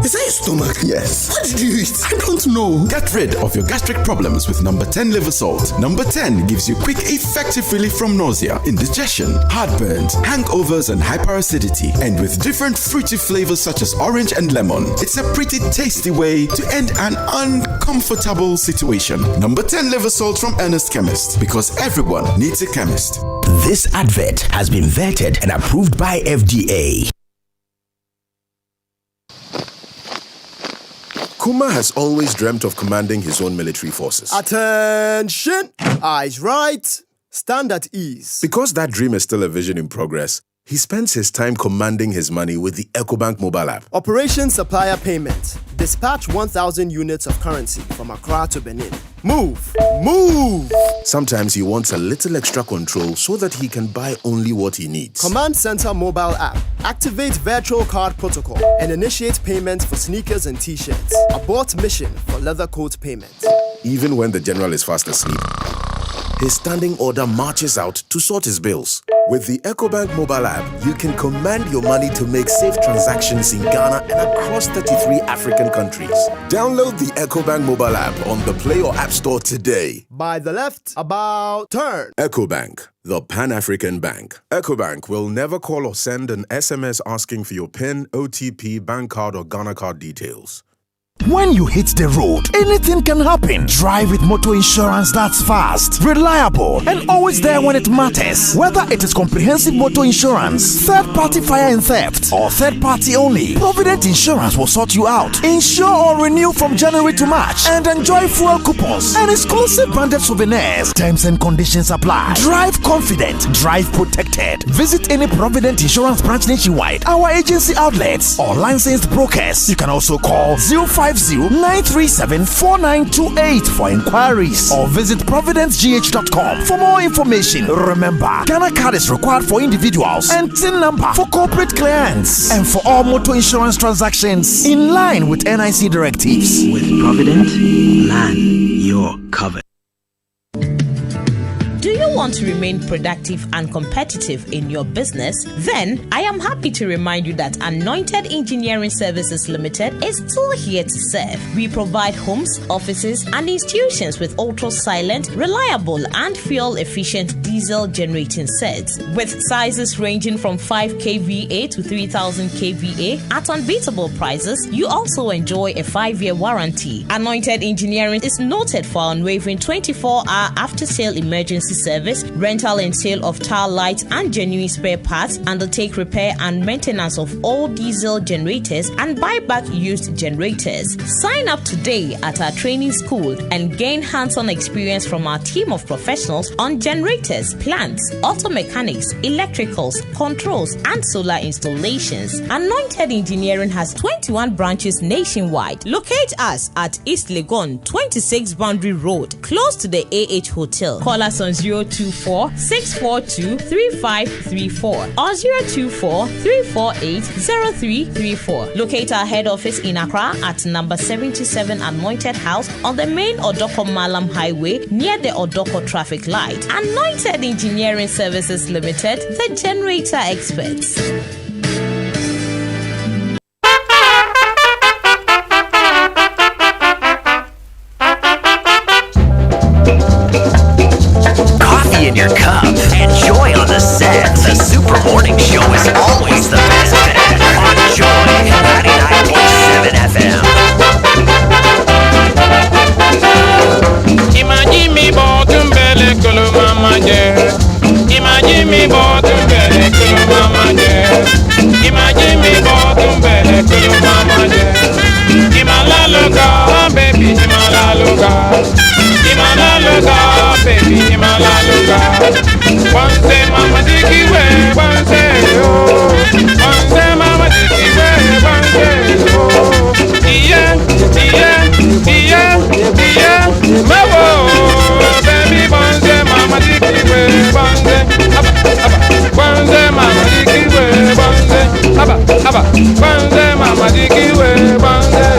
Is that your stomach? Yes. What did you eat? I don't know. Get rid of your gastric problems with number 10 liver salt. Number 10 gives you quick, effective relief from nausea, indigestion, heartburns, hangovers, and hyperacidity. And with different fruity flavors such as orange and lemon, it's a pretty tasty way to end an uncomfortable situation. Number 10 liver salt from Ernest Chemist, because everyone needs a chemist. This advert has been vetted and approved by FDA. Kuma has always dreamt of commanding his own military forces. Attention! Eyes right, stand at ease. Because that dream is still a vision in progress, he spends his time commanding his money with the EcoBank mobile app. Operation Supplier Payment. Dispatch 1,000 units of currency from Accra to Benin. Move! Move! Sometimes he wants a little extra control so that he can buy only what he needs. Command Center mobile app. Activate virtual card protocol and initiate payments for sneakers and t-shirts. Abort mission for leather coat payment. Even when the general is fast asleep, his standing order marches out to sort his bills. With the EcoBank mobile app, you can command your money to make safe transactions in Ghana and across 33 African countries. Download the EcoBank mobile app on the Play or App Store today. By the left, about turn. EcoBank, the Pan-African Bank. EcoBank will never call or send an SMS asking for your PIN, OTP, bank card, or Ghana card details. When you hit the road, anything can happen. Drive with motor insurance that's fast, reliable, and always there when it matters. Whether it is comprehensive motor insurance, third-party fire and theft, or third-party only, Provident Insurance will sort you out. Insure or renew from January to March and enjoy fuel coupons and exclusive branded souvenirs. Terms and conditions apply. Drive confident. Drive protected. Visit any Provident Insurance branch nationwide, our agency outlets, or licensed brokers. You can also call 050-937-4928 for inquiries or visit providencegh.com for more information. Remember, Ghana card is required for individuals and TIN number for corporate clients and for all motor insurance transactions in line with NIC directives. With Provident, plan you're covered. Do you want to remain productive and competitive in your business? Then I am happy to remind you that Anointed Engineering Services Limited is still here to serve. We provide homes, offices, and institutions with ultra-silent, reliable, and fuel-efficient diesel generating sets with sizes ranging from 5 kVA to 3000 kVA at unbeatable prices. You also enjoy a 5-year warranty. Anointed Engineering is noted for unwavering 24-hour after-sale emergency service, rental and sale of tire lights and genuine spare parts, undertake repair and maintenance of all diesel generators, and buy back used generators. Sign up today at our training school and gain hands-on experience from our team of professionals on generators, plants, auto mechanics, electricals, controls, and solar installations. Anointed Engineering has 21 branches nationwide. Locate us at East Legon, 26 Boundary Road, close to the AH Hotel. Call us on 024-642-3534 or 024-348-0334. Locate our head office in Accra at number 77 Anointed House on the main Odoko Malam Highway near the Odoko traffic light. Anointed Engineering Services Limited, the generator experts. In your cup, enjoy on the set. The Super Morning Show is always the best on Joy 99.7 FM. Imagine me bottom belly, kolo mama yeah. Imagine me bottom belly, kolo mama yeah. Imagine me bottom belly, kolo mama yeah. Imala loga, baby, imala loga. Imala loga, baby, imala loga. One say mama digi way, one say oh. One say mama digi way, one say oh. Yeah, yeah, yeah, yeah. Mama, baby, one say mama digi way, one say abba, abba. One say mama digi way, one say abba, abba. One say mama digi way, one say.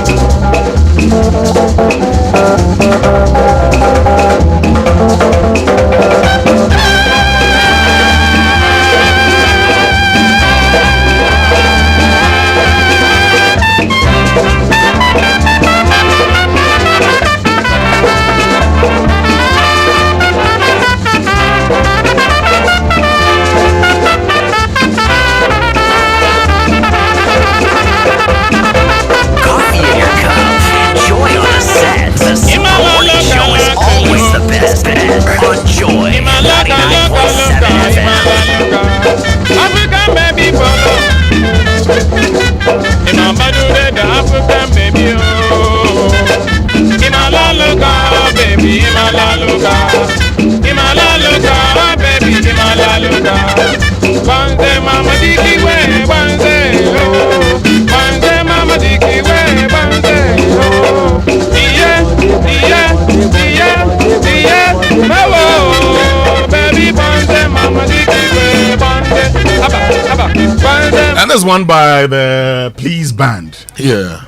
is one by the Please Band. Yeah.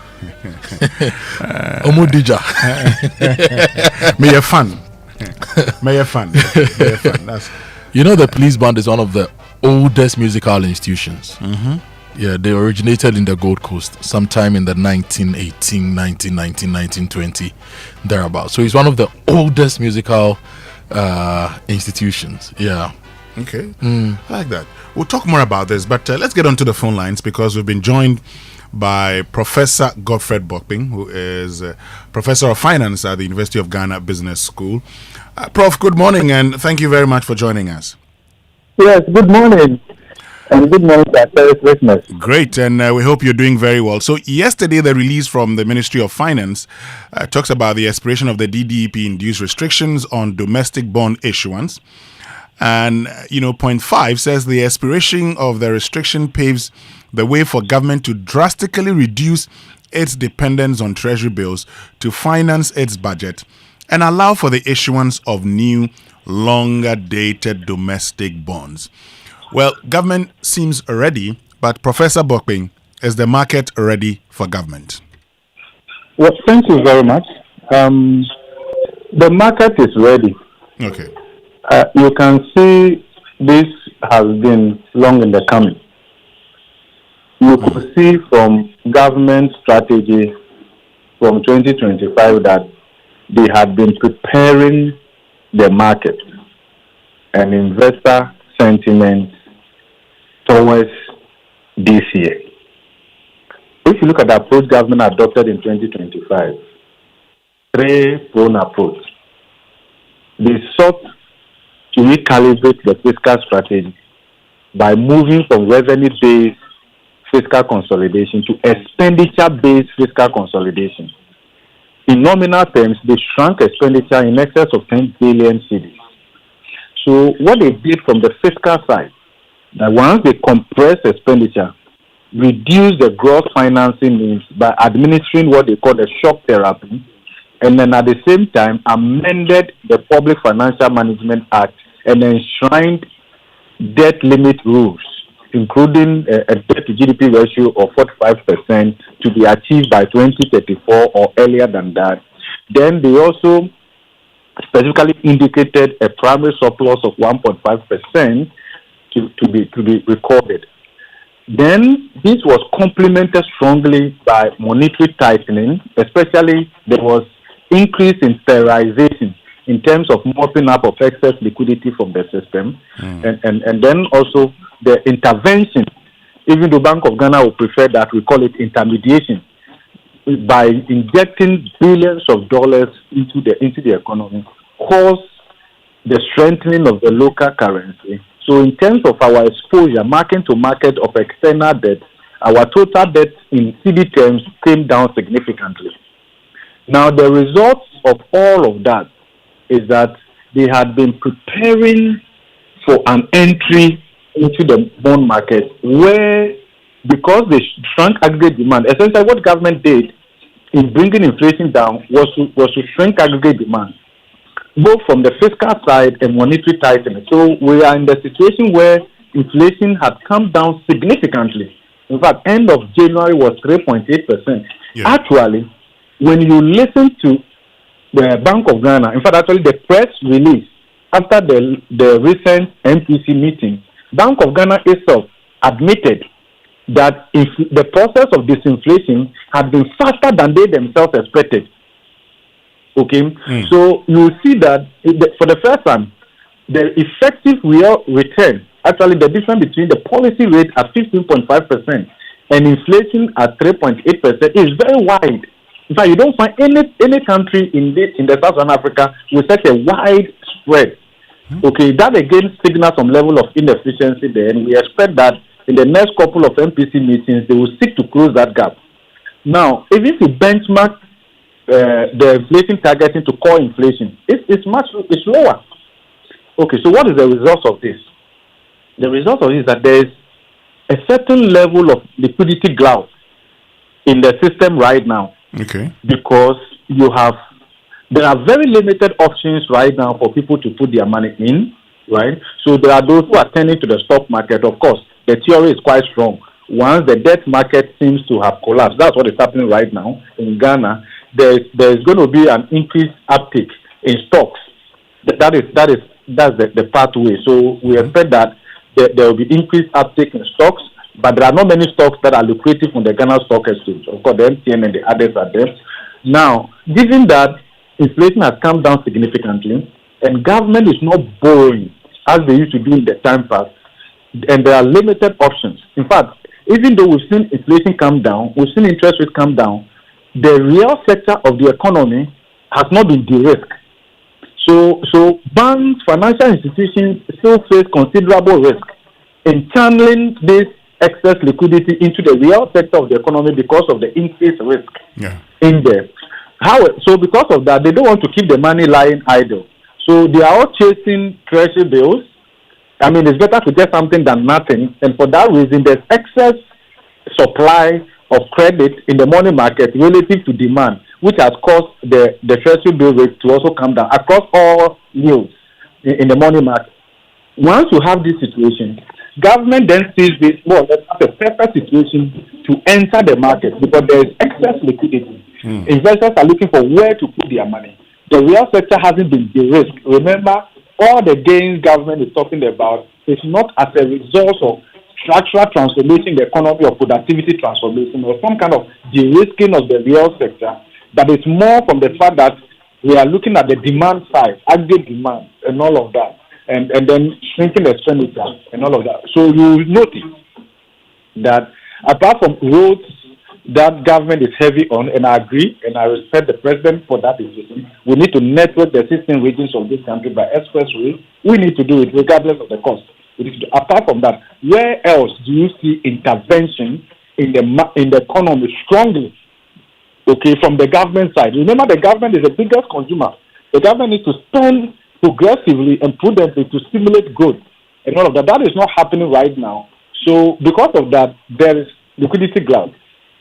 Omudija. May you fun. May you fun. That's... You know, the Please Band is one of the oldest musical institutions. Yeah, they originated in the Gold Coast sometime in the 1918, 1919, 1920, thereabouts. So it's one of the oldest musical institutions. Yeah. Okay. I like that. We'll talk more about this, but let's get onto the phone lines because we've been joined by Professor Godfred Boateng, who is Professor of Finance at the University of Ghana Business School. Prof, good morning, and thank you very much for joining us. Yes, good morning. And good morning to our listeners. Great, and we hope you're doing very well. So yesterday, the release from the Ministry of Finance talks about the expiration of the DDEP-induced restrictions on domestic bond issuance. And, point 5 says the expiration of the restriction paves the way for government to drastically reduce its dependence on treasury bills to finance its budget and allow for the issuance of new, longer-dated domestic bonds. Well, government seems ready, but Professor Boateng, is the market ready for government? Well, thank you very much. The market is ready. Okay. You can see this has been long in the coming. You could see from government strategy from 2025 that they had been preparing the market and investor sentiment towards this year. If you look at the approach government adopted in 2025, three-pronged approach, they sought to recalibrate the fiscal strategy by moving from revenue-based fiscal consolidation to expenditure-based fiscal consolidation. In nominal terms, they shrunk expenditure in excess of 10 billion cedis. So what they did from the fiscal side, that once they compress expenditure, reduce the gross financing needs by administering what they call the shock therapy, and then at the same time amended the Public Financial Management Act and enshrined debt limit rules, including a debt to GDP ratio of 45% to be achieved by 2034 or earlier than that. Then they also specifically indicated a primary surplus of 1.5% to be recorded. Then this was complemented strongly by monetary tightening, especially there was increase in sterilization in terms of mopping up of excess liquidity from the system, and then also the intervention, even the Bank of Ghana would prefer that we call it intermediation, by injecting billions of dollars into the economy, caused the strengthening of the local currency. So in terms of our exposure, market to market of external debt, our total debt in CD terms came down significantly. Now the results of all of that is that they had been preparing for an entry into the bond market where, because they shrunk aggregate demand, essentially what government did in bringing inflation down was to shrink aggregate demand, both from the fiscal side and monetary tightening. So we are in the situation where inflation had come down significantly. In fact, end of January was 3.8%. Yeah. Actually, when you listen to the Bank of Ghana, in fact, actually the press release after the recent MPC meeting, Bank of Ghana itself admitted that if the process of disinflation had been faster than they themselves expected. Okay, so you will see that for the first time, the effective real return, actually the difference between the policy rate at 15.5% and inflation at 3.8% is very wide. In fact, you don't find any country in the Southern Africa with such a wide spread. Okay, that again signals some level of inefficiency there, and we expect that in the next couple of MPC meetings they will seek to close that gap. Now, even if you benchmark the inflation targeting to core inflation, it's lower. Okay, so what is the result of this? The result of this is that there is a certain level of liquidity glut in the system right now. Okay. Because there are very limited options right now for people to put their money in, right? So there are those who are turning to the stock market. Of course, the theory is quite strong. once the debt market seems to have collapsed, that's what is happening right now in Ghana, there's going to be an increased uptick in stocks. That's the pathway. So we expect that there will be increased uptick in stocks, but there are not many stocks that are lucrative on the Ghana Stock Exchange. Of course, the MTN and the others are there. Now, given that inflation has come down significantly, and government is not borrowing as they used to do in the time past, and there are limited options. In fact, even though we've seen inflation come down, we've seen interest rates come down, the real sector of the economy has not been de-risked. So banks, financial institutions still face considerable risk in channeling this excess liquidity into the real sector of the economy because of the increased risk in there. So because of that, they don't want to keep the money lying idle. So they are all chasing treasury bills. I mean, it's better to get something than nothing. And for that reason, there's excess supply of credit in the money market relative to demand, which has caused the treasury bill rate to also come down across all yields in the money market. Once you have this situation, government then sees this more or less as a perfect situation to enter the market because there is excess liquidity. Investors are looking for where to put their money. The real sector hasn't been de-risked. Remember, all the gains government is talking about is not as a result of structural transformation in the economy or productivity transformation or some kind of de-risking of the real sector, but it's more from the fact that we are looking at the demand side, aggregate demand and all of that, and then shrinking expenditure and all of that. So you notice that apart from roads that government is heavy on, and I agree and I respect the president for that decision, we need to network the 16 regions of this country by expressway. We need to do it regardless of the cost. Apart from that, where else do you see intervention in the economy strongly? Okay, from the government side. Remember, the government is the biggest consumer. The government needs to spend progressively and prudently to stimulate growth and all of that. That is not happening right now. So because of that, there is liquidity glut.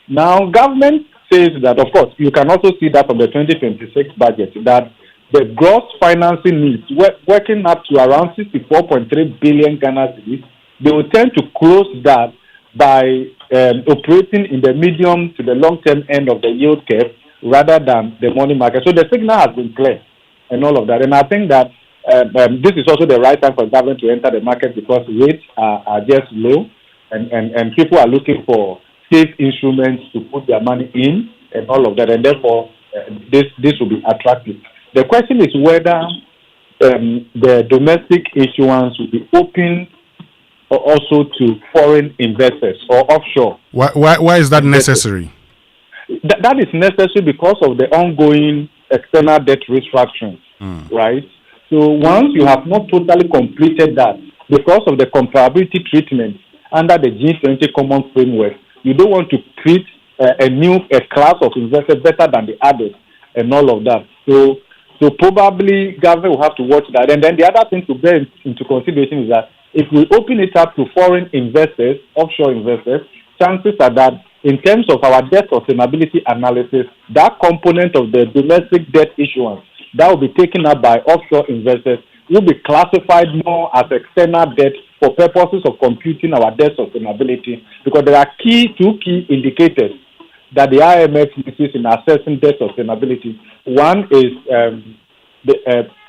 Now, government says that, of course, you can also see that from the 2026 budget, that the gross financing needs, working up to around 64.3 billion Ghana cedis, they will tend to close that by operating in the medium to the long-term end of the yield curve rather than the money market. So the signal has been clear and all of that. And I think that this is also the right time for government to enter the market because rates are just low and people are looking for safe instruments to put their money in and all of that. And therefore, this will be attractive. The question is whether the domestic issuance will be open also to foreign investors or offshore. Why is that necessary? That is necessary because of the ongoing external debt restructuring, right? So once you have not totally completed that, because of the comparability treatment under the G20 Common Framework, you don't want to treat a class of investors better than the others and all of that. So probably government will have to watch that. And then the other thing to bear into consideration is that if we open it up to foreign investors, offshore investors, chances are that in terms of our debt sustainability analysis, that component of the domestic debt issuance that will be taken up by offshore investors will be classified more as external debt for purposes of computing our debt sustainability, because there are two key indicators that the IMF uses in assessing debt sustainability. One is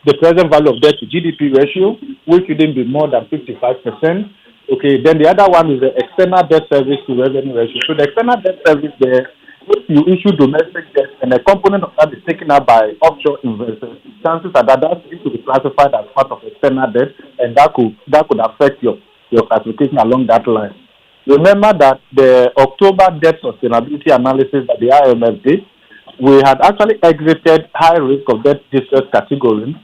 the present value of debt to GDP ratio, which shouldn't be more than 55%. Okay, then the other one is the external debt service to revenue ratio. So the external debt service there, if you issue domestic debt and a component of that is taken up by offshore investors, chances are that needs to be classified as part of external debt, and that could affect your classification along that line. Remember that the October debt sustainability analysis that the IMF did, we had actually exited high risk of debt distress category,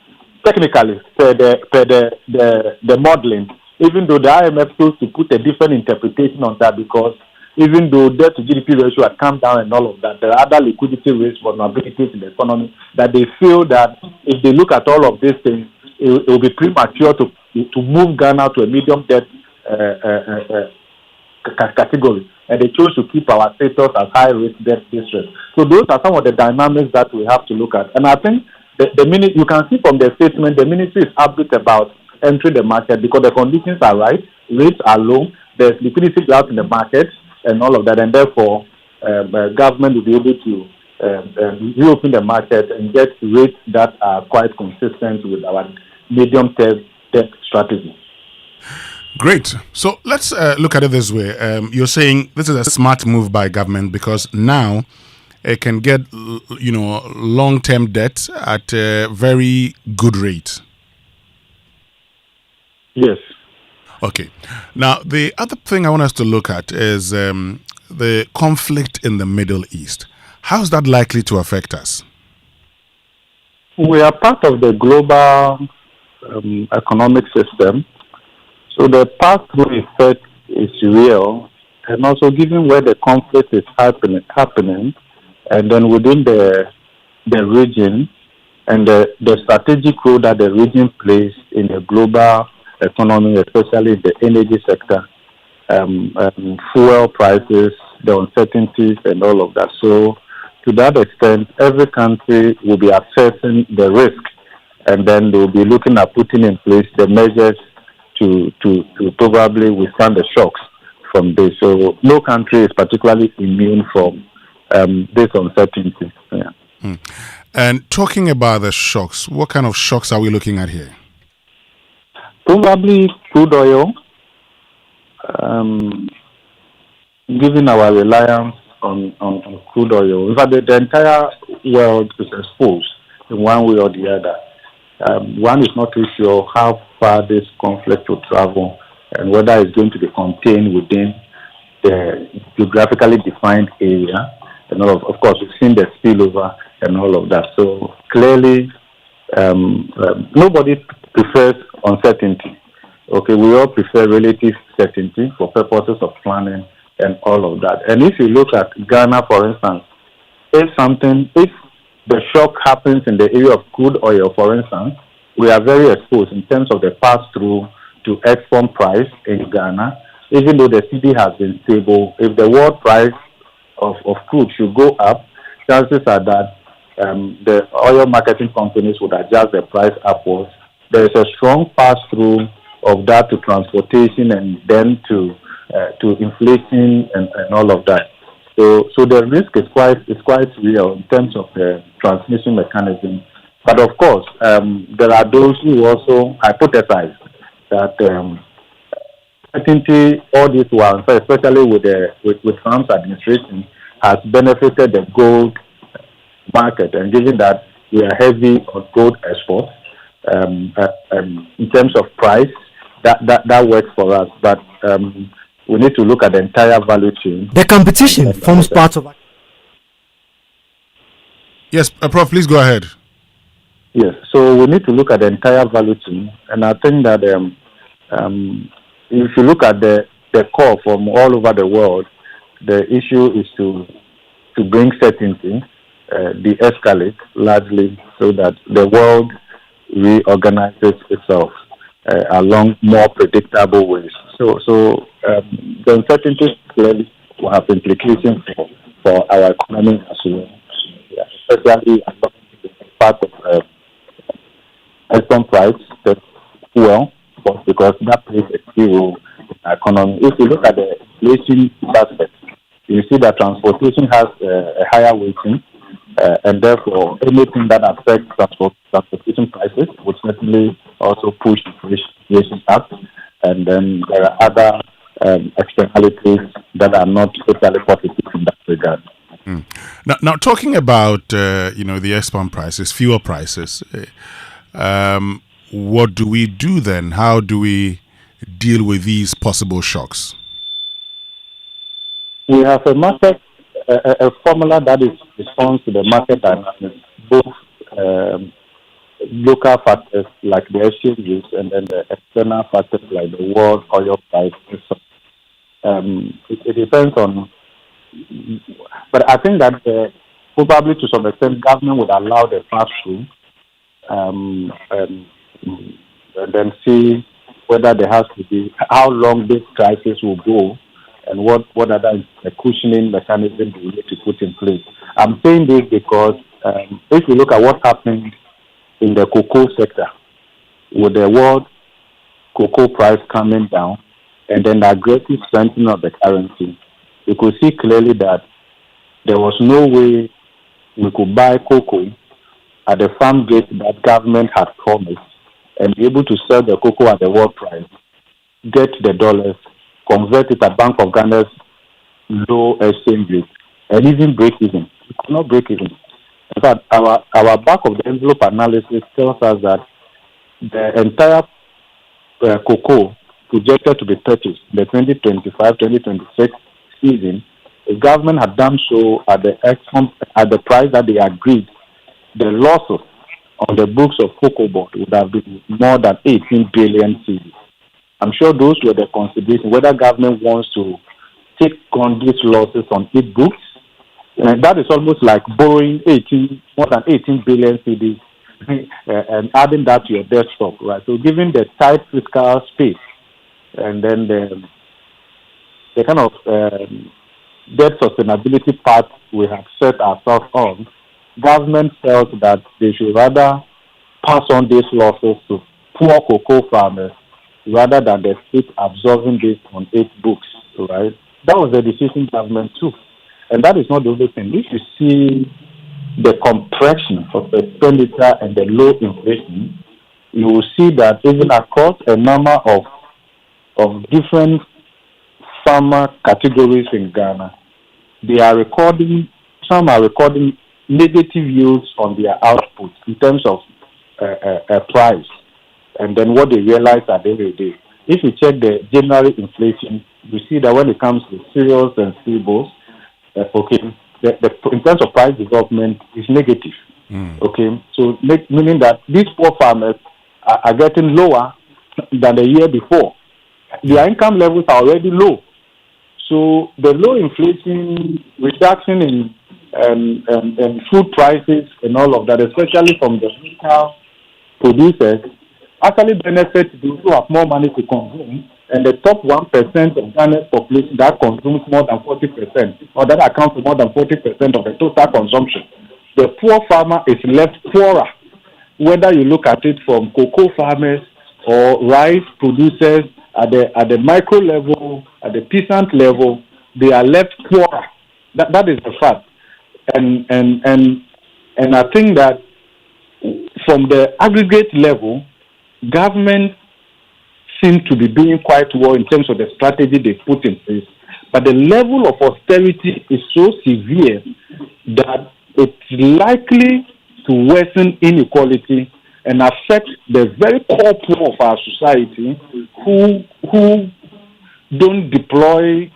technically per the modeling, even though the IMF chose to put a different interpretation on that, because even though debt to GDP ratio had come down and all of that, there are other liquidity risk vulnerabilities in the economy that they feel that if they look at all of these things, it will be premature to move Ghana to a medium debt category, and they chose to keep our status as high risk debt distress. So those are some of the dynamics that we have to look at. And I think the minute you can see from the statement, the ministry is upbeat about entering the market because the conditions are right, rates are low, there's liquidity out in the market and all of that, and therefore government will be able to reopen the market and get rates that are quite consistent with our medium-term debt strategy. Great. So let's look at it this way. You're saying this is a smart move by government because now it can get, long-term debt at a very good rate. Yes. Okay. Now, the other thing I want us to look at is the conflict in the Middle East. How's that likely to affect us? We are part of the global economic system. So the pass-through effect is real, and also given where the conflict is happening, and then within the region, and the strategic role that the region plays in the global economy, especially the energy sector, fuel prices, the uncertainties, and all of that. So to that extent, every country will be assessing the risk, and then they will be looking at putting in place the measures to probably withstand the shocks from this. So no country is particularly immune from this uncertainty. Yeah. And talking about the shocks, what kind of shocks are we looking at here? Probably crude oil, given our reliance on crude oil. In fact, the entire world is exposed in one way or the other. One is not too sure how far this conflict will travel and whether it's going to be contained within the geographically defined area. And of course, we've seen the spillover and all of that. So clearly, nobody prefers uncertainty. Okay, we all prefer relative certainty for purposes of planning and all of that. And if you look at Ghana, for instance, if the shock happens in the area of crude oil, for instance, we are very exposed in terms of the pass-through to export price in Ghana. Even though the cedi has been stable, if the world price of crude should go up, chances are that the oil marketing companies would adjust the price upwards. There is a strong pass-through of that to transportation and then to inflation and all of that. So the risk is quite real in terms of the transmission mechanism. But of course, there are those who also hypothesize that certainty all this while, especially with Trump's administration, has benefited the gold market. And given that we are heavy on gold exports, in terms of price, that works for us. But we need to look at the entire value chain. The competition forms part of. Yes, Prof, please go ahead. Yes, so we need to look at the entire value chain, and I think that if you look at the core from all over the world, the issue is to bring certainty, de-escalate largely, so that the world reorganizes itself along more predictable ways. So the uncertainty clearly will have implications for our economy as well, especially part of export price, the fuel, because that plays a key role in the economy. If you look at the inflation aspect, you see that transportation has a higher weighting, and therefore anything that affects transportation prices would certainly also push inflation up. And then there are other externalities that are not totally positive in that regard. Now talking about the export prices, fuel prices, what do we do then? How do we deal with these possible shocks? We have a market, a formula that responds to the market dynamics, both local factors like the exchanges and then the external factors like the world oil price. It depends on, but I think that probably to some extent government would allow the pass-through and then see whether there has to be, how long this crisis will go and what other cushioning mechanism we need to put in place. I'm saying this because if you look at what happened in the cocoa sector, with the world cocoa price coming down and then the aggressive strengthening of the currency, we could see clearly that there was no way we could buy cocoa at the farm gate that government had promised and be able to sell the cocoa at the world price, get the dollars, convert it at Bank of Ghana's low exchange rate, and even break even. We could not break even. In fact, our back of the envelope analysis tells us that the entire cocoa projected to be purchased in the 2025-2026 season, the government had done so at the price that they agreed. The losses on the books of cocoa board would have been more than 18 billion cedis. I'm sure those were the considerations, whether government wants to take on these losses on its books, and that is almost like borrowing more than 18 billion cedis and adding that to your debt stock, right? So given the tight fiscal space and then the kind of debt sustainability path we have set ourselves on, government felt that they should rather pass on these losses to poor cocoa farmers rather than the state absorbing this on its books, right? That was the decision government took. And that is not the only thing. If you see the compression of expenditure and the low inflation, you will see that even across a number of different farmer categories in Ghana, some are recording negative yields on their output in terms of price, and then what they realize at the end of the day. If you check the January inflation, you see that when it comes to cereals and staples, in terms of price development, is negative. Okay, so meaning that these poor farmers are getting lower than the year before. Their income levels are already low. So the low inflation, reduction in food prices and all of that, especially from the retail producers, actually benefits those who have more money to consume, and the top 1% of Ghana's population that consumes more than 40%, or that accounts for more than 40% of the total consumption. The poor farmer is left poorer, whether you look at it from cocoa farmers or rice producers at the micro level, at the peasant level, they are left poorer. That is the fact. And I think that from the aggregate level, government seems to be doing quite well in terms of the strategy they put in place. But the level of austerity is so severe that it's likely to worsen inequality and affect the very core poor of our society who don't deploy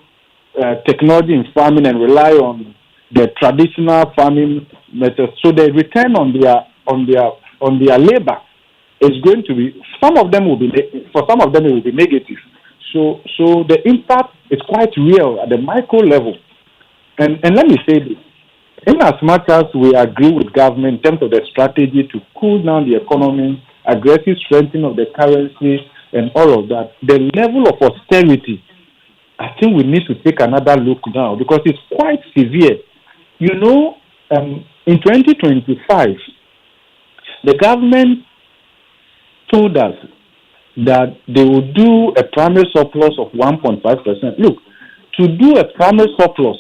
technology in farming and rely on the traditional farming methods. So the return on their labor is going to be, for some of them it will be negative. So the impact is quite real at the micro level. And let me say this. In as much as we agree with government in terms of the strategy to cool down the economy, aggressive strengthening of the currency, and all of that, the level of austerity, I think we need to take another look now because it's quite severe. You know, in 2025, the government told us that they will do a primary surplus of 1.5%. Look, to do a primary surplus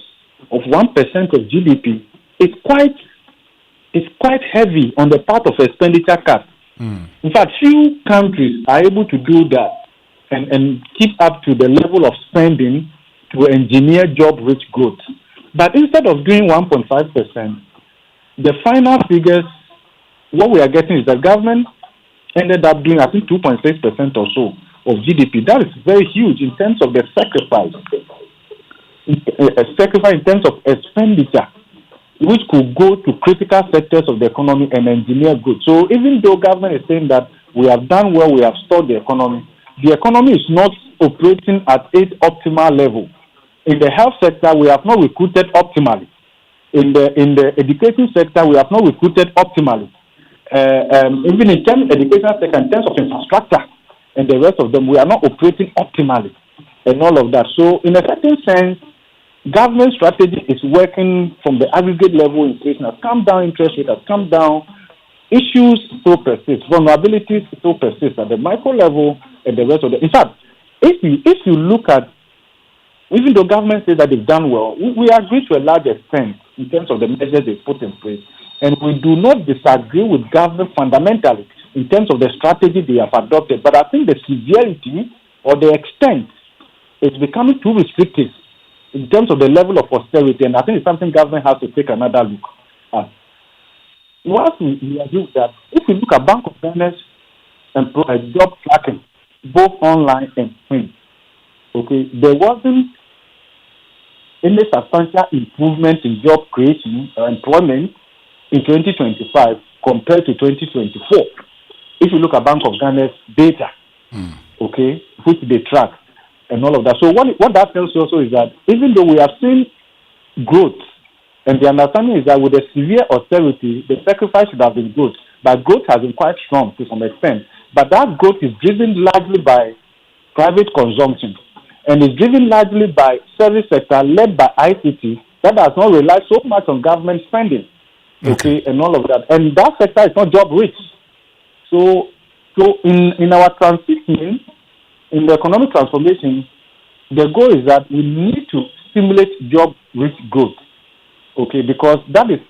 of 1% of GDP is quite heavy on the part of expenditure cut. In fact, few countries are able to do that and keep up to the level of spending to engineer job-rich growth. But instead of doing 1.5%, the final figures, what we are getting is that government ended up doing, I think, 2.6% or so of GDP. That is very huge in terms of the sacrifice. A sacrifice in terms of expenditure, which could go to critical sectors of the economy and engineer goods. So even though government is saying that we have done well, we have stored the economy is not operating at its optimal level. In the health sector, we have not recruited optimally. In the education sector, we have not recruited optimally. Even in terms of education sector, in terms of infrastructure and the rest of them, we are not operating optimally and all of that. So in a certain sense, government strategy is working from the aggregate level. Inflation has come down, interest rate has come down. Issues still persist, vulnerabilities still persist at the micro level and the rest of the. In fact, if you look at, even though government says that they've done well, we agree to a large extent in terms of the measures they put in place. And we do not disagree with government fundamentally in terms of the strategy they have adopted. But I think the severity or the extent is becoming too restrictive in terms of the level of austerity. And I think it's something government has to take another look at. Once we agree with that, if we look at Bank of Ghana's job tracking, both online and print, okay, there wasn't any substantial improvement in job creation or employment in 2025 compared to 2024. If you look at Bank of Ghana's data, okay, which they track and all of that. So what that tells you also is that even though we have seen growth, and the understanding is that with the severe austerity, the sacrifice should have been good, but growth has been quite strong to some extent. But that growth is driven largely by private consumption, and is driven largely by service sector led by ICT that does not rely so much on government spending, okay, and all of that. And that sector is not job rich. So in our transition, in the economic transformation, the goal is that we need to stimulate job rich growth, okay, because that is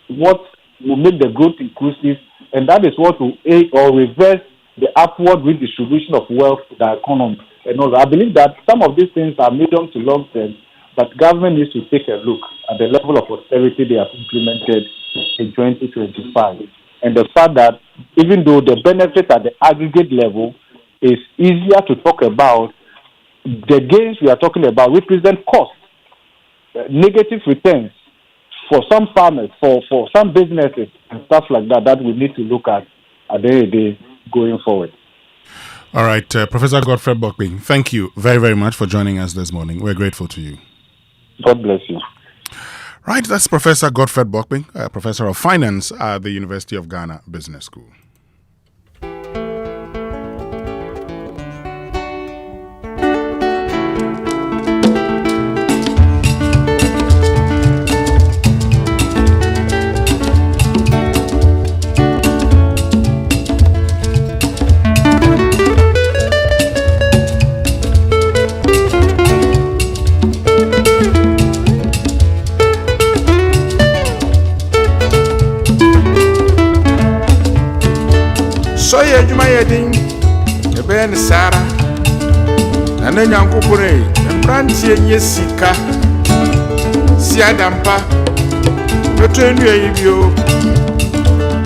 what will make the growth inclusive, and that is what will aid or reverse the upward redistribution of wealth to the economy. And also, I believe that some of these things are medium to long term, but government needs to take a look at the level of austerity they have implemented in 2025. And the fact that even though the benefit at the aggregate level is easier to talk about, the gains we are talking about represent costs, negative returns for some farmers, for some businesses and stuff like that, that we need to look at the end of the day going forward. All right, Professor Godfred Boateng, thank you very, very much for joining us this morning. We're grateful to you. God bless you. Right, that's Professor Godfred Boateng, Professor of Finance at the University of Ghana Business School. Ben Sarah, and then Uncle Pure, and Brandy and Yesika, Siadampa, return you.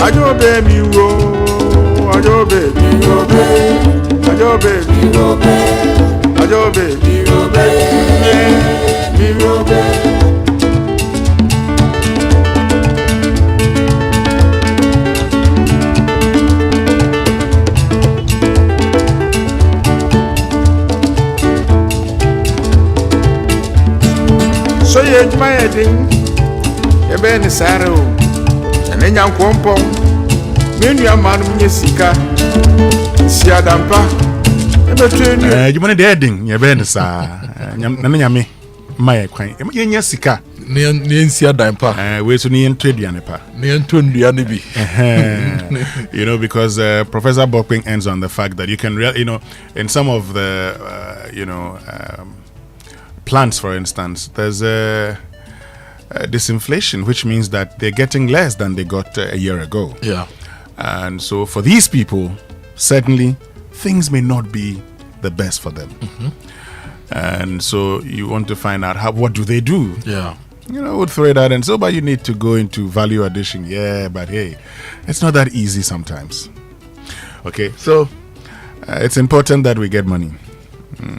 Ajo baby, Ajo baby, Ajo baby, Ajo baby, so ye my heading, ye ben Sarah, and then young Quampon, Minya man, Yesika, Siadampa, and the you want the heading, ye ben Sa, Yami, my quaint, Yesika, Niensia Dampa, wait to Nien Tridianepa, Nien Tundianibi. You know, because Professor Boateng ends on the fact that you can, in some of the, plants, for instance, there's a disinflation, which means that they're getting less than they got a year ago. Yeah. And so for these people, certainly things may not be the best for them. Mm-hmm. And so you want to find out what do they do? Yeah. We'll throw it out and so, but you need to go into value addition. Yeah, but hey, it's not that easy sometimes. Okay, so it's important that we get money.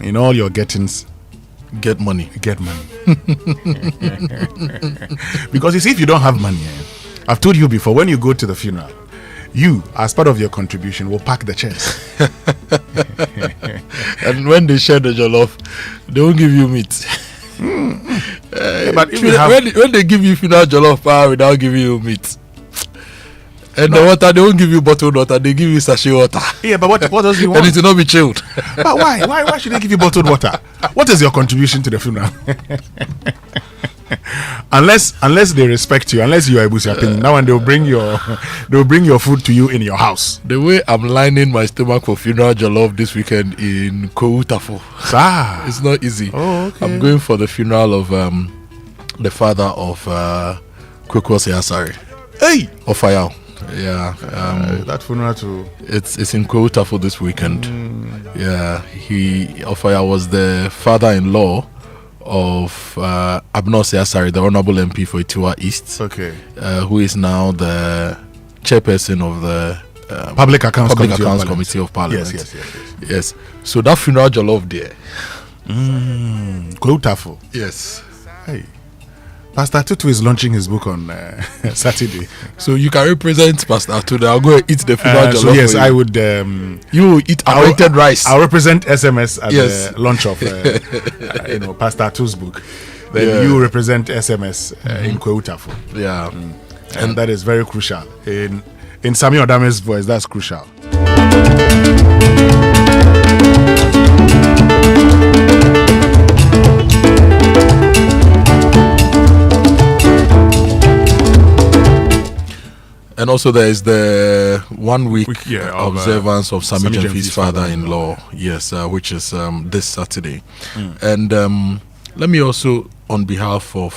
In all your gettings, get money. Because you see, if you don't have money, I've told you before, when you go to the funeral, you, as part of your contribution, will pack the chairs. And when they share the jollof, they won't give you meat. But when they give you funeral jollof without giving you meat, and the water, they won't give you bottled water, they give you sachet water. Yeah, but what does he want? And it will not be chilled. But why should they give you bottled water? What is your contribution to the funeral? unless they respect you, unless you are Ebusiapin, now and they'll bring your food to you in your house. The way I'm lining my stomach for funeral jollof this weekend in Koutafo, it's not easy. Oh, okay. I'm going for the funeral of the father of Kwekwa Seasari. Hey, Ofayao. Yeah, that funeral too. It's in Koutafo this weekend. Yeah, Ofayao was the father-in-law of Amoah Seasari, the Honorable MP for Ayawaso East. Okay. Who is now the chairperson of the Public Accounts Committee of Parliament. Yes. So that funeral jollof there. Koutafo. Yes. Hey. Pastor Tutu is launching his book on Saturday. So you can represent Pastor Tutu. I'll go and eat the funeral jollof. So yes, I would. You will eat anointed rice. I'll represent SMS at the launch of Pastor Tutu's book. Then you represent SMS in Koutafo. Yeah, and that is very crucial. In Samuel Adame's voice, that's crucial. And also there is the 1 week observance of Sami Jemfi's father-in-law, which is this Saturday. And let me also, on behalf of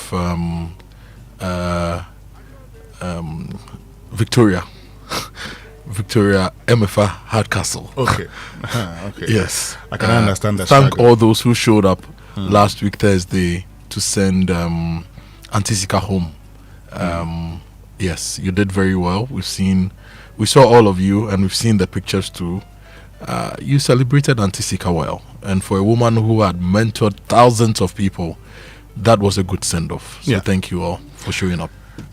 Victoria MFA Hardcastle. Okay. Yes. I can understand that. Thank all those who showed up last week Thursday to send Antisika home. Yes, you did very well. We saw all of you, and we've seen the pictures too. You celebrated Antisika well, and for a woman who had mentored thousands of people, that was a good send-off. So thank you all for showing up.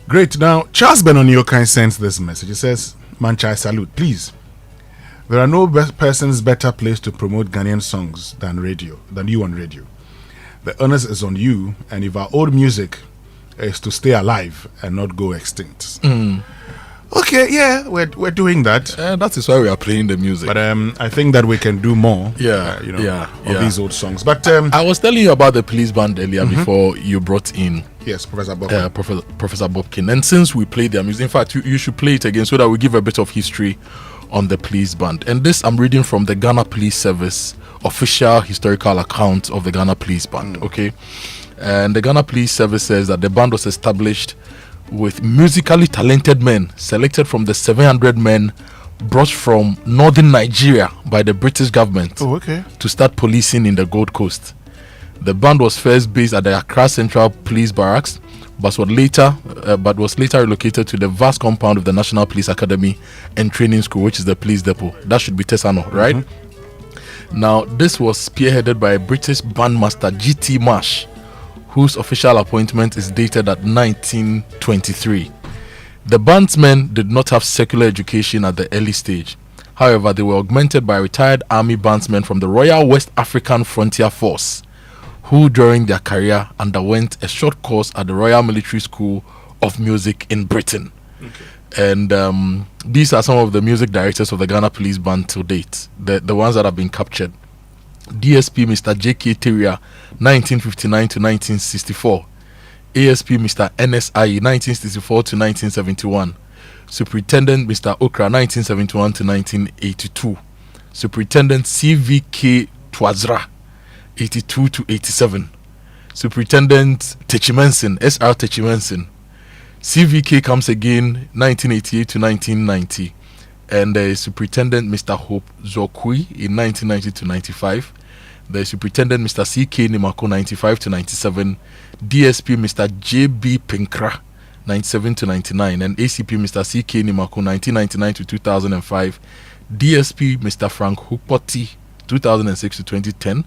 Great. Now, Charles Benoniokai sends this message. He says, Manchai salute, please. There are no persons better placed to promote Ghanaian songs than you on radio. The onus is on you, and if our old music is to stay alive and not go extinct. Okay, yeah, we're doing that. That is why we are playing the music. But I think that we can do more. Of these old songs. But I was telling you about the police band earlier before you brought in. Yes, Professor Bobkin. Professor Bobkin. And since we played their music, in fact, you should play it again so that we give a bit of history on the police band. And this I'm reading from the Ghana Police Service official historical account of the Ghana Police Band. Okay. And the Ghana Police Service says that the band was established with musically talented men selected from the 700 men brought from northern Nigeria by the British government to start policing in the Gold Coast. The band was first based at the Accra Central Police Barracks, but was later relocated to the vast compound of the National Police Academy and Training School, which is the police depot. That should be Tesano, right? Now, this was spearheaded by a British bandmaster, G.T. Marsh, whose official appointment is dated at 1923. The bandsmen did not have secular education at the early stage. However, they were augmented by retired army bandsmen from the Royal West African Frontier Force, who during their career underwent a short course at the Royal Military School of Music in Britain. And these are some of the music directors of the Ghana Police Band to date, the ones that have been captured. DSP Mr. J.K. Terrier, 1959 to 1964. ASP Mr. NSI, 1964 to 1971. Superintendent Mr. Okra, 1971 to 1982. Superintendent CVK Twazra, 82 to 87. Superintendent Techimensin, SR Techimensin. CVK comes again, 1988 to 1990. And the Superintendent Mr. Hope Zokui in 1990 to 95. The Superintendent Mr. C.K. Nimako, 95 to 97. DSP Mr. J.B. Pinkra, 97 to 99. And ACP Mr. C.K. Nimako, 1999 to 2005. DSP Mr. Frank Hukpoti, 2006 to 2010.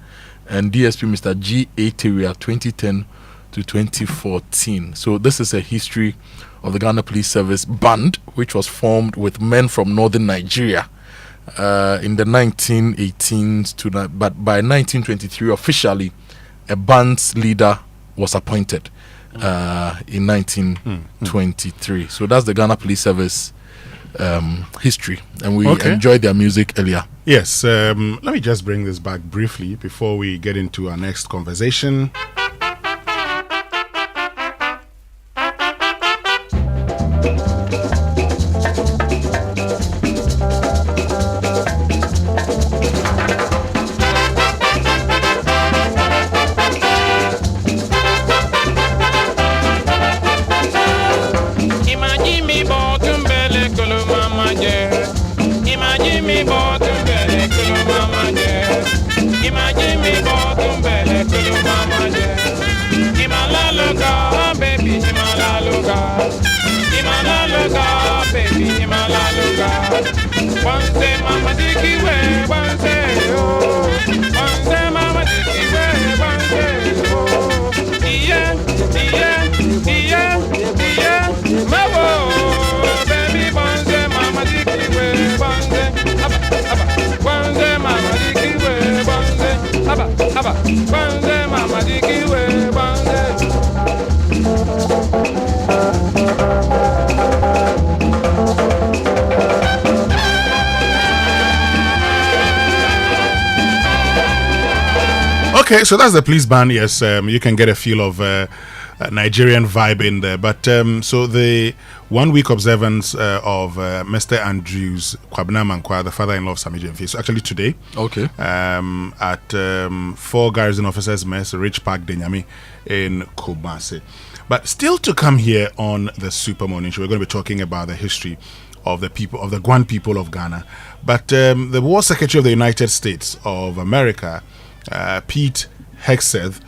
And DSP Mr. G.A. Terrier, 2010 to 2014. So this is a history of the Ghana Police Service Band, which was formed with men from northern Nigeria in the 1918s but by 1923 officially a band's leader was appointed in 1923. So that's the Ghana Police Service history, and we enjoyed their music earlier. Yes, let me just bring this back briefly before we get into our next conversation. Jimmy Botumbele Kulu Mama Je. Ima Jimmy Botumbele Kulu Mama Je. Ima la loga, baby, Ima la loga. Ima la loga, baby, Ima la loga. Once Mama Diki way, once oh. Once Mama Diki way, once oh. Yeah, yeah, yeah, yeah. Mabo, baby, once Mama Diki way, once. Once Mama Diki way, once. Once Mama Diki way, once. Okay, so that's the police band. Yes, you can get a feel of Nigerian vibe in there. But so the 1 week observance of Mr. Andrews Kwabena Mankwa, the father-in-law of Sami Jemfi, so actually today. Okay. At 4 Garrison Officers Mess, Rich Park Denyami in Kumasi. But still to come here on the Super Morning Show, we're going to be talking about the history of the people of the Guan people of Ghana. But the War Secretary of the United States of America, Pete Hegseth,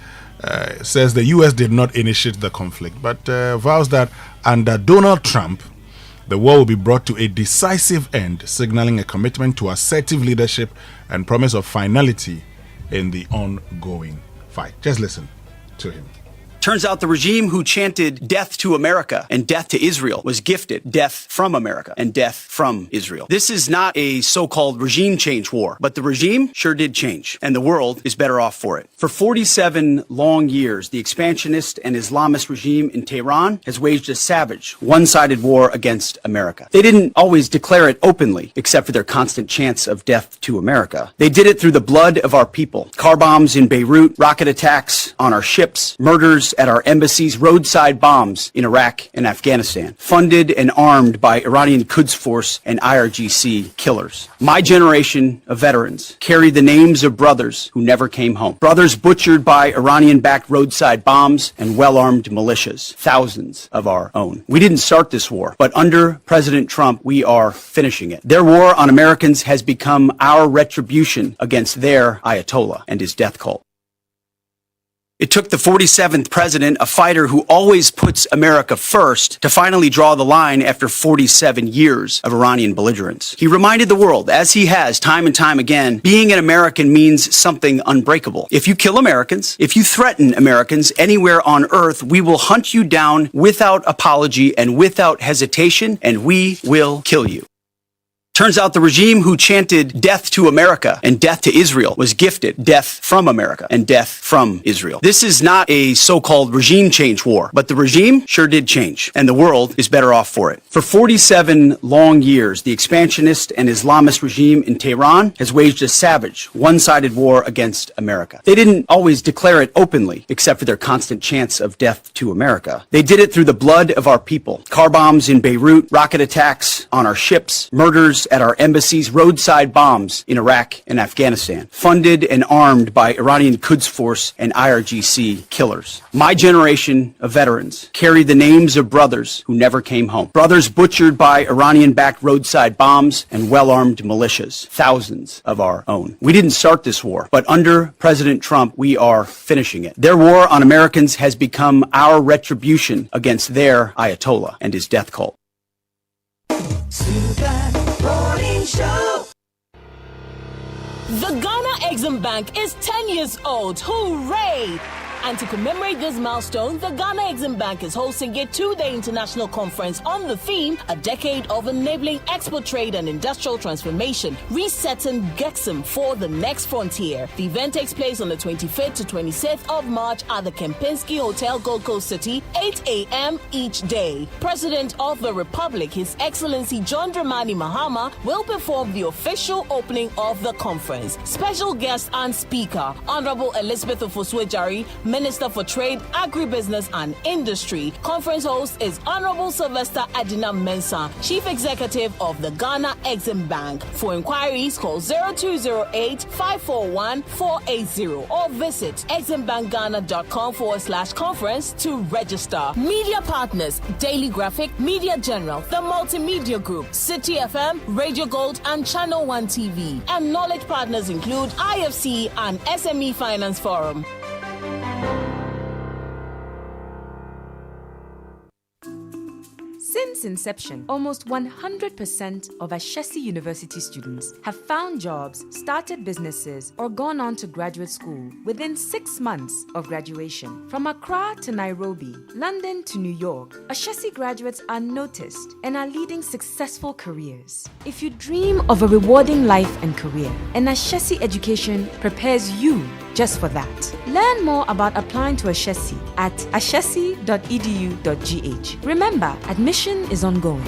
says the U.S. did not initiate the conflict, but vows that under Donald Trump, the war will be brought to a decisive end, signaling a commitment to assertive leadership and promise of finality in the ongoing fight. Just listen to him. Turns out the regime who chanted death to America and death to Israel was gifted death from America and death from Israel. This is not a so-called regime change war, but the regime sure did change, and the world is better off for it. For 47 long years, the expansionist and Islamist regime in Tehran has waged a savage, one-sided war against America. They didn't always declare it openly, except for their constant chants of death to America. They did it through the blood of our people. Car bombs in Beirut, rocket attacks on our ships, murders at our embassies, roadside bombs in Iraq and Afghanistan, funded and armed by Iranian Quds Force and IRGC killers. My generation of veterans carry the names of brothers who never came home. Brothers butchered by Iranian-backed roadside bombs and well-armed militias, thousands of our own. We didn't start this war, but under President Trump, we are finishing it. Their war on Americans has become our retribution against their Ayatollah and his death cult. It took the 47th president, a fighter who always puts America first, to finally draw the line after 47 years of Iranian belligerence. He reminded the world, as he has time and time again, being an American means something unbreakable. If you kill Americans, if you threaten Americans anywhere on earth, we will hunt you down without apology and without hesitation, and we will kill you. Turns out the regime who chanted death to America and death to Israel was gifted death from America and death from Israel. This is not a so-called regime change war, but the regime sure did change, and the world is better off for it. For 47 long years, the expansionist and Islamist regime in Tehran has waged a savage, one-sided war against America. They didn't always declare it openly, except for their constant chants of death to America. They did it through the blood of our people. Car bombs in Beirut, rocket attacks on our ships, murders at our embassies, roadside bombs in Iraq and Afghanistan, funded and armed by Iranian Quds Force and IRGC killers. My generation of veterans carry the names of brothers who never came home. Brothers butchered by Iranian-backed roadside bombs and well-armed militias, thousands of our own. We didn't start this war, but under President Trump, we are finishing it. Their war on Americans has become our retribution against their Ayatollah and his death cult. Morning Show. The Ghana Exim Bank is 10 years old. Hooray! And to commemorate this milestone, the Ghana Exim Bank is hosting a 2-day international conference on the theme, A Decade of Enabling Export Trade and Industrial Transformation, Resetting Gexim for the Next Frontier. The event takes place on the 25th to 26th of March at the Kempinski Hotel, Gold Coast City, 8 a.m. each day. President of the Republic, His Excellency John Dramani Mahama, will perform the official opening of the conference. Special guest and speaker, Honorable Elizabeth Ofosue-Jari, Minister for Trade, Agribusiness and Industry. Conference host is Honorable Sylvester Adina Mensah, Chief Executive of the Ghana Exim Bank. For inquiries, call 0208-541-480 or visit eximbankghana.com/conference to register. Media partners, Daily Graphic, Media General, The Multimedia Group, City FM, Radio Gold and Channel 1 TV. And knowledge partners include IFC and SME Finance Forum. Since inception, almost 100% of Ashesi University students have found jobs, started businesses, or gone on to graduate school within 6 months of graduation. From Accra to Nairobi, London to New York, Ashesi graduates are noticed and are leading successful careers. If you dream of a rewarding life and career, an Ashesi education prepares you just for that. Learn more about applying to Ashesi at ashesi.edu.gh. Remember, admission is ongoing.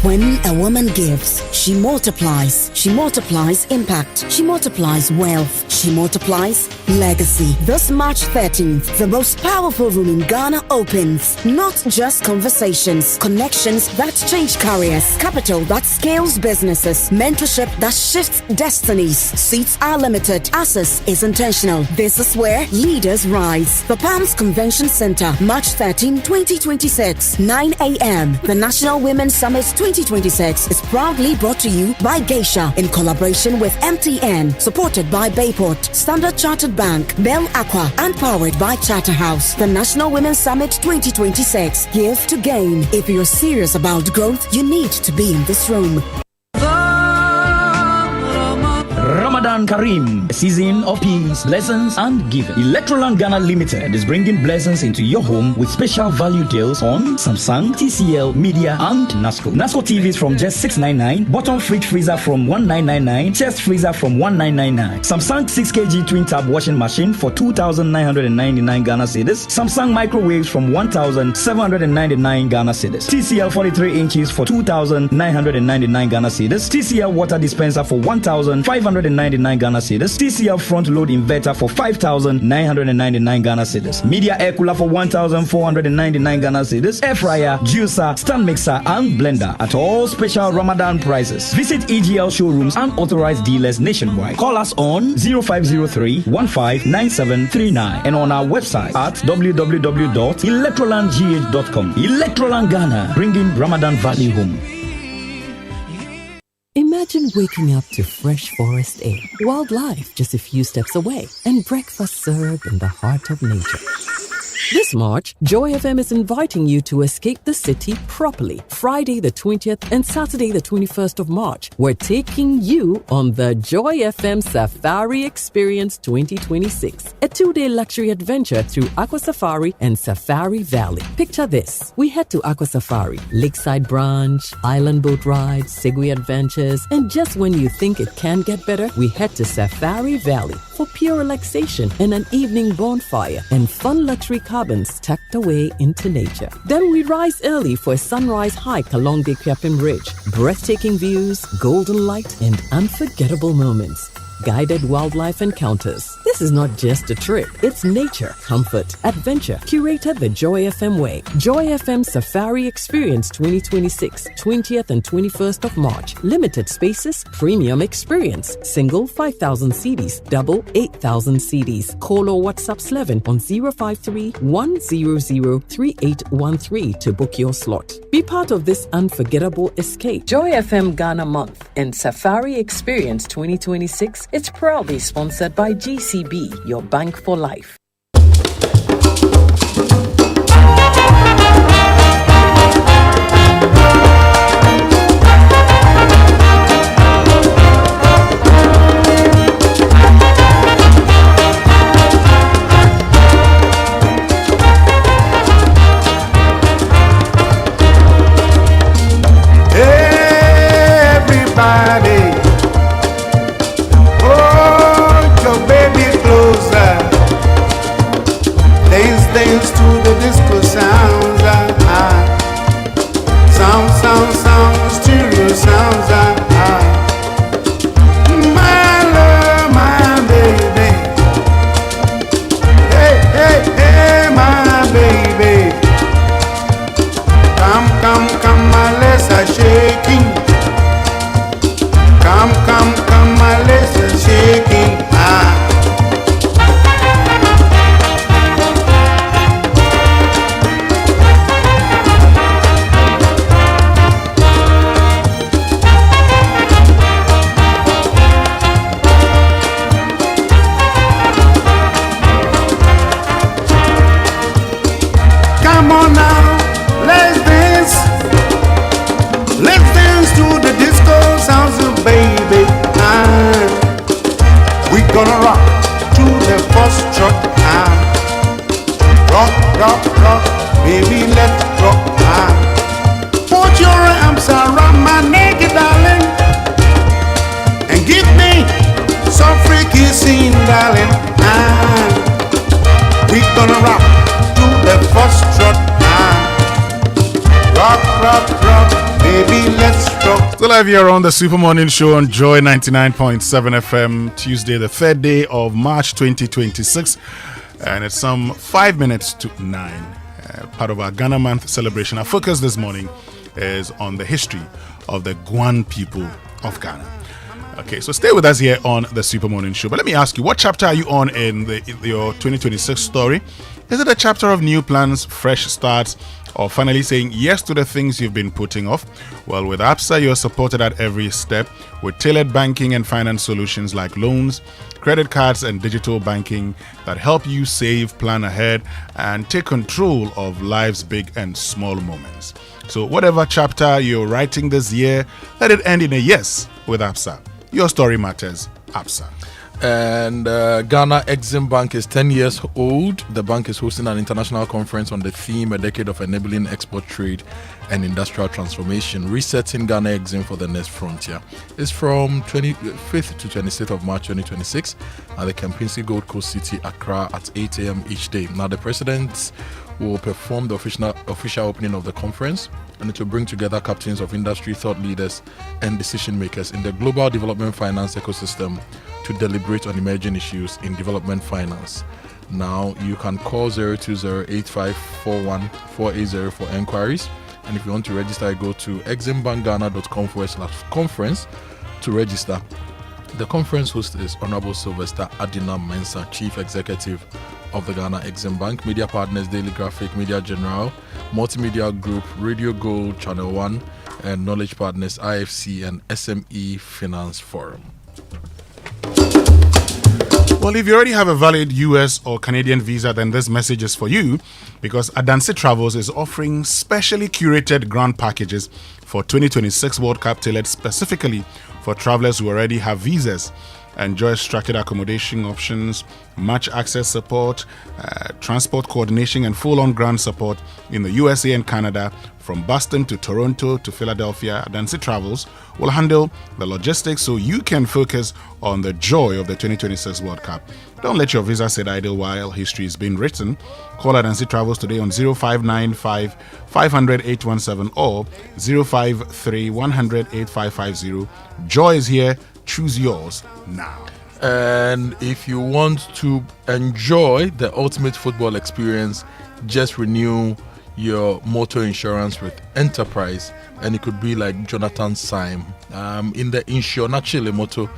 When a woman gives, she multiplies. She multiplies impact. She multiplies wealth. She multiplies legacy. This March 13th, the most powerful room in Ghana opens. Not just conversations, connections that change careers, capital that scales businesses, mentorship that shifts destinies. Seats are limited. Access is intentional. This is where leaders rise. The Palms Convention Center, March 13, 2026, 9 a.m. The National Women's Summit 2026 is proudly brought to you by Geisha in collaboration with MTN, supported by Bayport, Standard Chartered Bank, Bell Aqua, and powered by Charterhouse. The National Women's Summit 2026. Give to gain. If you're serious about growth, you need to be in this room. Ramadan Kareem, a season of peace, blessings, and giving. Electroland Ghana Limited is bringing blessings into your home with special value deals on Samsung, TCL, Media, and NASCO. NASCO TVs from just $699, bottom fridge freezer from $1999, chest freezer from $1999, Samsung 6kg twin tap washing machine for 2,999 Ghana cedis, Samsung microwaves from 1,799 Ghana cedis, TCL 43 inches for 2,999 Ghana cedis, TCL water dispenser for 1,599 Ghana cedis, TCL front load inverter for 5,999 Ghana cedis, Media air cooler for 1,499 Ghana cedis, air fryer, juicer, stand mixer, and blender at all special Ramadan prices. Visit EGL showrooms and authorized dealers nationwide. Call us on 0503-159739 and on our website at www.electrolandgh.com. Electroland Ghana, bringing Ramadan value home. Imagine waking up to fresh forest air, wildlife just a few steps away, and breakfast served in the heart of nature. This March, Joy FM is inviting you to escape the city properly. Friday the 20th and Saturday the 21st of March, we're taking you on the Joy FM Safari Experience 2026, a 2-day luxury adventure through Aqua Safari and Safari Valley. Picture this. We head to Aqua Safari, Lakeside Branch, Island Boat Rides, Segway Adventures, and just when you think it can get better, we head to Safari Valley for pure relaxation and an evening bonfire and fun luxury cabins tucked away into nature. Then we rise early for a sunrise hike along the Kwapim Ridge. Breathtaking views, golden light, and unforgettable moments. Guided wildlife encounters. This is not just a trip, it's nature, comfort, adventure, curated the Joy FM way. Joy FM Safari Experience 2026, 20th and 21st of March. Limited spaces, premium experience. Single 5,000 CDs, double 8,000 CDs. Call or WhatsApp Slevin on 053-100-3813 to book your slot. Be part of this unforgettable escape. Joy FM Ghana Month and Safari Experience 2026. It's proudly sponsored by GCB, your bank for life. Everybody, dance to the darling. We gonna rock to the first strut. Rock, rock, rock, baby, let's rock. Still live here on the Super Morning Show on Joy 99.7 FM, Tuesday, the 3rd day of March 2026. And it's some 5 minutes to 9. Part of our Ghana Month celebration. Our focus this morning is on the history of the Guan people of Ghana. Okay, so stay with us here on the Super Morning Show. But let me ask you, what chapter are you on in your 2026 story? Is it a chapter of new plans, fresh starts, or finally saying yes to the things you've been putting off? Well, with ABSA, you're supported at every step with tailored banking and finance solutions like loans, credit cards, and digital banking that help you save, plan ahead, and take control of life's big and small moments. So whatever chapter you're writing this year, let it end in a yes with ABSA. Your story matters, ABSA. And Ghana Exim Bank is 10 years old. The bank is hosting an international conference on the theme A Decade of Enabling Export Trade and Industrial Transformation, Resetting Ghana Exim for the Next Frontier. It's from 25th to 26th of March 2026 at the Kempinski Gold Coast City, Accra at 8 a.m. each day. Now, the president will perform the official opening of the conference, and it will bring together captains of industry, thought leaders, and decision makers in the global development finance ecosystem to deliberate on emerging issues in development finance. Now, you can call 020-8541-480 for enquiries. And if you want to register, go to eximbankghana.com/conference to register. The conference host is Honorable Sylvester Adina Mensah, Chief Executive of the Ghana Exim Bank. Media partners, Daily Graphic, Media General, Multimedia Group, Radio Gold, Channel 1, and knowledge partners, IFC and SME Finance Forum. Well, if you already have a valid US or Canadian visa, then this message is for you, because Adansi Travels is offering specially curated grant packages for 2026 World Cup tailored specifically for travelers who already have visas. Enjoy structured accommodation options, match access support, transport coordination, and full-on grant support in the USA and Canada. From Boston to Toronto to Philadelphia, Adansi Travels will handle the logistics so you can focus on the joy of the 2026 World Cup. Don't let your visa sit idle while history is being written. Call Adansi Travels today on 0595 500 817 or 053 100 8550. Joy is here. Choose yours now. And if you want to enjoy the ultimate football experience, just renew your motor insurance with Enterprise, and it could be like Jonathan Syme in the Naturally Motor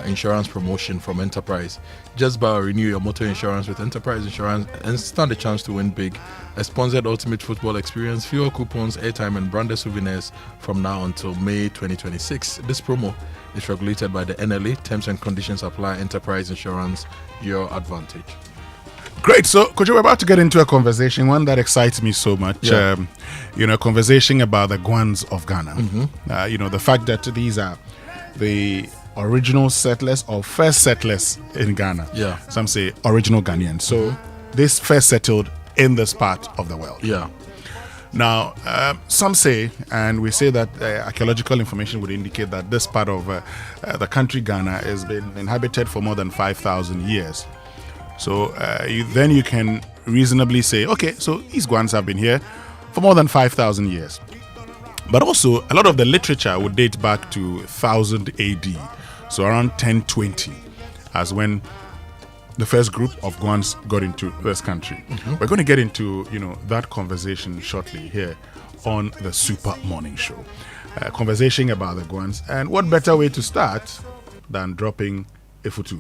insurance promotion from Enterprise. Just buy or renew your motor insurance with Enterprise Insurance and stand a chance to win big. A sponsored ultimate football experience, fuel coupons, airtime, and branded souvenirs from now until May 2026. This promo is regulated by the NLA. Terms and conditions apply. Enterprise Insurance, your advantage. Great. So, Kojo, we're about to get into a conversation, one that excites me so much. Yeah. A conversation about the Guans of Ghana. Mm-hmm. The fact that these are the original settlers or first settlers in Ghana. Yeah. Some say original Ghanaians. So, this first settled in this part of the world. Yeah. Now, some say, and we say that archaeological information would indicate that this part of the country, Ghana, has been inhabited for more than 5,000 years. So you can reasonably say, okay, so these Guans have been here for more than 5,000 years. But also, a lot of the literature would date back to 1000 AD, so around 1020, as when the first group of Guans got into this country. Mm-hmm. We're going to get into that conversation shortly here on the Super Morning Show. Conversation about the Guans, and what better way to start than dropping a futu.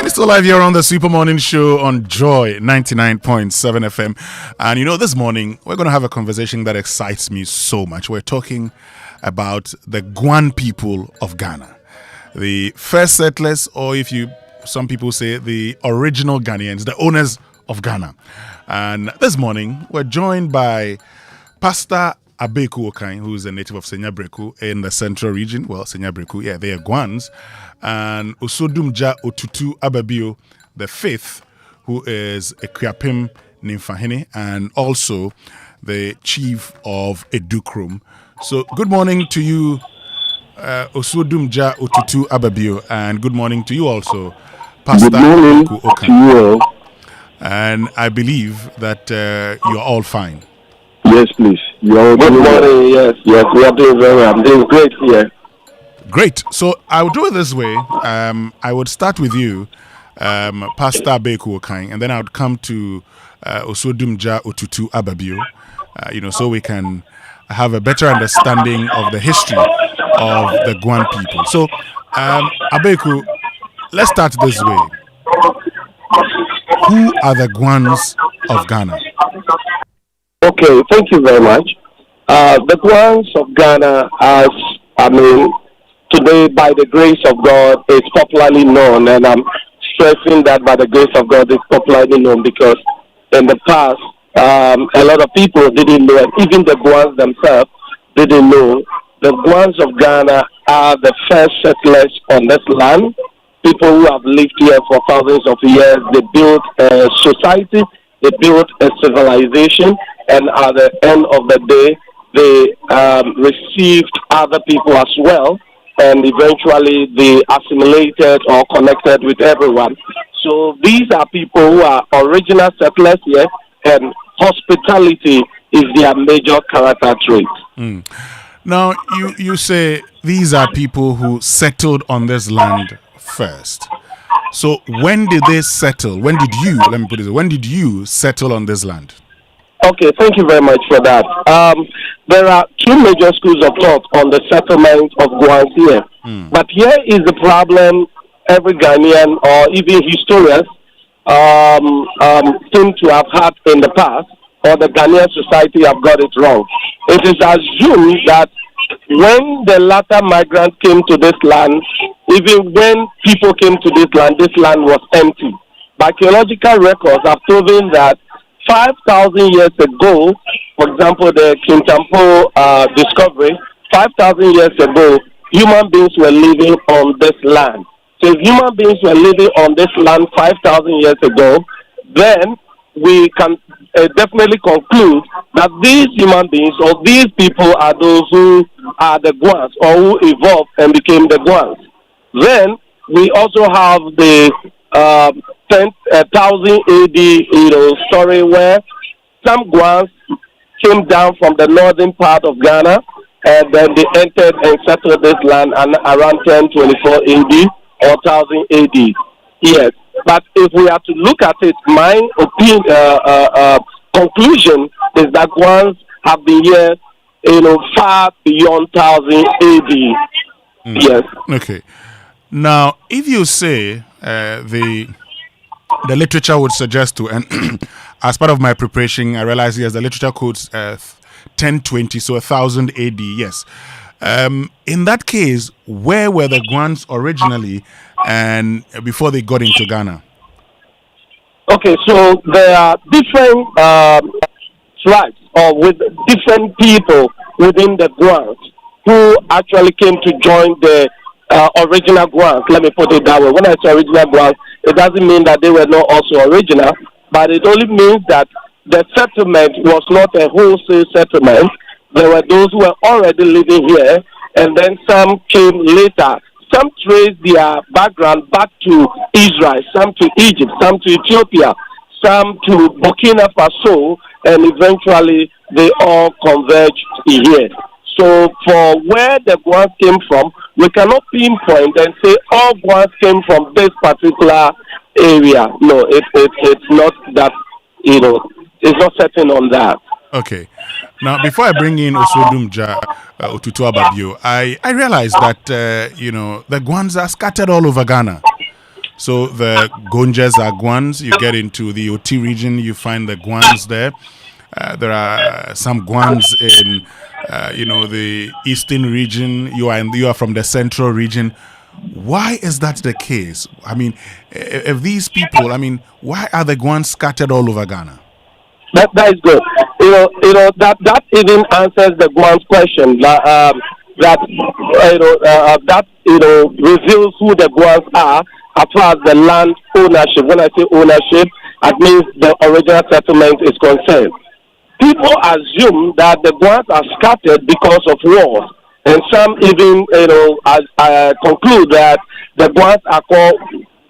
We're still live here on the Super Morning Show on Joy 99.7 FM. And this morning we're going to have a conversation that excites me so much. We're talking about the Guan people of Ghana, the first settlers, or some people say the original Ghanaians, the owners of Ghana. And this morning we're joined by Pastor Abeku Okai, who is a native of Senyabreku in the central region. Well, Senyabreku, they are Guans. And Osodumja Otutu Ababio the fifth, who is a Kriapim Nimfahene and also the chief of Edukrum. So good morning to you, Osodumja Otutu Ababio, and good morning to you also, Pastor Abeku Okai. To you all. And I believe that you're all fine. Yes, please. Good morning. Yes, we are doing very well. I'm doing great here. Great. So I will do it this way. I would start with you, Pastor Abeku Okai, and then I would come to Osodumja Otutu Ababio, so we can have a better understanding of the history of the Guan people. So, Abeku, let's start this way. Who are the Guans of Ghana? Okay, thank you very much. The Guans of Ghana, today, by the grace of God, is popularly known, and I'm stressing that by the grace of God, it's popularly known because in the past, a lot of people didn't know, and even the Guans themselves didn't know. The Guans of Ghana are the first settlers on this land, people who have lived here for thousands of years. They built a society, they built a civilization, and at the end of the day, they received other people as well, and eventually they assimilated or connected with everyone. So these are people who are original settlers here, and hospitality is their major character trait. Now, you say these are people who settled on this land first. So when did they settle? When did you settle on this land? Okay, thank you very much for that. There are two major schools of thought on the settlement of Guans here. But here is the problem every Ghanaian or even historians seem to have had in the past, or the Ghanaian society have got it wrong. It is assumed that when the latter migrants came to this land, even when people came to this land was empty. But archaeological records have proven that 5,000 years ago, for example, the Kintampo discovery, 5,000 years ago, human beings were living on this land. So if human beings were living on this land 5,000 years ago, then we can definitely conclude that these human beings or these people are those who are the Guans or who evolved and became the Guans. Then we also have the 10,000 AD, story where some Guans came down from the northern part of Ghana, and then they entered and settled this land around 1024 AD or 1000 AD. Yes, but if we are to look at it, my conclusion is that Guans have been here, far beyond 1000 AD. Yes. Okay. Now, if you say the literature would suggest to, and as part of my preparation, I realized yes, the literature quotes 1020, so 1000 AD. Yes. In that case, where were the Guans originally, and before they got into Ghana? Okay, so there are different tribes or with different people within the Guans who actually came to join the original Guans. Let me put it that way. When I say original Guans, it doesn't mean that they were not also original, but it only means that the settlement was not a wholesale settlement. There were those who were already living here, and then some came later. Some traced their background back to Israel, some to Egypt, some to Ethiopia, some to Burkina Faso, and eventually they all converged here. So for where the Guans came from, we cannot pinpoint and say all Guans came from this particular area. No, it's not that, it's not certain on that. Okay. Now, before I bring in Osodumja Otutu Ababio, I realize that, the Guans are scattered all over Ghana. So the Gonjas are Guans. You get into the OT region, you find the Guans there. There are some Guans in, the eastern region. You are from the central region. Why is that the case? I mean, if these people, why are the Guans scattered all over Ghana? That is good. That even answers the Guan's question. That reveals who the Guans are as far as the land ownership. When I say ownership, that means the original settlement is concerned. People assume that the Guans are scattered because of wars, and some even conclude that the Guans are called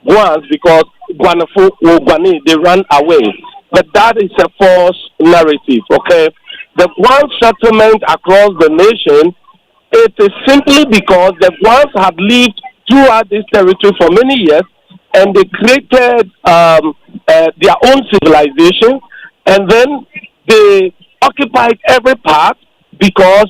Guans because Guanafo or Guani, they ran away. But that is a false narrative. Okay, the Guan settlement across the nation, it is simply because the Guans have lived throughout this territory for many years, and they created their own civilization, and then they occupied every part because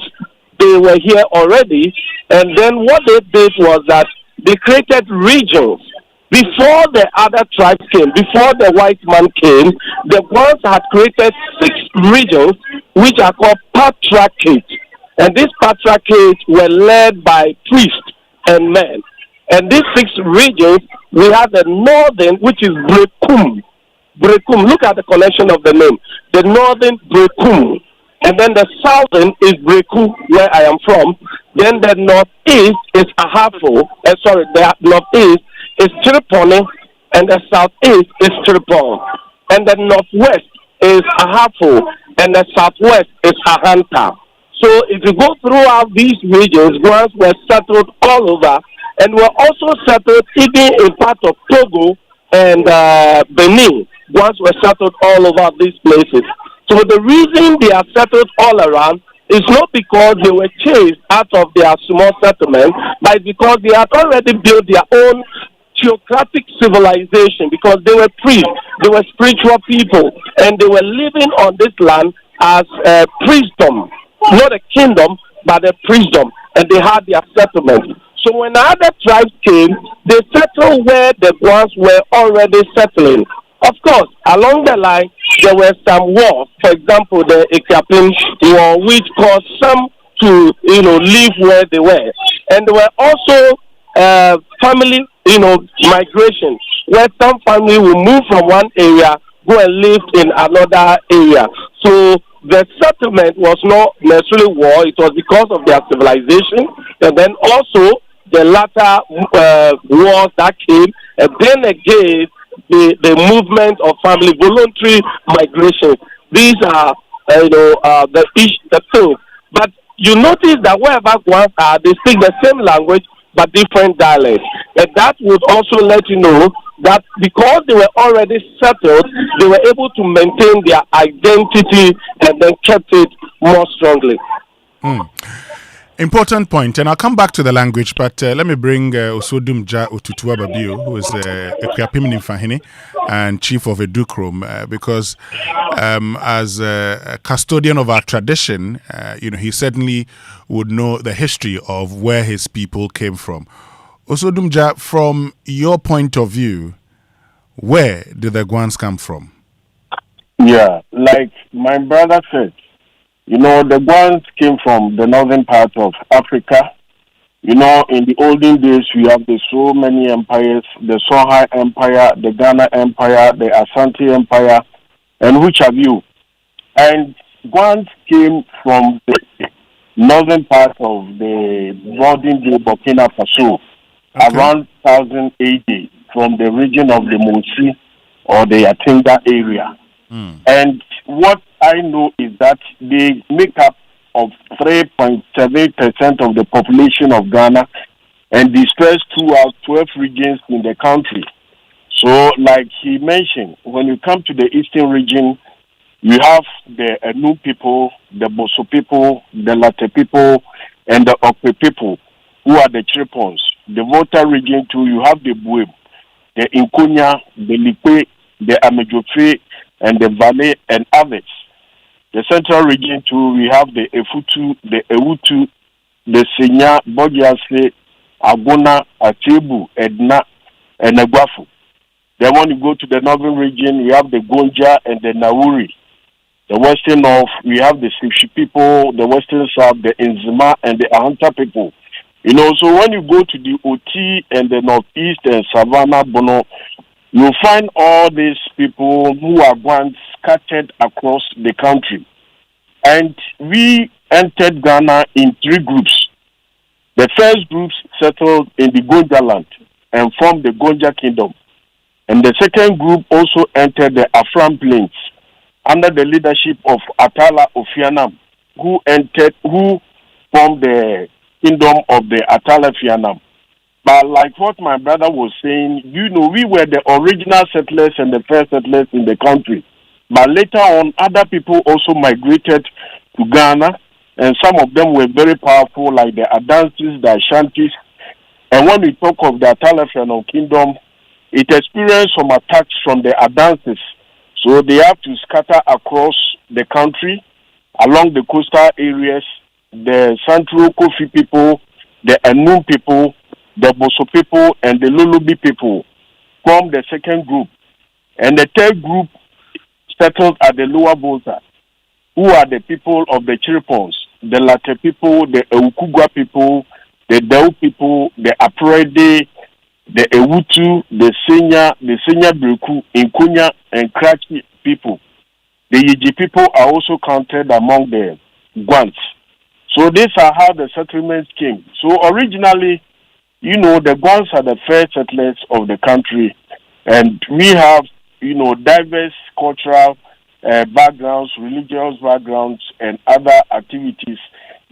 they were here already. And then what they did was that they created regions. Before the other tribes came, before the white man came, the Guans had created 6 regions which are called patriarchates. And these patriarchates were led by priests and men. And these 6 regions, we have the northern, which is Brekum. Brekum, look at the connection of the name. The northern Brekum. And then the southern is Breku, where I am from. Then the northeast is Ahafo. The northeast is Tripoli, and the southeast is Tripoli. And the northwest is Ahafo, and the southwest is Ahanta. So if you go throughout these regions, Guans were settled all over, and were also settled even in part of Togo and Benin. Guans were settled all over these places. So the reason they are settled all around is not because they were chased out of their small settlement, but because they had already built their own theocratic civilization, because they were priests, they were spiritual people, and they were living on this land as a priestdom, not a kingdom, but a priestdom, and they had their settlement. So when other tribes came, they settled where the Guans were already settling. Of course, along the line, there were some wars. For example, the Ekuapem War, which caused some to, live where they were. And there were also family, migration, where some family will move from one area, go and live in another area. So the settlement was not necessarily war, it was because of their civilization. And then also the latter wars that came, and then again, the movement of family, voluntary migration. These are, the thing. But you notice that wherever Guans are, they speak the same language, but different dialects. And that would also let you know that because they were already settled, they were able to maintain their identity and then kept it more strongly. Important point, and I'll come back to the language, but let me bring Osodumja Otutua Babio, who is Ekuapem Nimfahini and chief of Edukrom, because as a custodian of our tradition, he certainly would know the history of where his people came from. Osodumja, from your point of view, where did the Guans come from? Yeah, like my brother said, the Guans came from the northern part of Africa. In the olden days, we have so many empires, the Songhai Empire, the Ghana Empire, the Asante Empire, and which have you. And Guans came from the northern part of the modern-day Burkina Faso, around 1000 AD, from the region of the Monsi or the Yatinga area. And what I know is that they make up of 3.7% of the population of Ghana and dispersed throughout 12 regions in the country. So, like he mentioned, when you come to the eastern region, you have the Anu people, the Boso people, the Latte people, and the Okwe people, who are the Chirpons. The Volta region too, you have the Buem, the Inkonya, the Likwe, the Amejofe, and the Valley, and others. The central region too, we have the Efutu, the Ewutu, the Senya, Bodiase, Agona, Atebu, Edna, and Negwafu. Then when you go to the northern region, we have the Gonja and the Nauri. The western north, we have the Sipshi people, the western south, the Nzima and the Ahanta people. You know, so when you go to the Oti and the northeast and Savannah, Bono, you'll find all these people who are once scattered across the country. And we entered Ghana in 3 groups. The first group settled in the Gonja land and formed the Gonja Kingdom. And the second group also entered the Afram Plains under the leadership of Atala Ofianam, who formed the kingdom of the Atala Fianam. But like what my brother was saying, you know, we were the original settlers and the first settlers in the country. But later on, other people also migrated to Ghana, and some of them were very powerful, like the Adansis, the Ashantis. And when we talk of the Atala Fianam kingdom, it experienced some attacks from the Adansis. So they have to scatter across the country, along the coastal areas. The Central Kofi people, the Anum people, the Boso people, and the Lulubi people form the second group. And the third group settled at the Lower Volta, who are the people of the Chiripons, the Latte people, the Eukugwa people, the Dau people, the Aprede, the Ewutu, the Senya Breku, Inkunya, and Krachi people. The Yiji people are also counted among the Guans. So these are how the settlements came. So originally, you know, the Guans are the first settlers of the country. And we have, you know, diverse cultural backgrounds, religious backgrounds, and other activities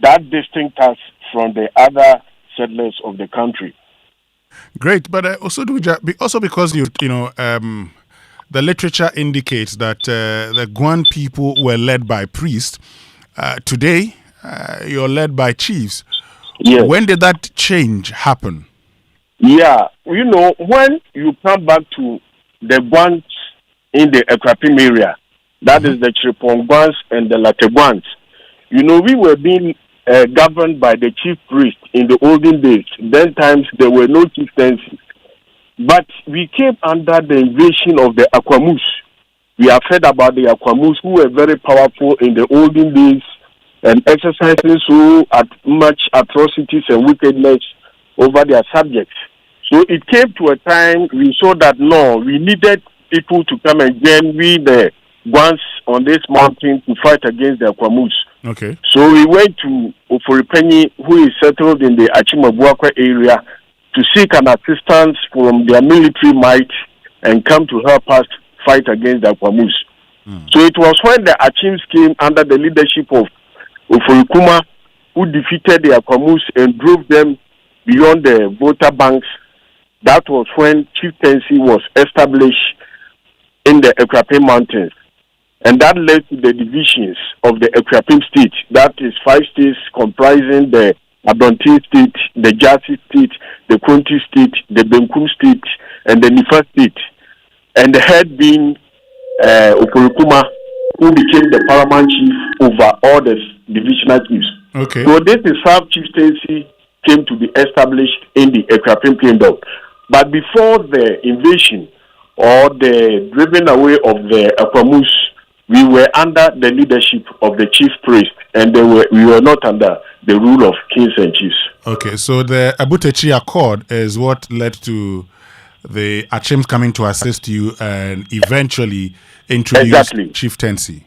that distinct us from the other settlers of the country. Great, but also because the literature indicates that the Guan people were led by priests. Today, you're led by chiefs. Yes. When did that change happen? Yeah, you know, when you come back to the Guans in the Ekrapim area, that is the Chiripon Guans and the Latte Guans, you know, we were being governed by the chief priest in the olden days. Then times there were no chieftaincies. But we came under the invasion of the Akwamus. We have heard about the Akwamus, who were very powerful in the olden days and exercising so much atrocities and wickedness over their subjects. So it came to a time we saw that no, we needed people to come and join the Guans on this mountain to fight against the Akwamus. Okay. So we went to Oforipenyi, who is settled in the Achimabuakwa area, to seek an assistance from their military might and come to help us fight against the Akwamus. So it was when the Achims came under the leadership of Oforikuma, who defeated the Akwamus and drove them beyond the Volta banks. That was when chieftaincy was established in the Ekrapim Mountains. And that led to the divisions of the Ekrapim state. That is 5 states comprising the Adonti state, the Jasi state, the Kronti state, the Benkum state, and the Nifa state. And the head being Okorikuma, who became the paramount chief over all the divisional chiefs. Okay. So this is how chieftaincy came to be established in the Ekrapim kingdom. But before the invasion or the driving away of the Akwamus, we were under the leadership of the chief priest, and we were not under the rule of kings and chiefs. Okay, so the Abutechi Accord is what led to the Achims coming to assist you and eventually introduce chieftaincy.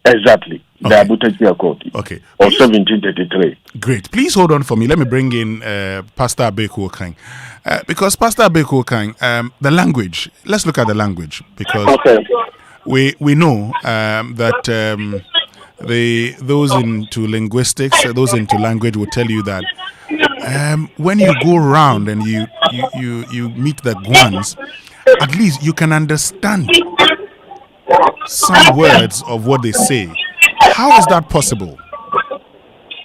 Exactly. The Abutechi Accord. Okay. Of 1733. Great. Please hold on for me. Let me bring in Pastor Abeku Okang. Because Pastor Abeku Okang, the language, let's look at the language. Because we know that those into linguistics, those into language will tell you that when you go around and you meet the Guans, at least you can understand some words of what they say. How is that possible?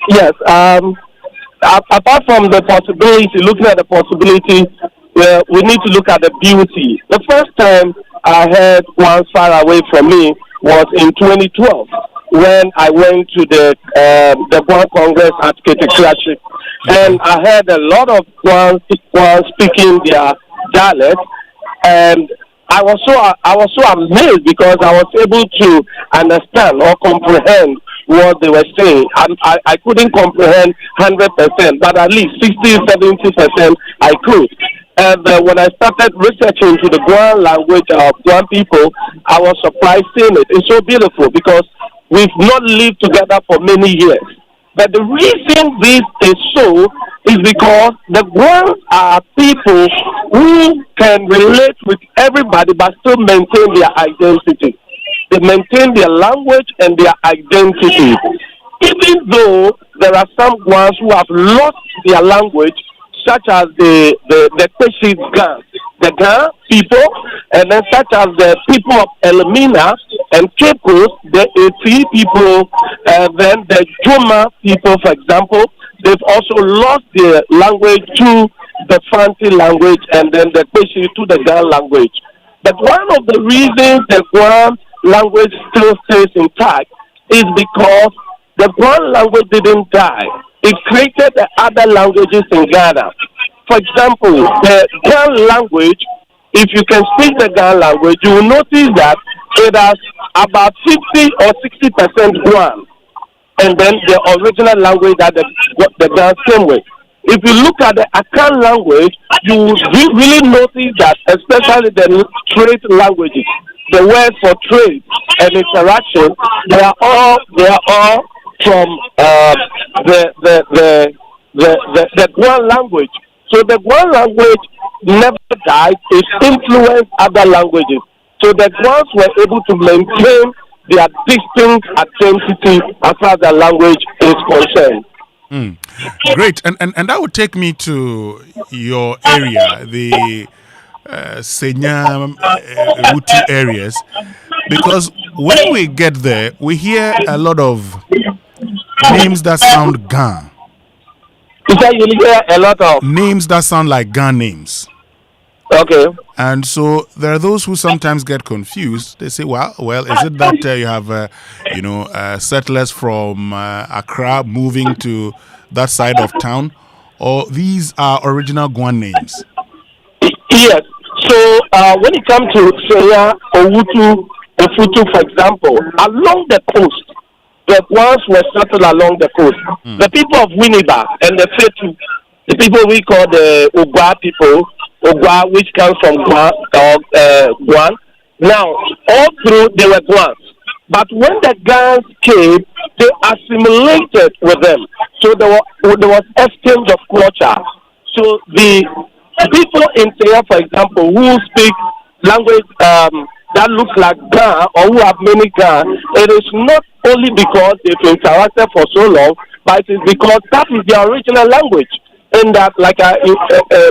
Yes, apart from the possibility, looking at the possibility, we need to look at the beauty. The first time I heard Guans far away from me was in 2012 when I went to the Guan Congress at Ketekrachi, and I heard a lot of Guans speaking their dialect, And I was so amazed because I was able to understand or comprehend what they were saying. And I couldn't comprehend 100%, but at least 60-70% I could. And when I started researching into the Guan language of Guan people, I was surprised seeing it. It's so beautiful because we've not lived together for many years. But the reason this is so is because the Guans are people who can relate with everybody but still maintain their identity. They maintain their language and their identity. Even though there are some Guans who have lost their language, such as the Kweshit Gan, the Gan people, and then such as the people of Elmina and Cape Coast, the Eti people, then the Juma people, for example, they've also lost their language to the Fanti language and then the Kweshit to the Gan language. But one of the reasons the Guan language still stays intact is because the Guan language didn't die. It created the other languages in Ghana. For example, the Gan language, if you can speak the Gan language, you will notice that it has about 50 or 60% Guan, and then the original language that the Gan came with. If you look at the Akan language, you will really notice that, especially the trade languages, the words for trade and interaction, they are all from the Guan language. So the Guan language never died. It influenced other languages. So the Guans were able to maintain their distinct identity as far as the language is concerned. Great. And that would take me to your area, the Senya Uti areas, because when we get there, we hear a lot of names that sound Gan. You hear a lot of names that sound like Gan names. Okay. And so there are those who sometimes get confused. They say, well, is it that you have, settlers from Accra moving to that side of town, or these are original Guan names? Yes. So when it comes to Senya, Owutu, Ofutu, for example, along the coast, the Guans were settled along the coast. The people of Winneba and the Fetu, the people we call the Ogwa people, Ogwa, which comes from Guan. Now, all through they were Guans. But when the Gans came, they assimilated with them. So there was exchange of culture. So the people in Senya, for example, who speak language that looks like Ga or who have many Ga, it is not only because they've interacted for so long, but it is because that is their original language. And that, like I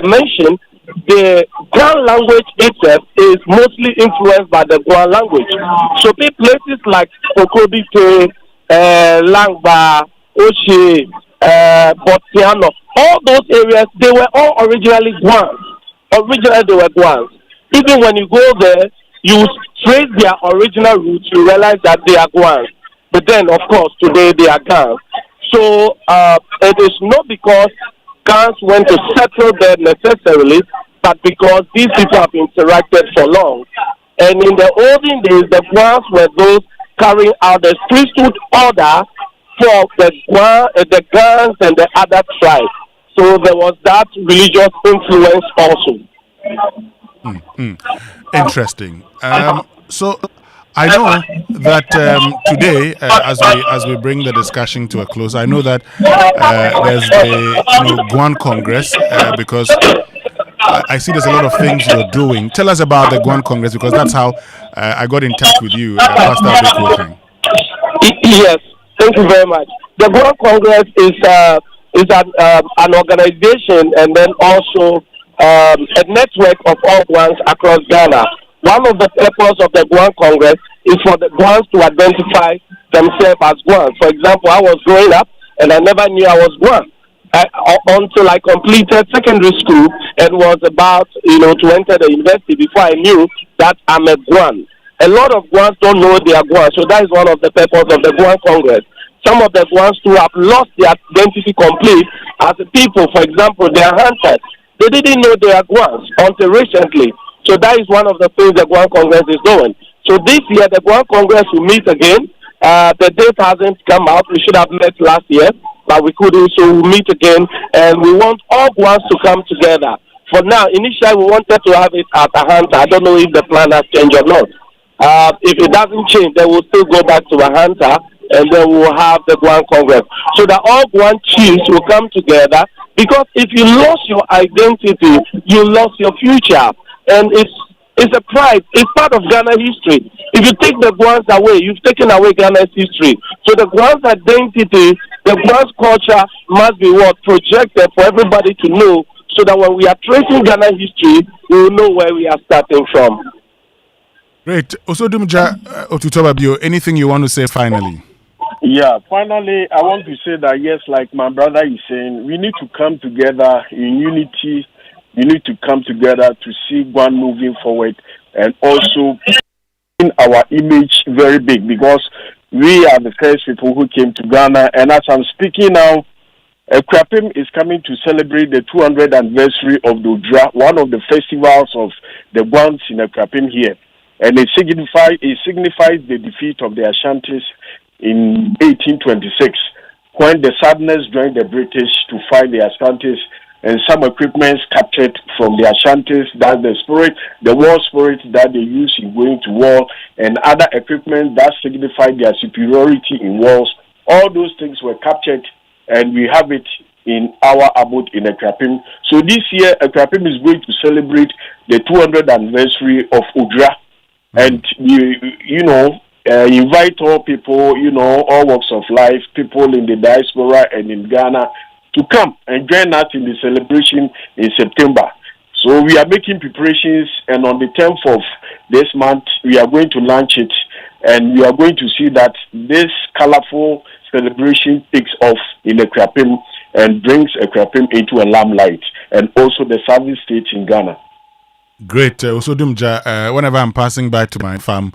mentioned, the Guan language itself is mostly influenced by the Guan language. So places like Okobite, Langba, Oshe, Botiano, all those areas, they were all originally Guans. Originally they were Guans. Even when you go there, you trace their original roots, you realize that they are Guans. But then, of course, today they are Gans. So it is not because Gans went to settle there necessarily, but because these people have interacted for long. And in the olden days, the Guans were those carrying out the priesthood order for the Gans and the other tribes. So there was that religious influence also. Interesting. So I know that today, as we bring the discussion to a close, I know that there's the Guan Congress because I see there's a lot of things you're doing. Tell us about the Guan Congress, because that's how I got in touch with you, Pastor Kojo. Yes, thank you very much. The Guan Congress is an organization and then also a network of all Guans across Ghana. One of the purposes of the Guan Congress is for the Guans to identify themselves as Guans. For example, I was growing up and I never knew I was Guan until I completed secondary school and was about to enter the university before I knew that I'm a Guan. A lot of Guans don't know they are Guan, so that is one of the purposes of the Guan Congress. Some of the Guans who have lost their identity complete as a people, for example, they are hunters. They didn't know they are Guans until recently. So that is one of the things the Guan Congress is doing. So this year, the Guan Congress will meet again. The date hasn't come out. We should have met last year, but we couldn't, so we'll meet again. And we want all Guans to come together. For now, initially, we wanted to have it at Ahanta. I don't know if the plan has changed or not. If it doesn't change, then we'll still go back to Ahanta, and then we'll have the Guan Congress. So that all Guan chiefs will come together, because if you lost your identity, you lost your future. And it's a pride. It's part of Ghana history. If you take the Guans away, you've taken away Ghana's history. So the Guans identity, the Guans culture must be projected for everybody to know, so that when we are tracing Ghana history, we will know where we are starting from. Great. Also, Dumja Otutobabio, anything you want to say finally? Yeah, finally, I want to say that, yes, like my brother is saying, we need to come together in unity. We need to come together to see Guan moving forward, and also in our image very big, because we are the first people who came to Ghana. And as I'm speaking now, Krapim is coming to celebrate the 200th anniversary of the Udra, one of the festivals of the Guans in Krapim here. And it signifies the defeat of the Ashantis in 1826, when the Southerners joined the British to fight the Ashantis, and some equipments captured from the Ashantis, that's the war spirit that they use in going to war, and other equipment that signified their superiority in wars. All those things were captured, and we have it in our abode in Krapim. So this year, Krapim is going to celebrate the 200th anniversary of Udra. And, invite all people, all walks of life, people in the diaspora and in Ghana, to come and join us in the celebration in September. So we are making preparations, and on the 10th of this month, we are going to launch it, and we are going to see that this colorful celebration takes off in Krapim and brings Krapim into a limelight, and also the southern states in Ghana. Great. Osodumja, whenever I'm passing by to my farm,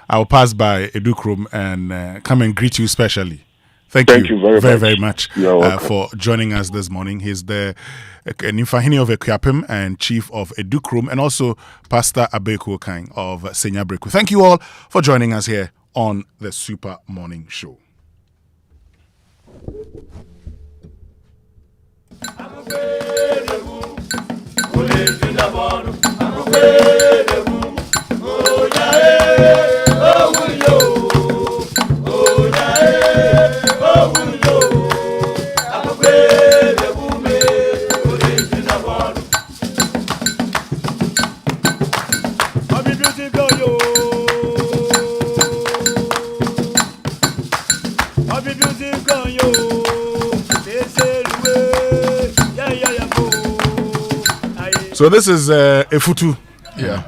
I'll pass by Edukrum and come and greet you specially. Thank you very much for joining us this morning. He's the Nimfahini of Ekuapim and Chief of Edukrum, and also Pastor Abeku Kang of Senya Breku. Thank you all for joining us here on the Super Morning Show. So this is a futu. Yeah.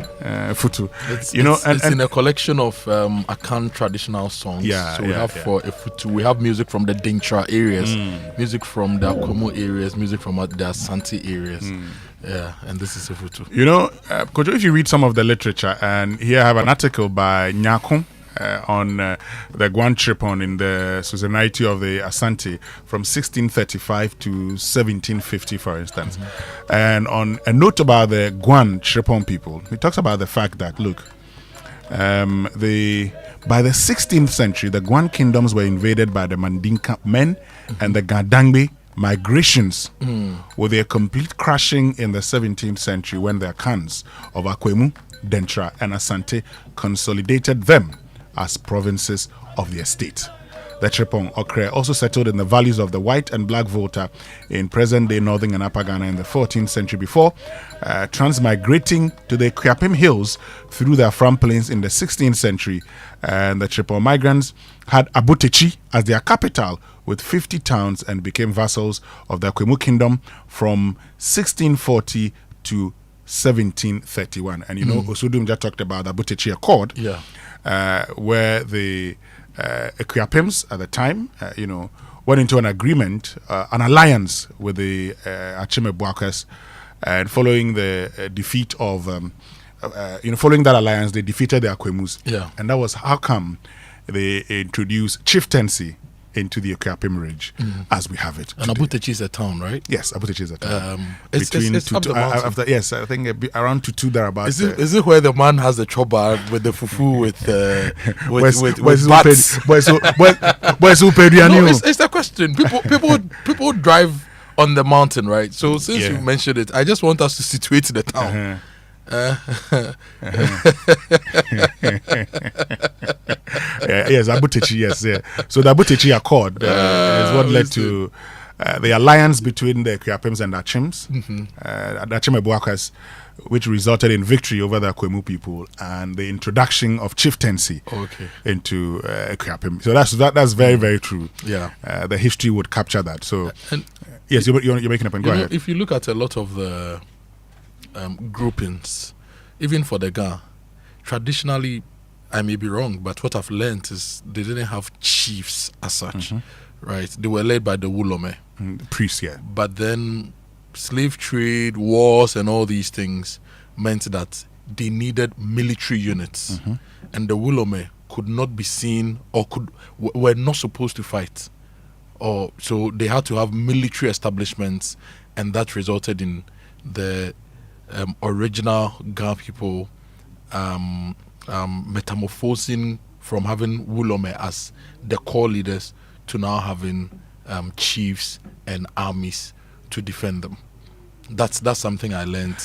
Futu. It's in a collection of Akan traditional songs. Yeah. So we have for a futu, we have music from the Dintra areas, music from the Akomo areas, music from the Asante areas. Yeah, and this is a futu. Kojo, if you read some of the literature, and here I have an article by Nyakon on the Guan Tripon in the suzerainty of the Asante from 1635 to 1750, for instance. And on a note about the Guan Tripon people, he talks about the fact that, look, by the 16th century, the Guan kingdoms were invaded by the Mandinka men and the Gadangbe migrations, with their complete crashing in the 17th century when the Akans of Akwemu, Dentra, and Asante consolidated them as provinces of their state. The Tripong Okre also settled in the valleys of the White and Black Volta in present-day northern and upper Ghana in the 14th century before transmigrating to the Kuapim Hills through the Afram Plains in the 16th century. And the Tripong migrants had Abutechi as their capital with 50 towns and became vassals of the Akwemu Kingdom from 1640 to 1731. And Osudum just talked about the Abutechi Accord, where the Ekuapims at the time, went into an agreement, an alliance with the Achime Boakas, and following the defeat of, following that alliance, they defeated the Akwemus. Yeah. And that was how come they introduced chieftaincy into the Okuapem Ridge as we have it. And Abutechi is a town, right? Yes, Abutechi is a town. It's up the mountain. Yes, I think around Tutu thereabouts. Is it where the man has the choba with the fufu with bats? No, it's the question. People drive on the mountain, right? So since you mentioned it, I just want us to situate the town. Yes, Abutechi, yes. Yeah. So the Abutechi Accord is what led to the alliance between the Okuapems and the Achims, the Achim Ebuakas, which resulted in victory over the Kwemu people and the introduction of chieftaincy into Okuapem. So that's very, very true. Yeah, the history would capture that. So yes, you're making a point. Go ahead. If you look at a lot of the groupings, even for the Ga, traditionally, I may be wrong, but what I've learned is they didn't have chiefs as such, right? They were led by the Wulome. Priests, yeah. But then slave trade, wars, and all these things meant that they needed military units. And the Wulome could not be seen or were not supposed to fight. So they had to have military establishments, and that resulted in the original Ga people metamorphosing from having Wulome as the core leaders to now having chiefs and armies to defend them. That's something I learned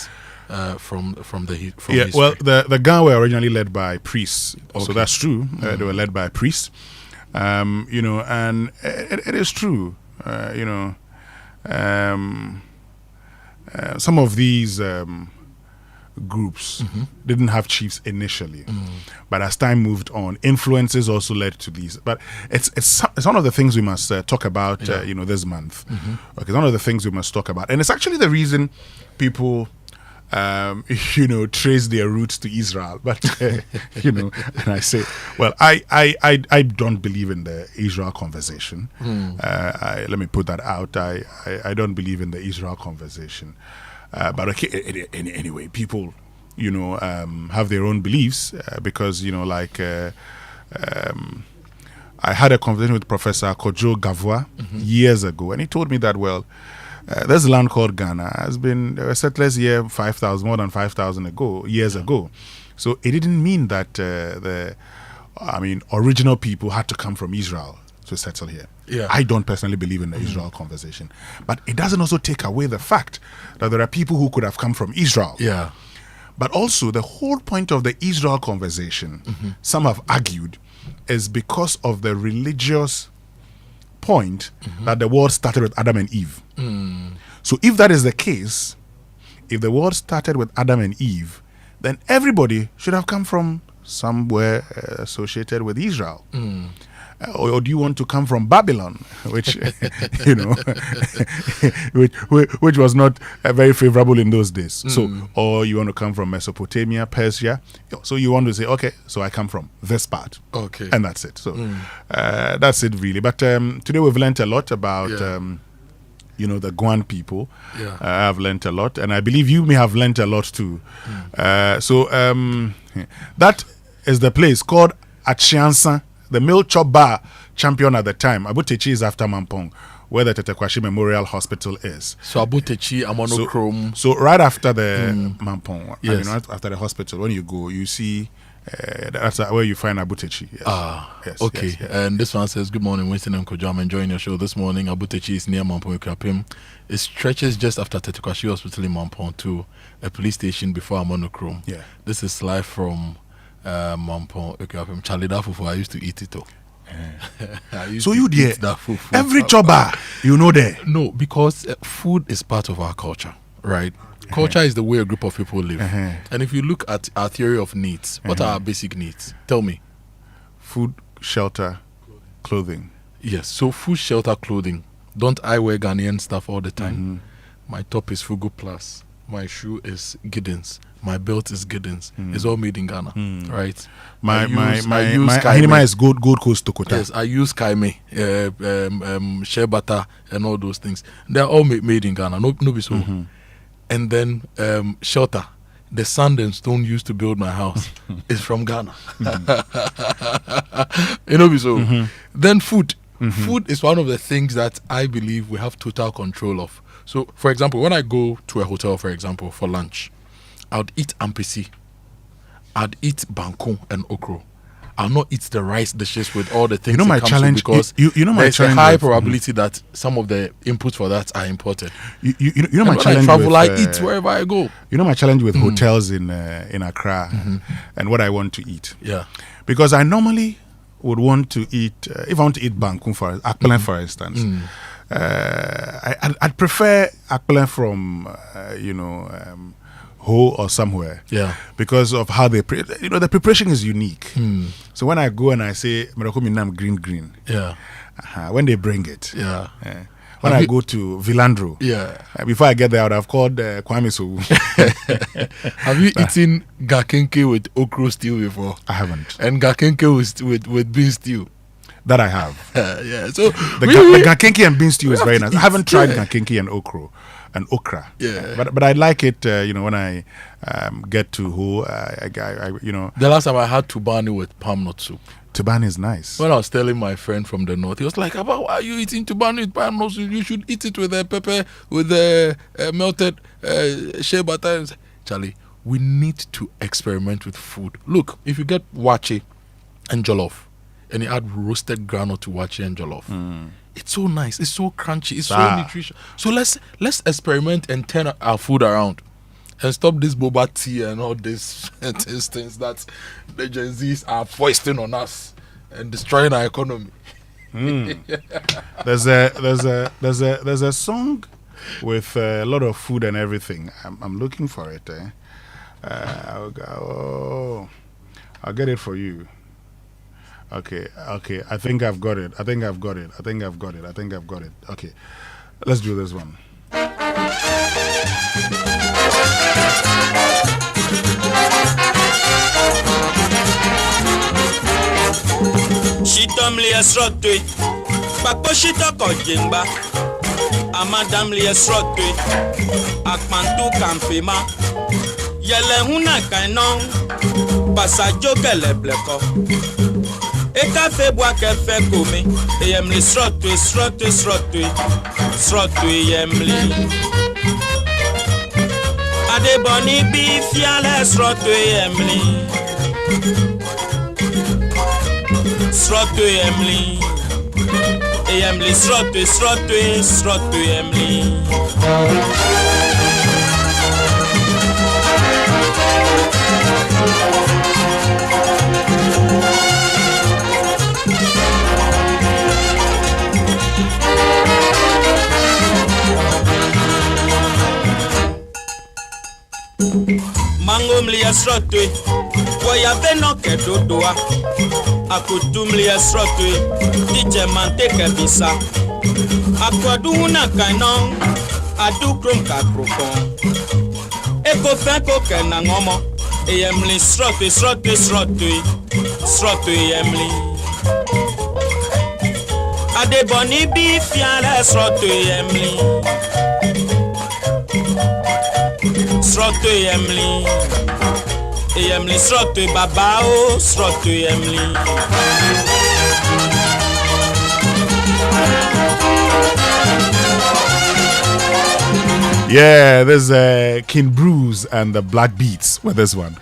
from history. Well, the Ga were originally led by priests, so that's true. They were led by priests, and it is true. Some of these groups didn't have chiefs initially, but as time moved on, influences also led to these. But it's one of the things we must talk about this month. Okay, one of the things we must talk about, and it's actually the reason people trace their roots to Israel. But and I say, well, I don't believe in the Israel conversation. Let me put that out. I don't believe in the Israel conversation. But okay, anyway, people, have their own beliefs because, I had a conversation with Professor Kojo Gavua years ago, and he told me that, well, there's a land called Ghana. There were settlers here more than 5,000 years ago. So it didn't mean that original people had to come from Israel to settle here. Yeah. I don't personally believe in the Israel conversation. But it doesn't also take away the fact that there are people who could have come from Israel. Yeah. But also the whole point of the Israel conversation, some have argued, is because of the religious point that the world started with Adam and Eve. So if that is the case, if the world started with Adam and Eve, then everybody should have come from somewhere associated with Israel. Or do you want to come from Babylon, which which was not very favorable in those days? So, or you want to come from Mesopotamia, Persia? So you want to say, okay, so I come from this part, and that's it. So that's it, really. But today we've learned a lot about the Guan people. I've learned a lot, and I believe you may have learned a lot too. So that is the place called Achiansa, the Mill Chop Bar champion at the time. Abutechi is after Mampong, where the Tetekwashi Memorial Hospital is. So Abutechi, Amonochrome. So right after the Mampong, right after the hospital, when you go, you see that's where you find Abutechi. Yes. Okay. Yes. And this one says, good morning, Winston and Kojo. I'm enjoying your show this morning. Abutechi is near Mampong Okuapem. It stretches just after Tetekwashi Hospital in Mampong to a police station before Amonochrome. Yeah. This is live from Mampong Okuapem. Charlie, that fufu, I used to eat it. So you there, every choba, there. No, because food is part of our culture, right? Culture is the way a group of people live. And if you look at our theory of needs, what are our basic needs? Tell me. Food, shelter, clothing. Yes, so food, shelter, clothing. Don't I wear Ghanaian stuff all the time? My top is Fugu Plus. My shoe is Giddens. My belt is Giddens. It's all made in Ghana, right? My Hinima is Gold Coast Tokota. Yes, I use Kaime, shea butter, and all those things. They're all made in Ghana. No be so. And then shelter. The sand and stone used to build my house is from Ghana. Be so. Then food. Food is one of the things that I believe we have total control of. So, for example, when I go to a hotel, for example, for lunch, I'd eat ampisi, I'd eat banku and okro. I'll not eat the rice dishes with all the things. You know my it comes challenge, with, because you know my there's challenge a high with, probability that some of the inputs for that are imported. You know my when challenge. I travel, with, I eat wherever I go. You know my challenge with hotels in Accra and what I want to eat. Yeah, because I normally would want to eat if I want to eat banku for akpelen, for instance. I'd prefer akpelen from Ho or somewhere. Yeah. Because of how they the preparation is unique. So when I go and I say Merakominam green. Yeah. When they bring it. Yeah. When I go to Vilandro. Yeah. Before I get there, I would have called Kwame So. Have you eaten gakenke with okro stew before? I haven't. And gakenke with bean stew? That I have. Yeah. So the gakenke and bean stew is very nice. I haven't tried gakenke and okra. Yeah. But I like it. When I get to Ho, The last time I had tubani with palm nut soup. Tubani is nice. When I was telling my friend from the north, he was like, "About why are you eating tubani with palm nut soup? You should eat it with pepper, with melted shea butter." Charlie, we need to experiment with food. Look, if you get wache and jollof, and you add roasted groundnut to wache and jollof, it's so nice. It's so crunchy. It's so nutritious. So let's experiment and turn our food around, and stop this boba tea and all these things that the Gen Zs are foisting on us and destroying our economy. There's a song with a lot of food and everything. I'm looking for it. I'll get it for you. Okay. I think I've got it. Okay. Let's do this one. Shitom liye srotwe Bakpo shito kojimba Amadam liye srotwe Akmantu kampema Yele huna kainon Pasajo kele bleko Eka febwa kefe kome Yemli srotwe yemli Adeboni bi fiale srotwe yemli Srotwe Emily, Emily Srotwe Emily. Mango mlia srotwe, Woya beno ke dodoa. Akoto mlia srotwe, Dije mante ke bisa. Akwadu una kainon, adu krom ka krokon. Eko fenko ke na ngomo, Emily Srotwe Emily. Adeboni bi fiale Srotwe Emily. Srotwe Emily. Emily Srotwe babao Srotwe Emily. Yeah, there's King Bruce and the Black Beats with this one.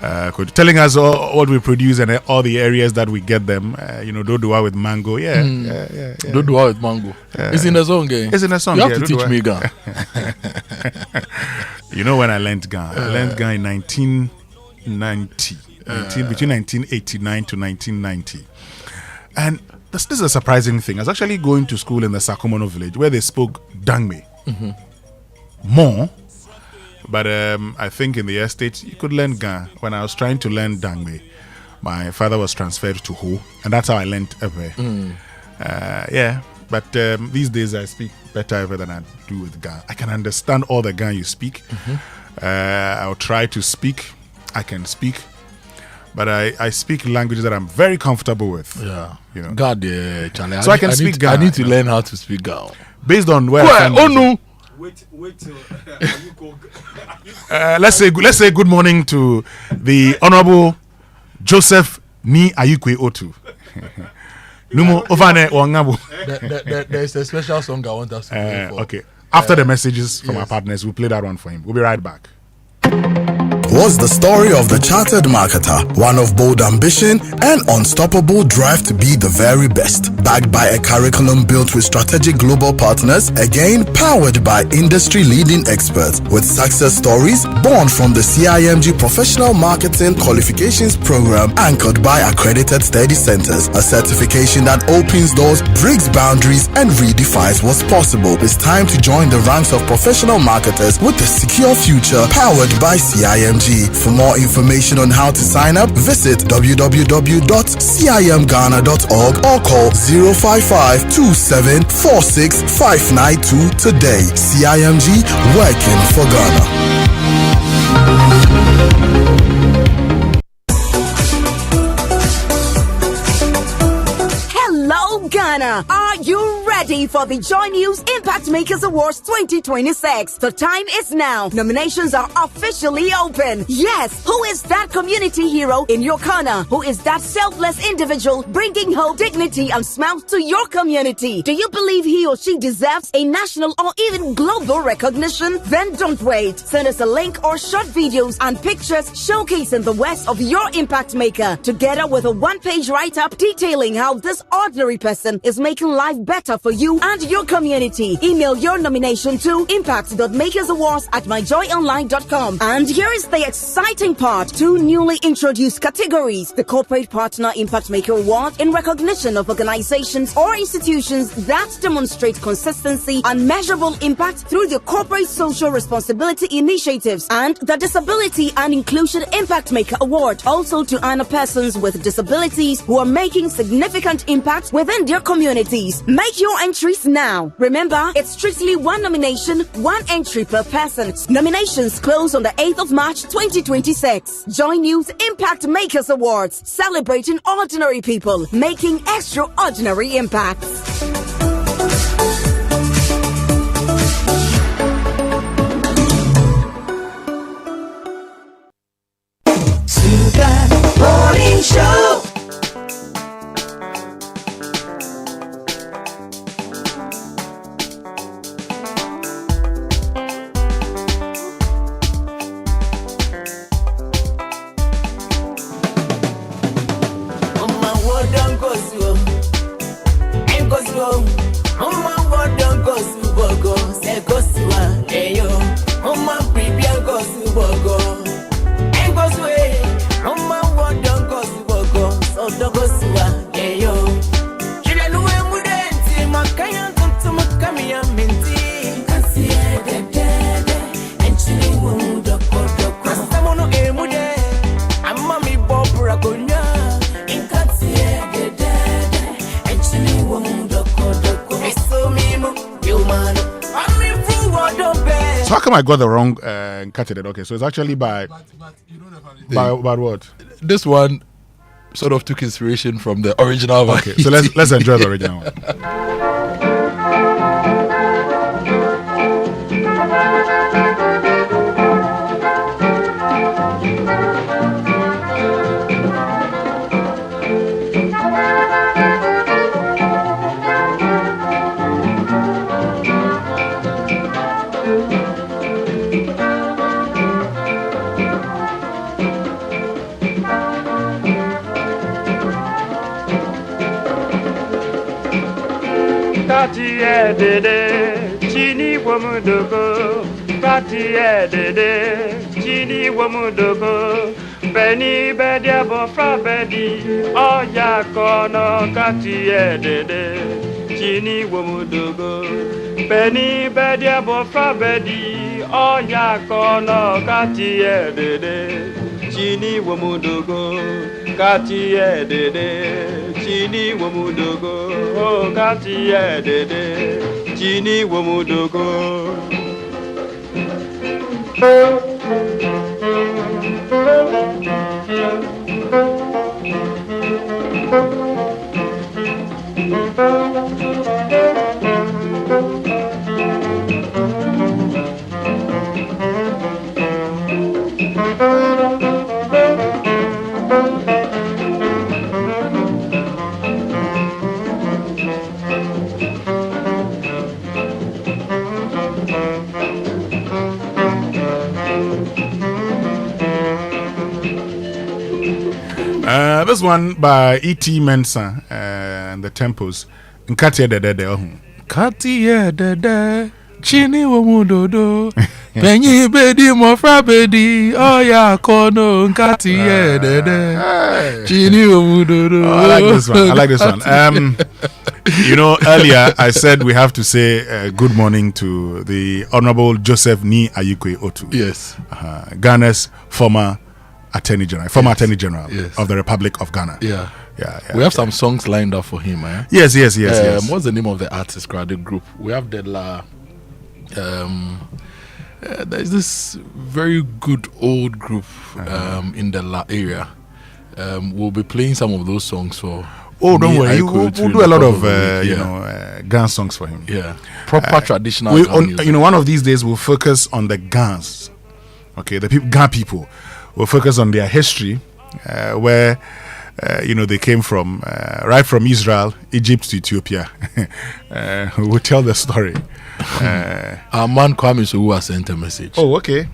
Telling us what we produce and all the areas that we get them. Dodua with mango. Yeah. Dodua with mango. It's in a song, eh? It's in a song. You have to teach me Ga. You know when I learned Ga? I learned Ga in 1990. Between 1989 to 1990. And this is a surprising thing. I was actually going to school in the Sakomono village where they spoke Dangme. More. But I think in the estates you could learn Ga. When I was trying to learn Dangme, my father was transferred to Ho, and that's how I learned Ewe. But these days I speak better Ewe than I do with Ga. I can understand all the Ga you speak. I'll try to speak. I can speak. But I speak languages that I'm very comfortable with. Yeah. God, Charlie. So I can speak Ga. I need to learn how to speak Ga. Based on where Wait till let's say good morning to the Honorable Joseph Ni Ayukwe Otu. Lumo Ovane Wangabu. There's a special song I want us to play for. Okay. After the messages from our partners, we'll play that one for him. We'll be right back. Was the story of the chartered marketer, one of bold ambition and unstoppable drive to be the very best, backed by a curriculum built with strategic global partners, again powered by industry-leading experts, with success stories born from the CIMG Professional Marketing Qualifications Program, anchored by accredited study centers, a certification that opens doors, breaks boundaries, and redefines what's possible. It's time to join the ranks of professional marketers with a secure future powered by CIMG. For more information on how to sign up, visit www.cimghana.org or call 055-2746-592 today. CIMG, working for Ghana. Hello, Ghana. Are you ready for the Joy News Impact Makers Awards 2026? The time is now. Nominations are officially open. Yes, who is that community hero in your corner? Who is that selfless individual bringing hope, dignity, and smiles to your community? Do you believe he or she deserves a national or even global recognition? Then don't wait. Send us a link or short videos and pictures showcasing the works of your impact maker, together with a one-page write-up detailing how this ordinary person is making life better for you and your community. Email your nomination to impact.makersawards@myjoyonline.com. And here is the exciting part. 2 newly introduced categories. The Corporate Partner Impact Maker Award in recognition of organizations or institutions that demonstrate consistency and measurable impact through their corporate social responsibility initiatives. And the Disability and Inclusion Impact Maker Award, also to honor persons with disabilities who are making significant impact within their communities. Make your entries now. Remember, it's strictly one nomination, one entry per person. Nominations close on the 8th of March 2026. Join News Impact Makers Awards, celebrating ordinary people making extraordinary impacts. Super Morning Show. So how come I got the wrong candidate? Okay, so it's actually by what? This one sort of took inspiration from the original one. Okay, so let's enjoy the original one. Dede chini wamudogo Kati dede chini wamudogo Beni bedi abofra bedi Oya kono kati dede chini wamudogo Beni bedi abofra bedi Oya kono kati dede chini wamudogo Kati dede chini wamudogo oh kati dede chini wamudogo This one by E.T. Mensah and the Tempos. Nkati Dede. Kati Dede. Chini Womudodo. Penyi Bedi Mofra Bedi. Oh ya kono Nkati Dede. Chini Womudodo. I like this one. You know, earlier I said we have to say good morning to the Honorable Joseph Ni Ayikwe Otu. Yes. Ghana's former Attorney General, of the Republic of Ghana. Yeah. We have some songs lined up for him. Yes. What's the name of the artist crowded group? We have the there's this very good old group in the La area. We'll be playing some of those songs for. Oh, don't worry. We'll do a lot of Gan songs for him. Yeah, proper traditional. One of these days we'll focus on the Gans. Okay, the Gan people. We'll focus on their history, where they came from, right from Israel, Egypt to Ethiopia. We'll tell the story. Our man Kwame Sowu sent a message. Oh, okay.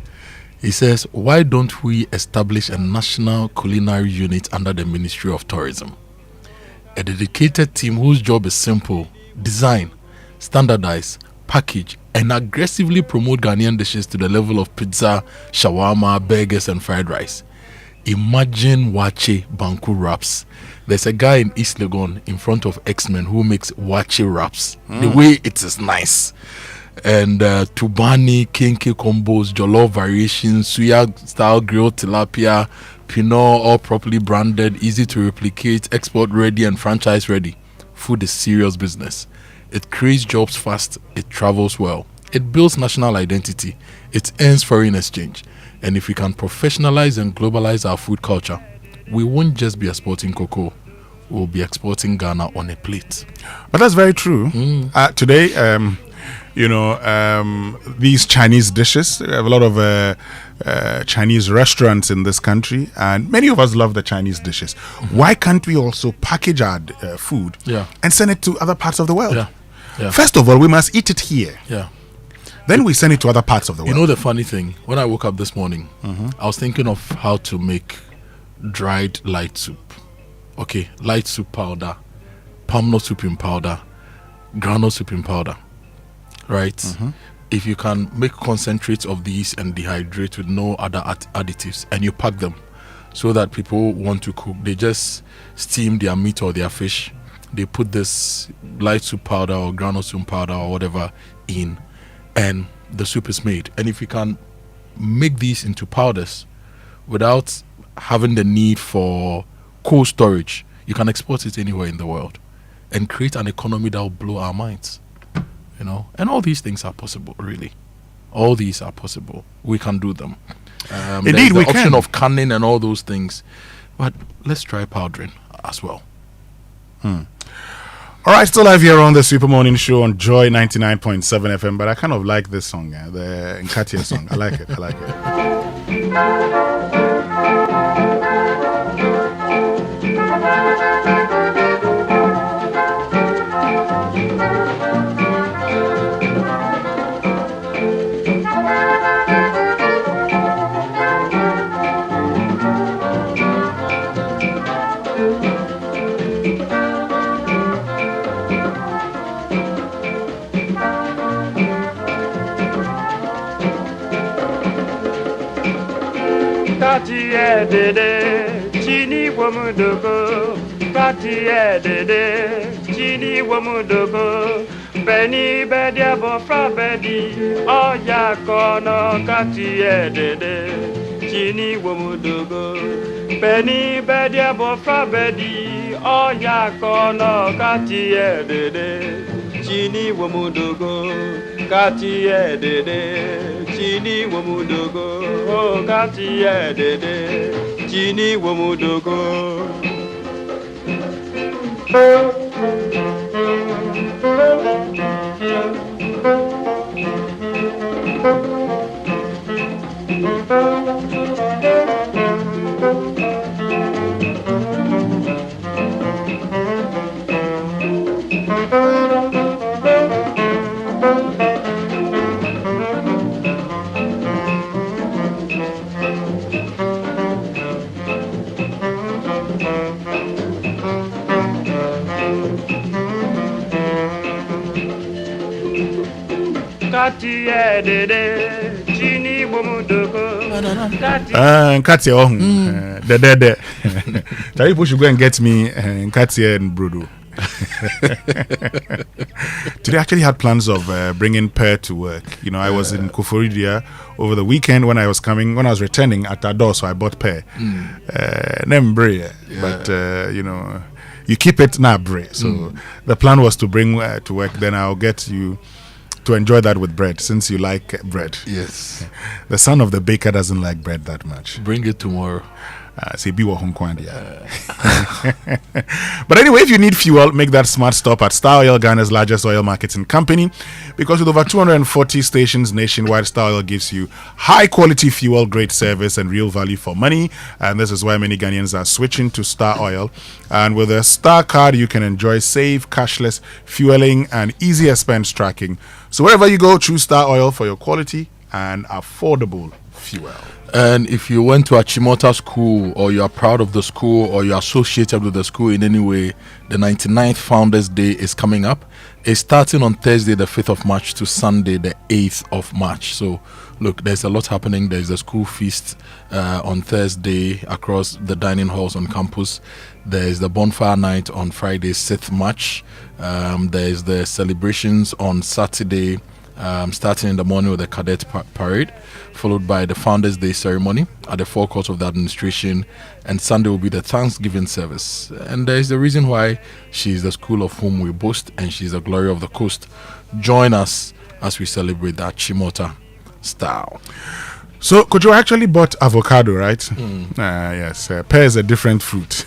He says, "Why don't we establish a national culinary unit under the Ministry of Tourism? A dedicated team whose job is simple: design, standardize, package, and aggressively promote Ghanaian dishes to the level of pizza, shawarma, burgers, and fried rice. Imagine wache banku wraps. There's a guy in East Legon in front of X-Men who makes wache wraps. The way it is nice. And tubani, kinky combos, jollof variations, suya style grilled tilapia, pinot, all properly branded, easy to replicate, export ready and franchise ready. Food is serious business. It creates jobs fast, it travels well, it builds national identity, it earns foreign exchange. And if we can professionalize and globalize our food culture, we won't just be exporting cocoa, we'll be exporting Ghana on a plate." But that's very true. Today, these Chinese dishes, we have a lot of Chinese restaurants in this country, and many of us love the Chinese dishes. Why can't we also package our food and send it to other parts of the world? First of all, we must eat it here. Then we send it to other parts of the world. You know the funny thing, when I woke up this morning, I was thinking of how to make dried light soup. Okay, light soup powder, palm nut soup in powder, groundnut soup in powder. Right? If you can make concentrates of these and dehydrate with no other additives, and you pack them so that people want to cook, they just steam their meat or their fish. They put this light soup powder or groundnut soup powder or whatever in, and the soup is made. And if you can make these into powders without having the need for cold storage, you can export it anywhere in the world and create an economy that will blow our minds. And all these things are possible, really. All these are possible. We can do them. Indeed, we can. The option of canning and all those things, but let's try powdering as well. All right, still live here on the Super Morning Show on Joy 99.7 FM, but I kind of like this song, the Nkatia song. I like it. Kati dede chini wamudogo, kati dede chini wamudogo, beni bedia bofra bedi, oya kono kati dede chini wamudogo, beni bedia bofra bedi, oya kono kati dede chini wamudogo, kati dede chini wamudogo, oh kati dede chini wamudogo. Kati Dede, Chini Bomudoko, Katia, the. Tell people should go and get me Katia and Brudo. Today I actually had plans of bringing Pear to work. You know, I was in Kuforidia over the weekend when I was returning at that door, so I bought Pear. But you know, you keep it now, so the plan was to bring to work. Then I'll get you to enjoy that with bread, since you like bread. Yes. The son of the baker doesn't like bread that much. Bring it tomorrow. But anyway, if you need fuel, make that smart stop at Star Oil, Ghana's largest oil marketing company, because with over 240 stations nationwide, Star Oil gives you high quality fuel, great service, and real value for money. And this is why many Ghanaians are switching to Star Oil. And with a Star card, you can enjoy safe, cashless fueling and easy expense tracking. So wherever you go, choose Star Oil for your quality and affordable fuel. And if you went to a Chimota school, or you are proud of the school, or you're associated with the school in any way, the 99th Founders Day is coming up. It's starting on Thursday, the 5th of March, to Sunday, the 8th of March. So, look, there's a lot happening. There's a school feast on Thursday across the dining halls on campus. There's the bonfire night on Friday, 6th March. There's the celebrations on Saturday, starting in the morning with the cadet parade, followed by the Founders Day ceremony at the forecourt of the administration, and Sunday will be the Thanksgiving service. And there is the reason why she's the school of whom we boast, and she's the glory of the coast. Join us as we celebrate that Chimota style. So, Kojo actually bought avocado, right? Yes, pear is a different fruit.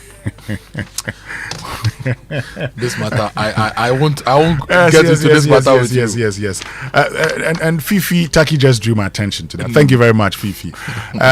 This matter, I won't get into this matter with you. Yes. And Fifi Taki just drew my attention to that. Thank you very much, Fifi.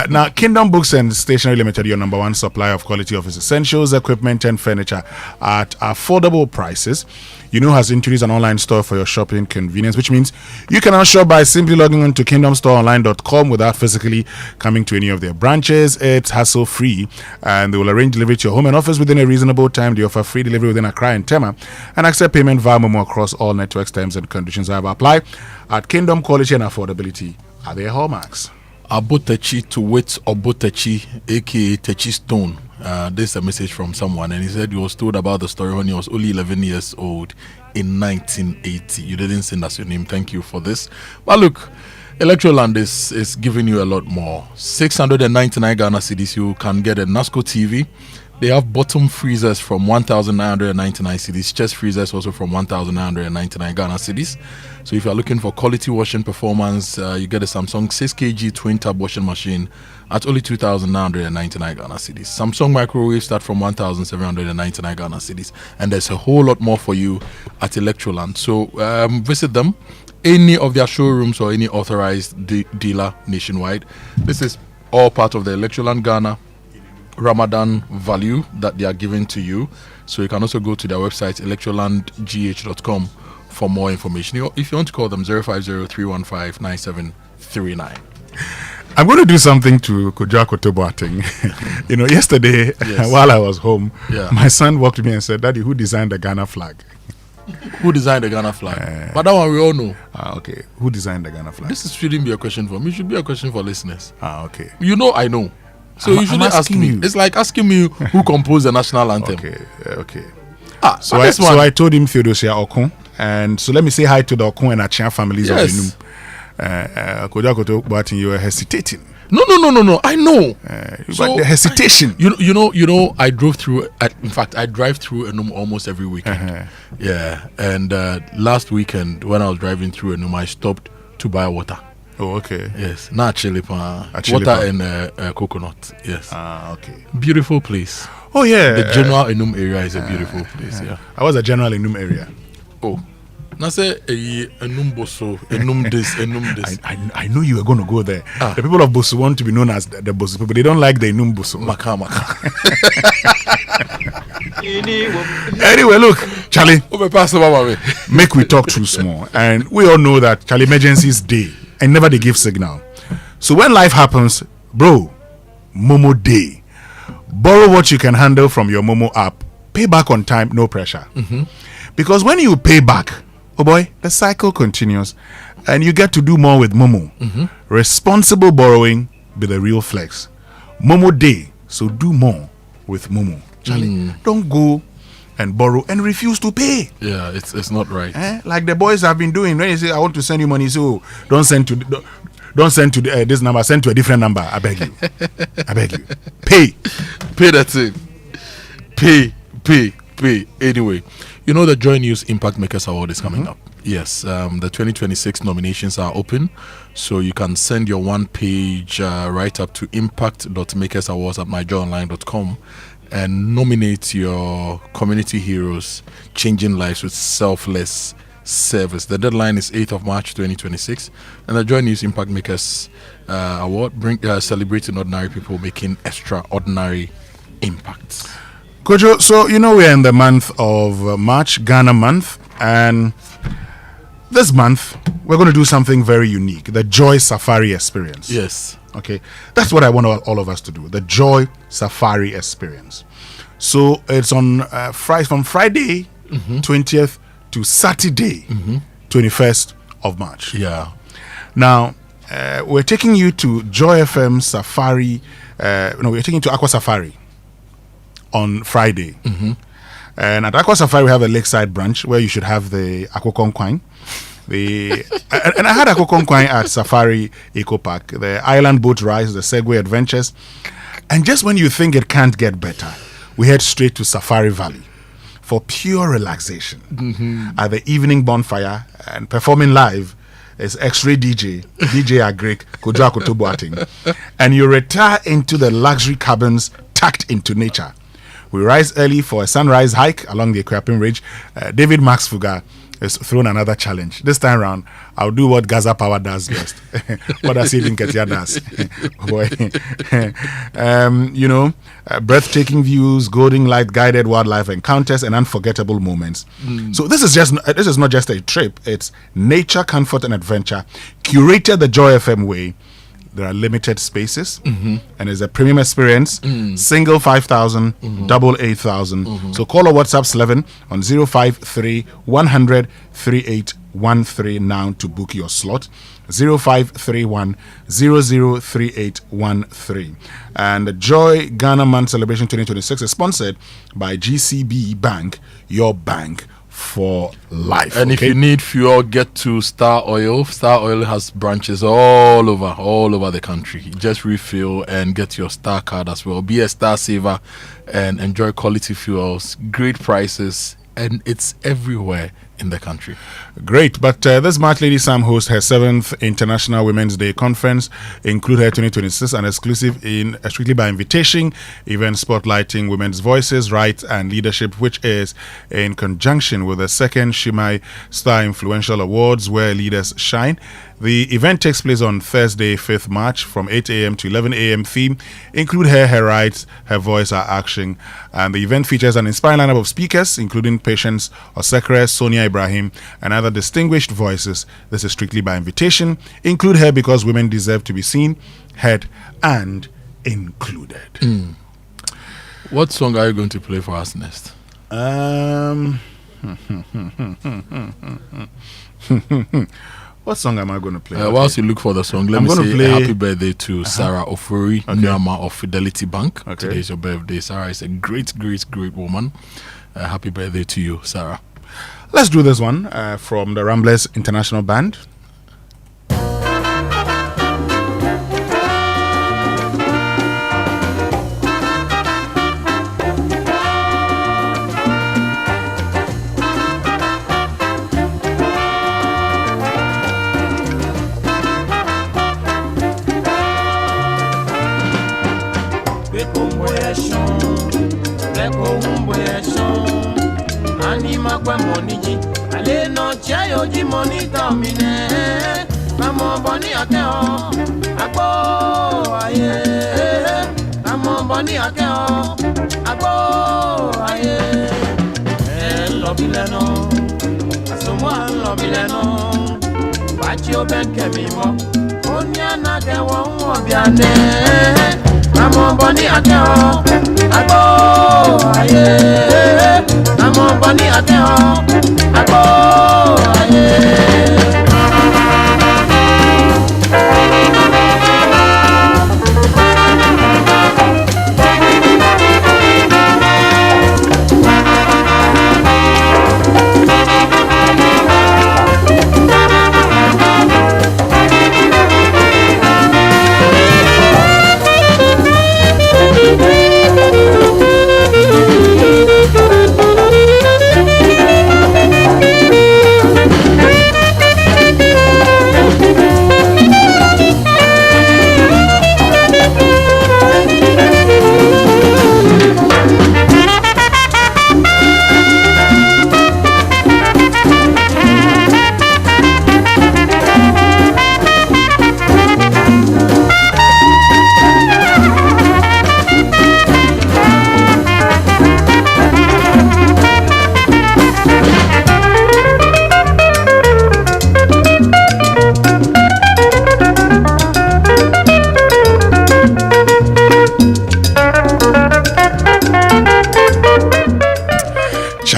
Now, Kingdom Books and Stationery Limited, your number one supplier of quality office essentials, equipment, and furniture at affordable prices. You know, has introduced an online store for your shopping convenience, which means you can now shop by simply logging on to kingdomstoreonline.com without physically coming to any of their branches. It's hassle-free, and they will arrange delivery to your home and office within a reasonable time. They offer free delivery within Accra and Tema, and accept payment via Momo across all networks. Terms and conditions have applied. At Kingdom, quality and affordability are their hallmarks. Abotechi to wait Obotechi, aka Techi Stone. This is a message from someone, and he said he was told about the story when he was only 11 years old in 1980. You didn't send us your name. Thank you for this. But look, Electroland is giving you a lot more. 699 Ghana cedis. You can get a NASCO TV. They have bottom freezers from 1,999 cedis. Chest freezers also from 1,999 Ghana cedis. So if you're looking for quality washing performance, you get a Samsung 6kg twin tab washing machine at only 2,999 Ghana cedis. Samsung microwave start from 1,799 Ghana cedis. And there's a whole lot more for you at Electroland. So visit them, any of their showrooms or any authorized dealer nationwide. This is all part of the Electroland Ghana Ramadan value that they are giving to you. So you can also go to their website, electrolandgh.com, for more information. If you want to call them, 050-315-9739. I'm going to do something to Kojo Akoto Boateng. You know, yesterday, while I was home, my son walked to me and said, "Daddy, who designed the Ghana flag?" Who designed the Ghana flag? But that one we all know. Okay. Who designed the Ghana flag? This shouldn't be a question for me. It should be a question for listeners. Okay. You know, I know. So you shouldn't ask me. You. It's like asking me who composed the national anthem. Okay. So I told him Theodosia Okun. And so let me say hi to the Okun and Achia families of the Num. Kojo Akoto Boateng, you were hesitating. No. I know. But the hesitation. You know. I drove through. In fact, I drive through Enum almost every weekend. Yeah. And last weekend, when I was driving through Enum, I stopped to buy water. Oh, okay. Yes, not chili pan. Water and coconut. Yes. Okay. Beautiful place. Oh yeah. The general Enum area is a beautiful place. Yeah. I was a general Enum area. Oh. Now say Enum Boso, Enum this, Enum this. I know you were going to go there. The people of Boso want to be known as the Boso people. They don't like the Enum Boso. Maka. Anyway, look, Charlie. Make we talk too small. And we all know that Charlie emergencies day. And never they give signal. So when life happens, bro, Momo Day. Borrow what you can handle from your Momo app. Pay back on time, no pressure. Because when you pay back, oh boy, the cycle continues. And you get to do more with Momo. Responsible borrowing be the real flex. Momo day, so do more with Momo. Charlie, don't go and borrow and refuse to pay. Yeah, it's not right. Like the boys have been doing. When you say, I want to send you money, so don't send to this number, send to a different number. I beg you. I beg you. Pay. That's it. Pay. Anyway, you know the Joy News Impact Makers Award is coming up. Yes, the 2026 nominations are open, so you can send your one-page write-up to impact.makersawards@myjoyonline.com and nominate your community heroes changing lives with selfless service. The deadline is 8th of March 2026, and the Joy News Impact Makers Award celebrating ordinary people making extraordinary impacts. Kojo, so you know we're in the month of March, Ghana month, and this month we're going to do something very unique, the Joy Safari Experience. Yes. Okay, that's what I want all of us to do, the Joy Safari Experience. So it's on from Friday 20th to Saturday 21st of March. Yeah. Now, we're taking you to Joy FM Safari, we're taking you to Aqua Safari on Friday. And at Aqua Safari, we have a lakeside branch where you should have the Akokonkwan. And I had Akokonkwan at Safari Eco Park, the island boat rides, the Segway adventures. And just when you think it can't get better, we head straight to Safari Valley for pure relaxation at the evening bonfire, and performing live is X-Ray DJ Agrek, Kojo Akoto Boateng. And you retire into the luxury cabins tucked into nature. We rise early for a sunrise hike along the Equapin Ridge. David Max Fuga has thrown another challenge. This time round, I'll do what Gaza Power does best. What does even Ketia does? Boy. Breathtaking views, golden light guided wildlife encounters, and unforgettable moments. So this is not just a trip. It's nature, comfort, and adventure curated the Joy FM way. There are limited spaces, and it's a premium experience. Single 5,000, double 8,000. So call or WhatsApp Slevin on 053 100 3813 now to book your slot. 0531 003813. And the Joy Ghana Month Celebration 2026 is sponsored by GCB Bank, your bank for life. And if you need fuel, get to Star Oil. Star Oil has branches all over the country. Just refill and get your Star card as well. Be a Star saver and enjoy quality fuels, great prices, and it's everywhere in the country. Great. But this March, Lady Sam hosts her 7th International Women's Day Conference, Include Her 2026, an exclusive in strictly by invitation event spotlighting women's voices, rights, and leadership, which is in conjunction with the second Shimai Star Influential Awards, where leaders shine. The event takes place on Thursday, 5th March from 8 a.m. to 11 a.m. Theme: Include Her, Her Rights, Her Voice, Her Action. And the event features an inspiring lineup of speakers, including Patience Osekre, Sonia Ibrahim, and other distinguished voices. This is strictly by invitation. Include Her because women deserve to be seen, heard, and included. What song are you going to play for us next? What song am I going to play? Whilst you look for the song, let me say happy birthday to Sarah Ofori, Nyama of Fidelity Bank. Today is your birthday. Sarah is a great woman. Happy birthday to you, Sarah. Let's do this one from the Ramblers International Band. I'm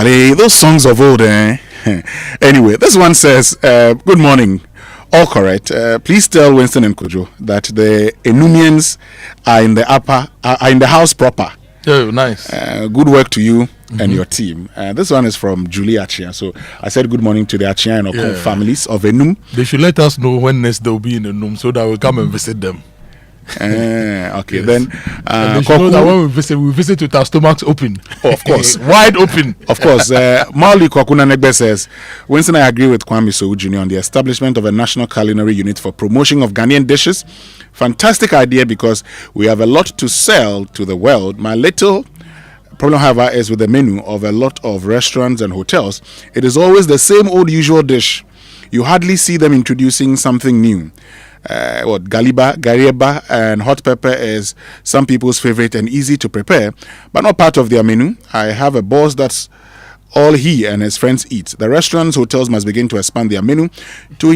Charlie, those songs of old, eh? Anyway, this one says, good morning. All correct. Please tell Winston and Kojo that the Enumians are in the house proper. Oh, nice. Good work to you and your team. This one is from Julie Achia. So I said good morning to the Achia and Okon families of Enum. They should let us know when next they'll be in Enum so that we'll come and visit them. Okay, then they should know that when we visit with our stomachs open. Oh, of course. Wide open. Of course. Mauli Kwakuna Negbe says, Winston, I agree with Kwame Sowu Jr. on the establishment of a national culinary unit for promotion of Ghanaian dishes. Fantastic idea because we have a lot to sell to the world. My little problem, however, is with the menu of a lot of restaurants and hotels. It is always the same old usual dish. You hardly see them introducing something new. Garieba and hot pepper is some people's favorite and easy to prepare, but not part of their menu. I have a boss that's all he and his friends eat. The restaurants, hotels must begin to expand their menu to